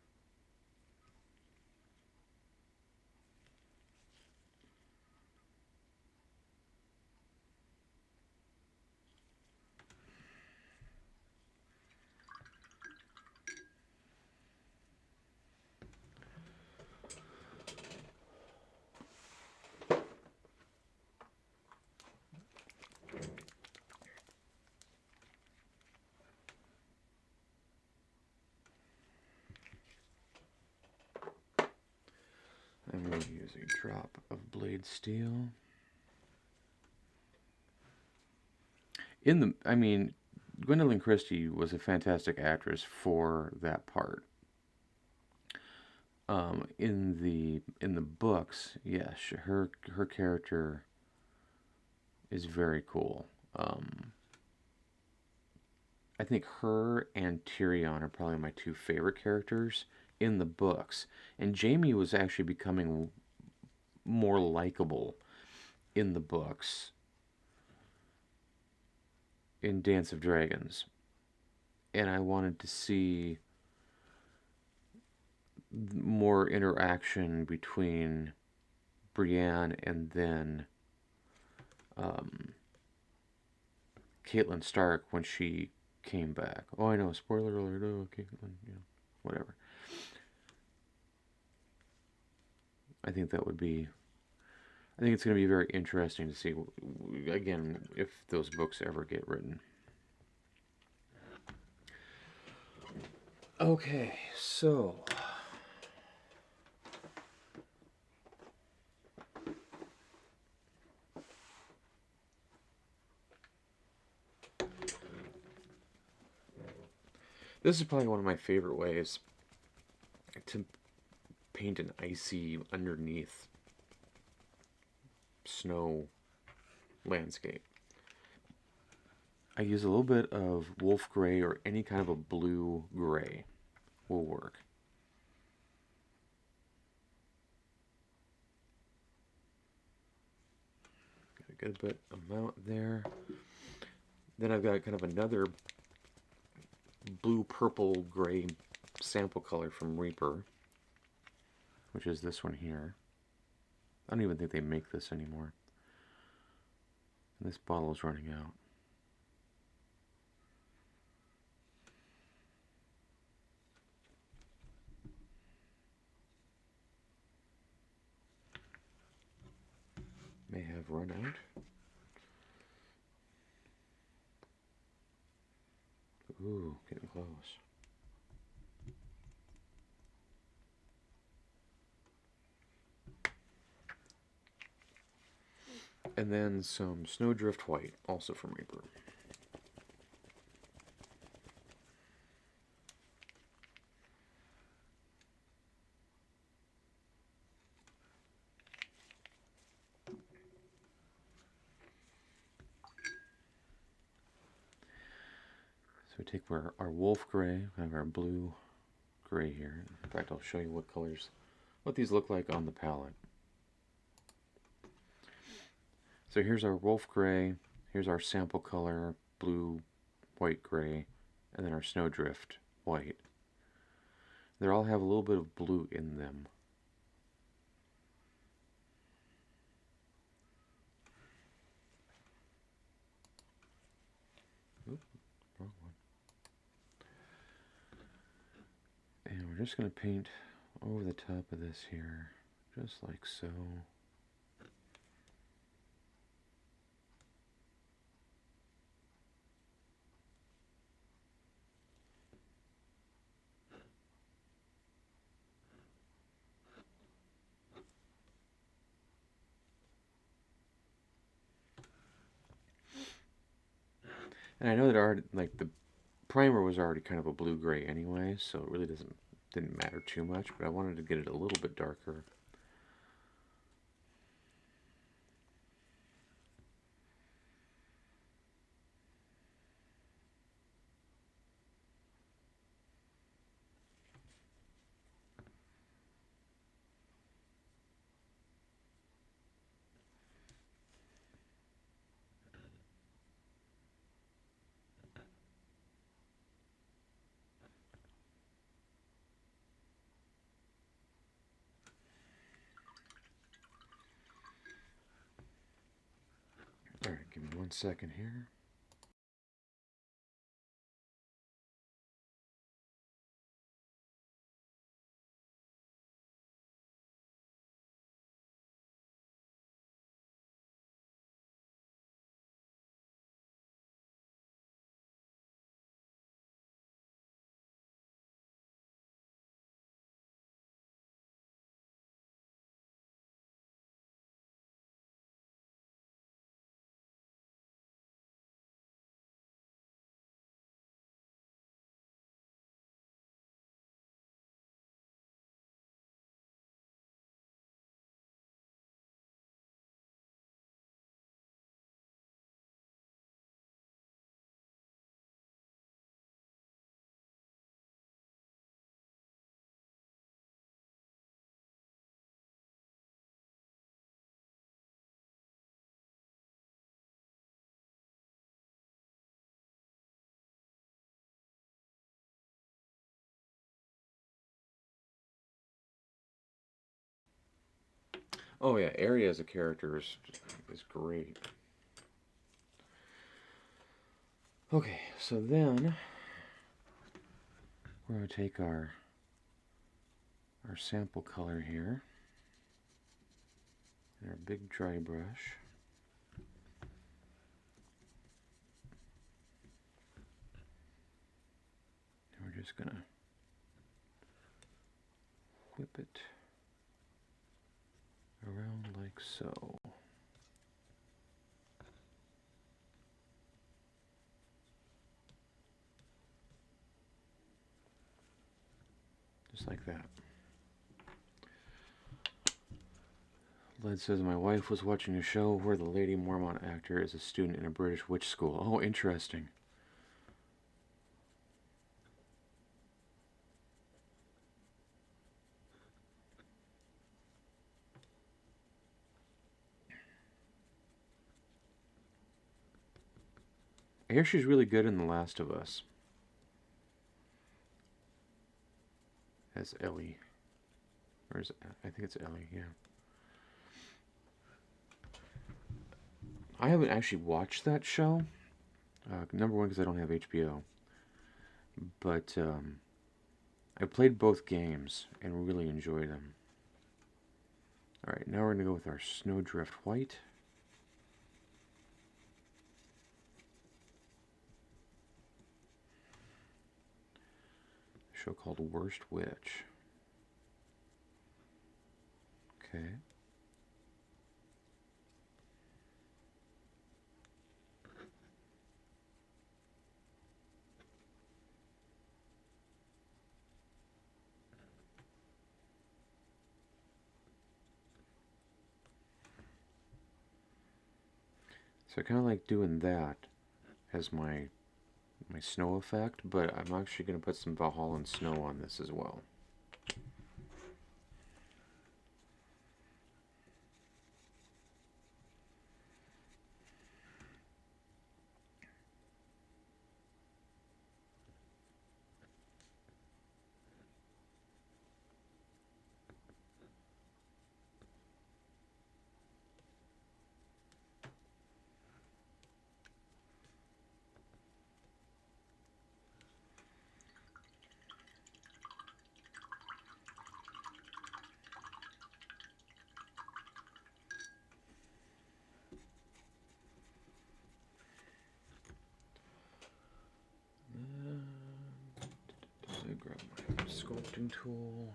I'm going to use a drop of blade steel. Gwendolyn Christie was a fantastic actress for that part. In the books, yes, her character is very cool. I think her and Tyrion are probably my two favorite characters in the books, and Jaime was actually becoming more likable in the books in Dance of Dragons, and I wanted to see more interaction between Brienne and then Catelyn Stark when she came back. Oh, I know, spoiler alert. Oh, Catelyn, whatever. I think that would be. I think it's going to be very interesting to see, again, if those books ever get written. Okay, so this is probably one of my favorite ways to paint an icy underneath snow landscape. I use a little bit of wolf gray or any kind of a blue gray will work. Got a good bit amount there. Then I've got kind of another blue purple gray sample color from Reaper, which is this one here. I don't even think they make this anymore. And this bottle is running out. May have run out. Ooh, getting close. And then some Snowdrift White, also from Reaper. So we take our wolf gray, we have our blue gray here. In fact, I'll show you what these look like on the palette. So here's our wolf gray, here's our sample color, blue, white, gray, and then our snowdrift white. They all have a little bit of blue in them. Oops, wrong one. And we're just going to paint over the top of this here, just like so. And I know that already, like the primer was already kind of a blue-gray anyway, so it really didn't matter too much, but I wanted to get it a little bit darker. All right, give me 1 second here. Oh yeah, Area as a character is great. Okay, so then we're going to take our sample color here and our big dry brush. And we're just going to whip it around like so. Just like that. Led says, my wife was watching a show where the Lady Mormont actor is a student in a British witch school. Oh, interesting. I hear she's really good in The Last of Us. As Ellie. Or is it, I think it's Ellie, yeah. I haven't actually watched that show. Number one, because I don't have HBO. But I played both games and really enjoyed them. Alright, now we're going to go with our Snowdrift White. A show called Worst Witch. Okay. So I kind of like doing that as my snow effect, but I'm actually going to put some Valhalla snow on this as well. I grab my sculpting tool.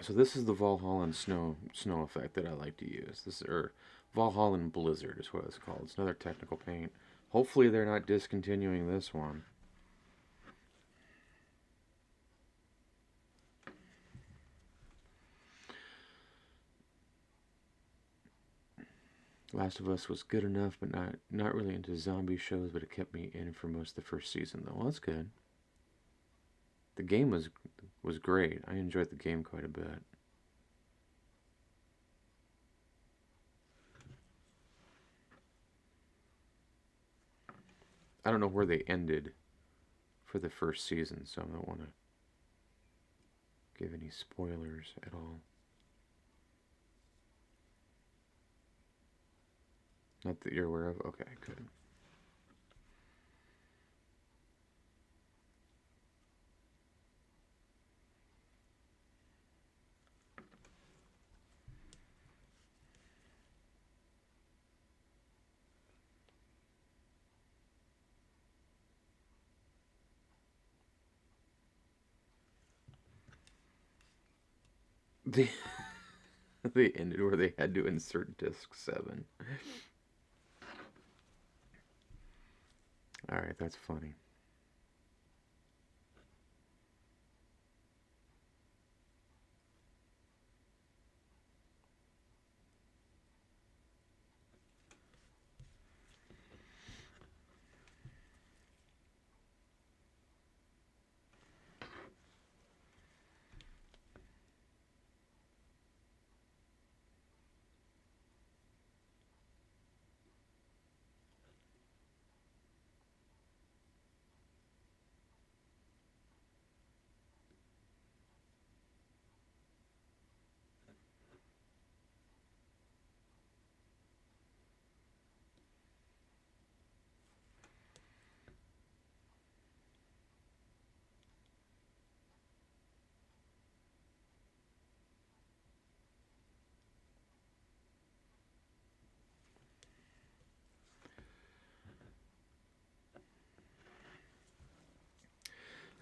So this is the Valhalla snow effect that I like to use. This or Valhalla Blizzard is what it's called. It's another technical paint. Hopefully they're not discontinuing this one. Last of Us was good enough, but not really into zombie shows. But it kept me in for most of the first season, though. Well, that's good. The game was great. I enjoyed the game quite a bit. I don't know where they ended for the first season, so I don't want to give any spoilers at all. Not that you're aware of? Okay, good. They, they ended where they had to insert disc 7. Alright, that's funny.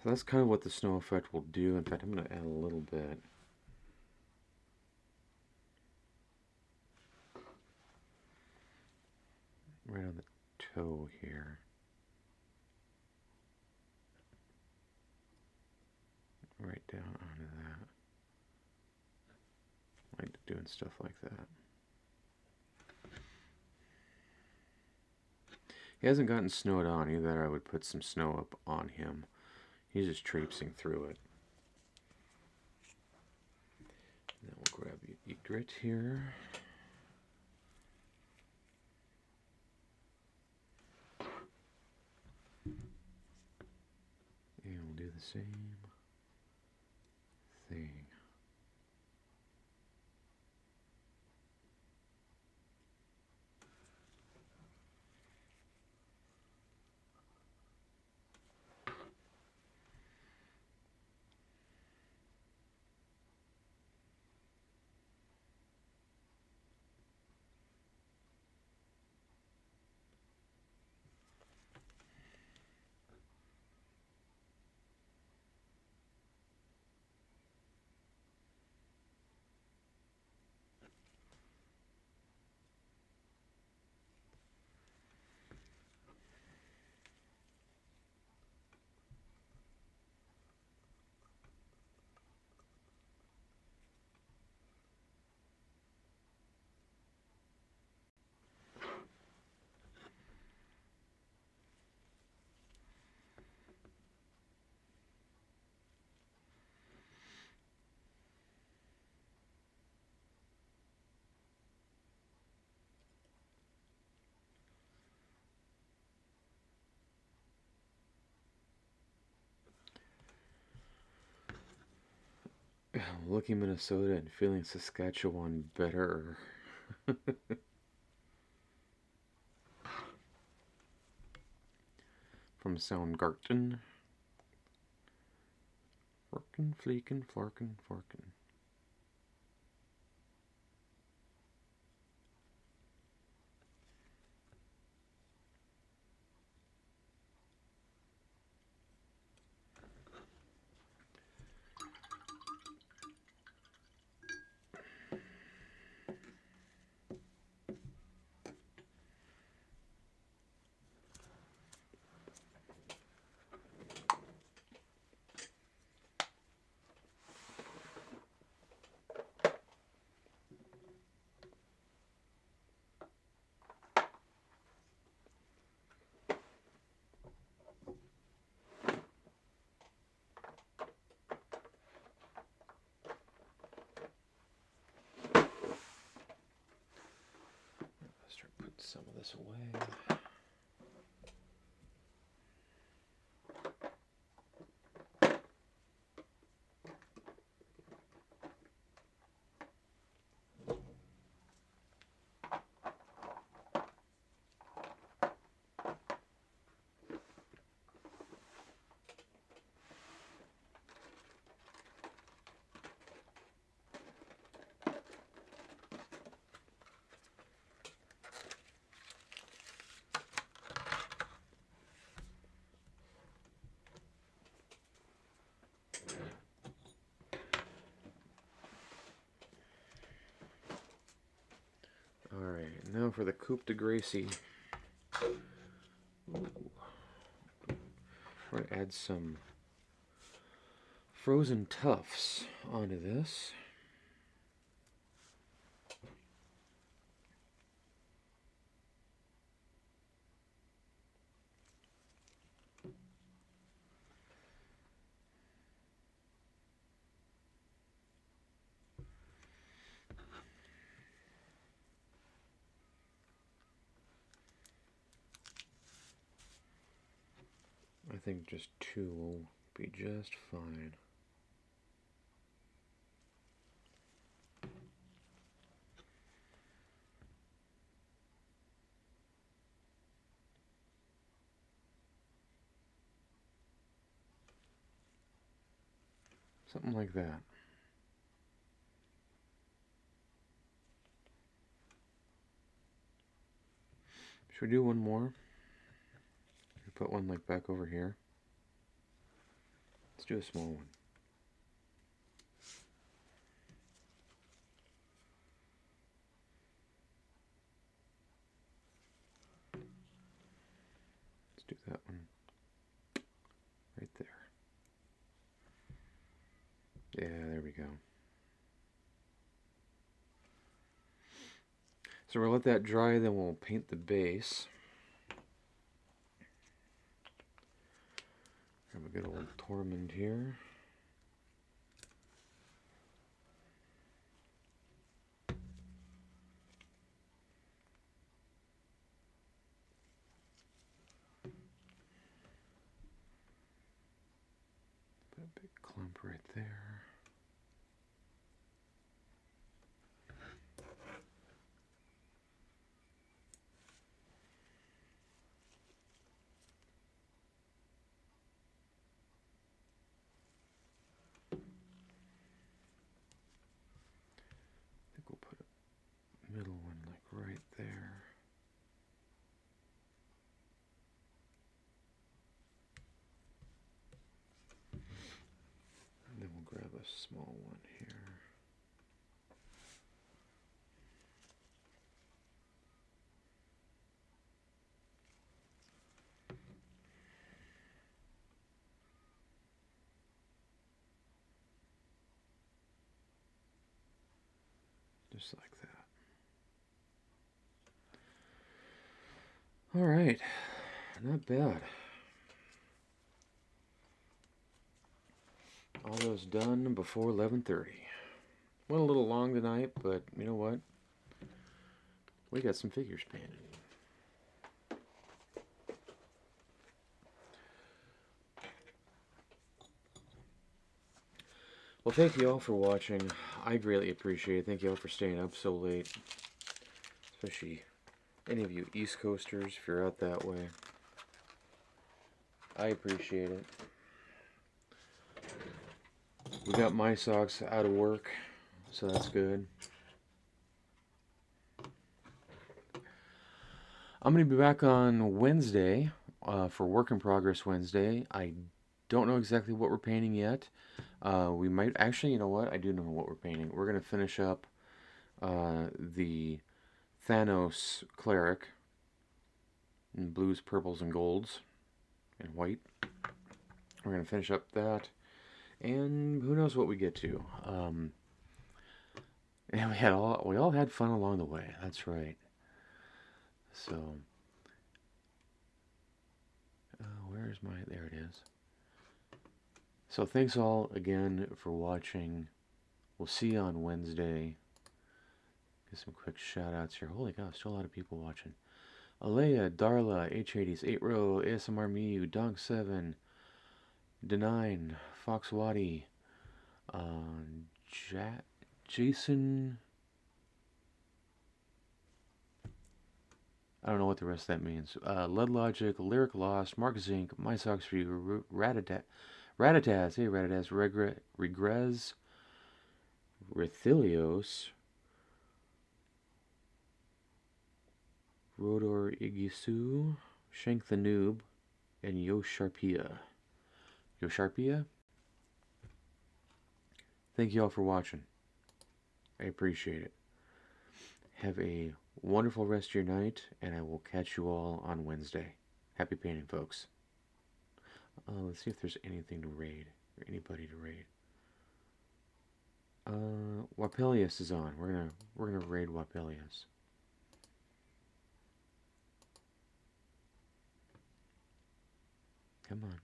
So that's kind of what the snow effect will do. In fact, I'm going to add a little bit. Right on the toe here. Right down onto that. I like doing stuff like that. He hasn't gotten snowed on either. I would put some snow up on him. He's just traipsing through it. Then we'll grab Egret here. And we'll do the same thing. Looking Minnesota and feeling Saskatchewan better. From Soundgarten. Forkin, fleekin, forkin, forkin. some of this away. Alright, now for the Coupe de Gracie. We're going to add some frozen tufts onto this. I think just 2 will be just fine. Something like that. Should we do one more? Put one like back over here. Let's do a small one. Let's do that one right there. Yeah, there we go. So we'll let that dry, then we'll paint the base. Have a good old Tormund here. Put a big clump right there. I think we'll put a middle one like right there. And then we'll grab a small one here. Just like that. All right, not bad. All those done before 11:30. Went a little long tonight, but you know what? We got some figures painted. Well, thank you all for watching. I greatly appreciate it. Thank you all for staying up so late. Especially any of you East Coasters, if you're out that way. I appreciate it. We got my socks out of work, so that's good. I'm going to be back on Wednesday for Work in Progress Wednesday. I don't know exactly what we're painting yet. We might actually, you know what? I do know what we're painting. We're going to finish up the Thanos Cleric in blues, purples, and golds, and white. We're going to finish up that, and who knows what we get to. And we all had fun along the way. That's right. So, where's my? There it is. So thanks all again for watching. We'll see you on Wednesday. Get some quick shout outs here. Holy cow, still a lot of people watching. Alea, Darla, H80s, 8 Row, ASMR Miu, Donk7, Denine, Foxwadi, uh, Jason. I don't know what the rest of that means. Lead Logic, Lyric Lost, Mark Zink, My Socks for You, Ratatat, Ratataz, hey Ratataz, Regrez, Rithilios, Rodor Igisu, Shank the Noob, and Yosharpia. Yosharpia? Thank you all for watching. I appreciate it. Have a wonderful rest of your night, and I will catch you all on Wednesday. Happy painting, folks. Let's see if there's anything to raid, or anybody to raid. Wapelius is on. We're gonna raid Wapelius. Come on.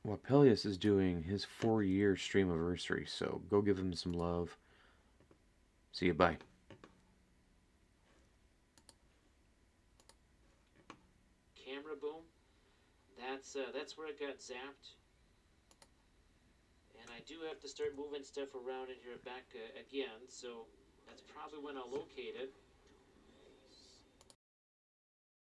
Wapelius is doing his 4-year stream anniversary, so go give him some love. See you, bye. Camera boom. That's where it got zapped. And I do have to start moving stuff around in here back again, so that's probably when I'll locate it.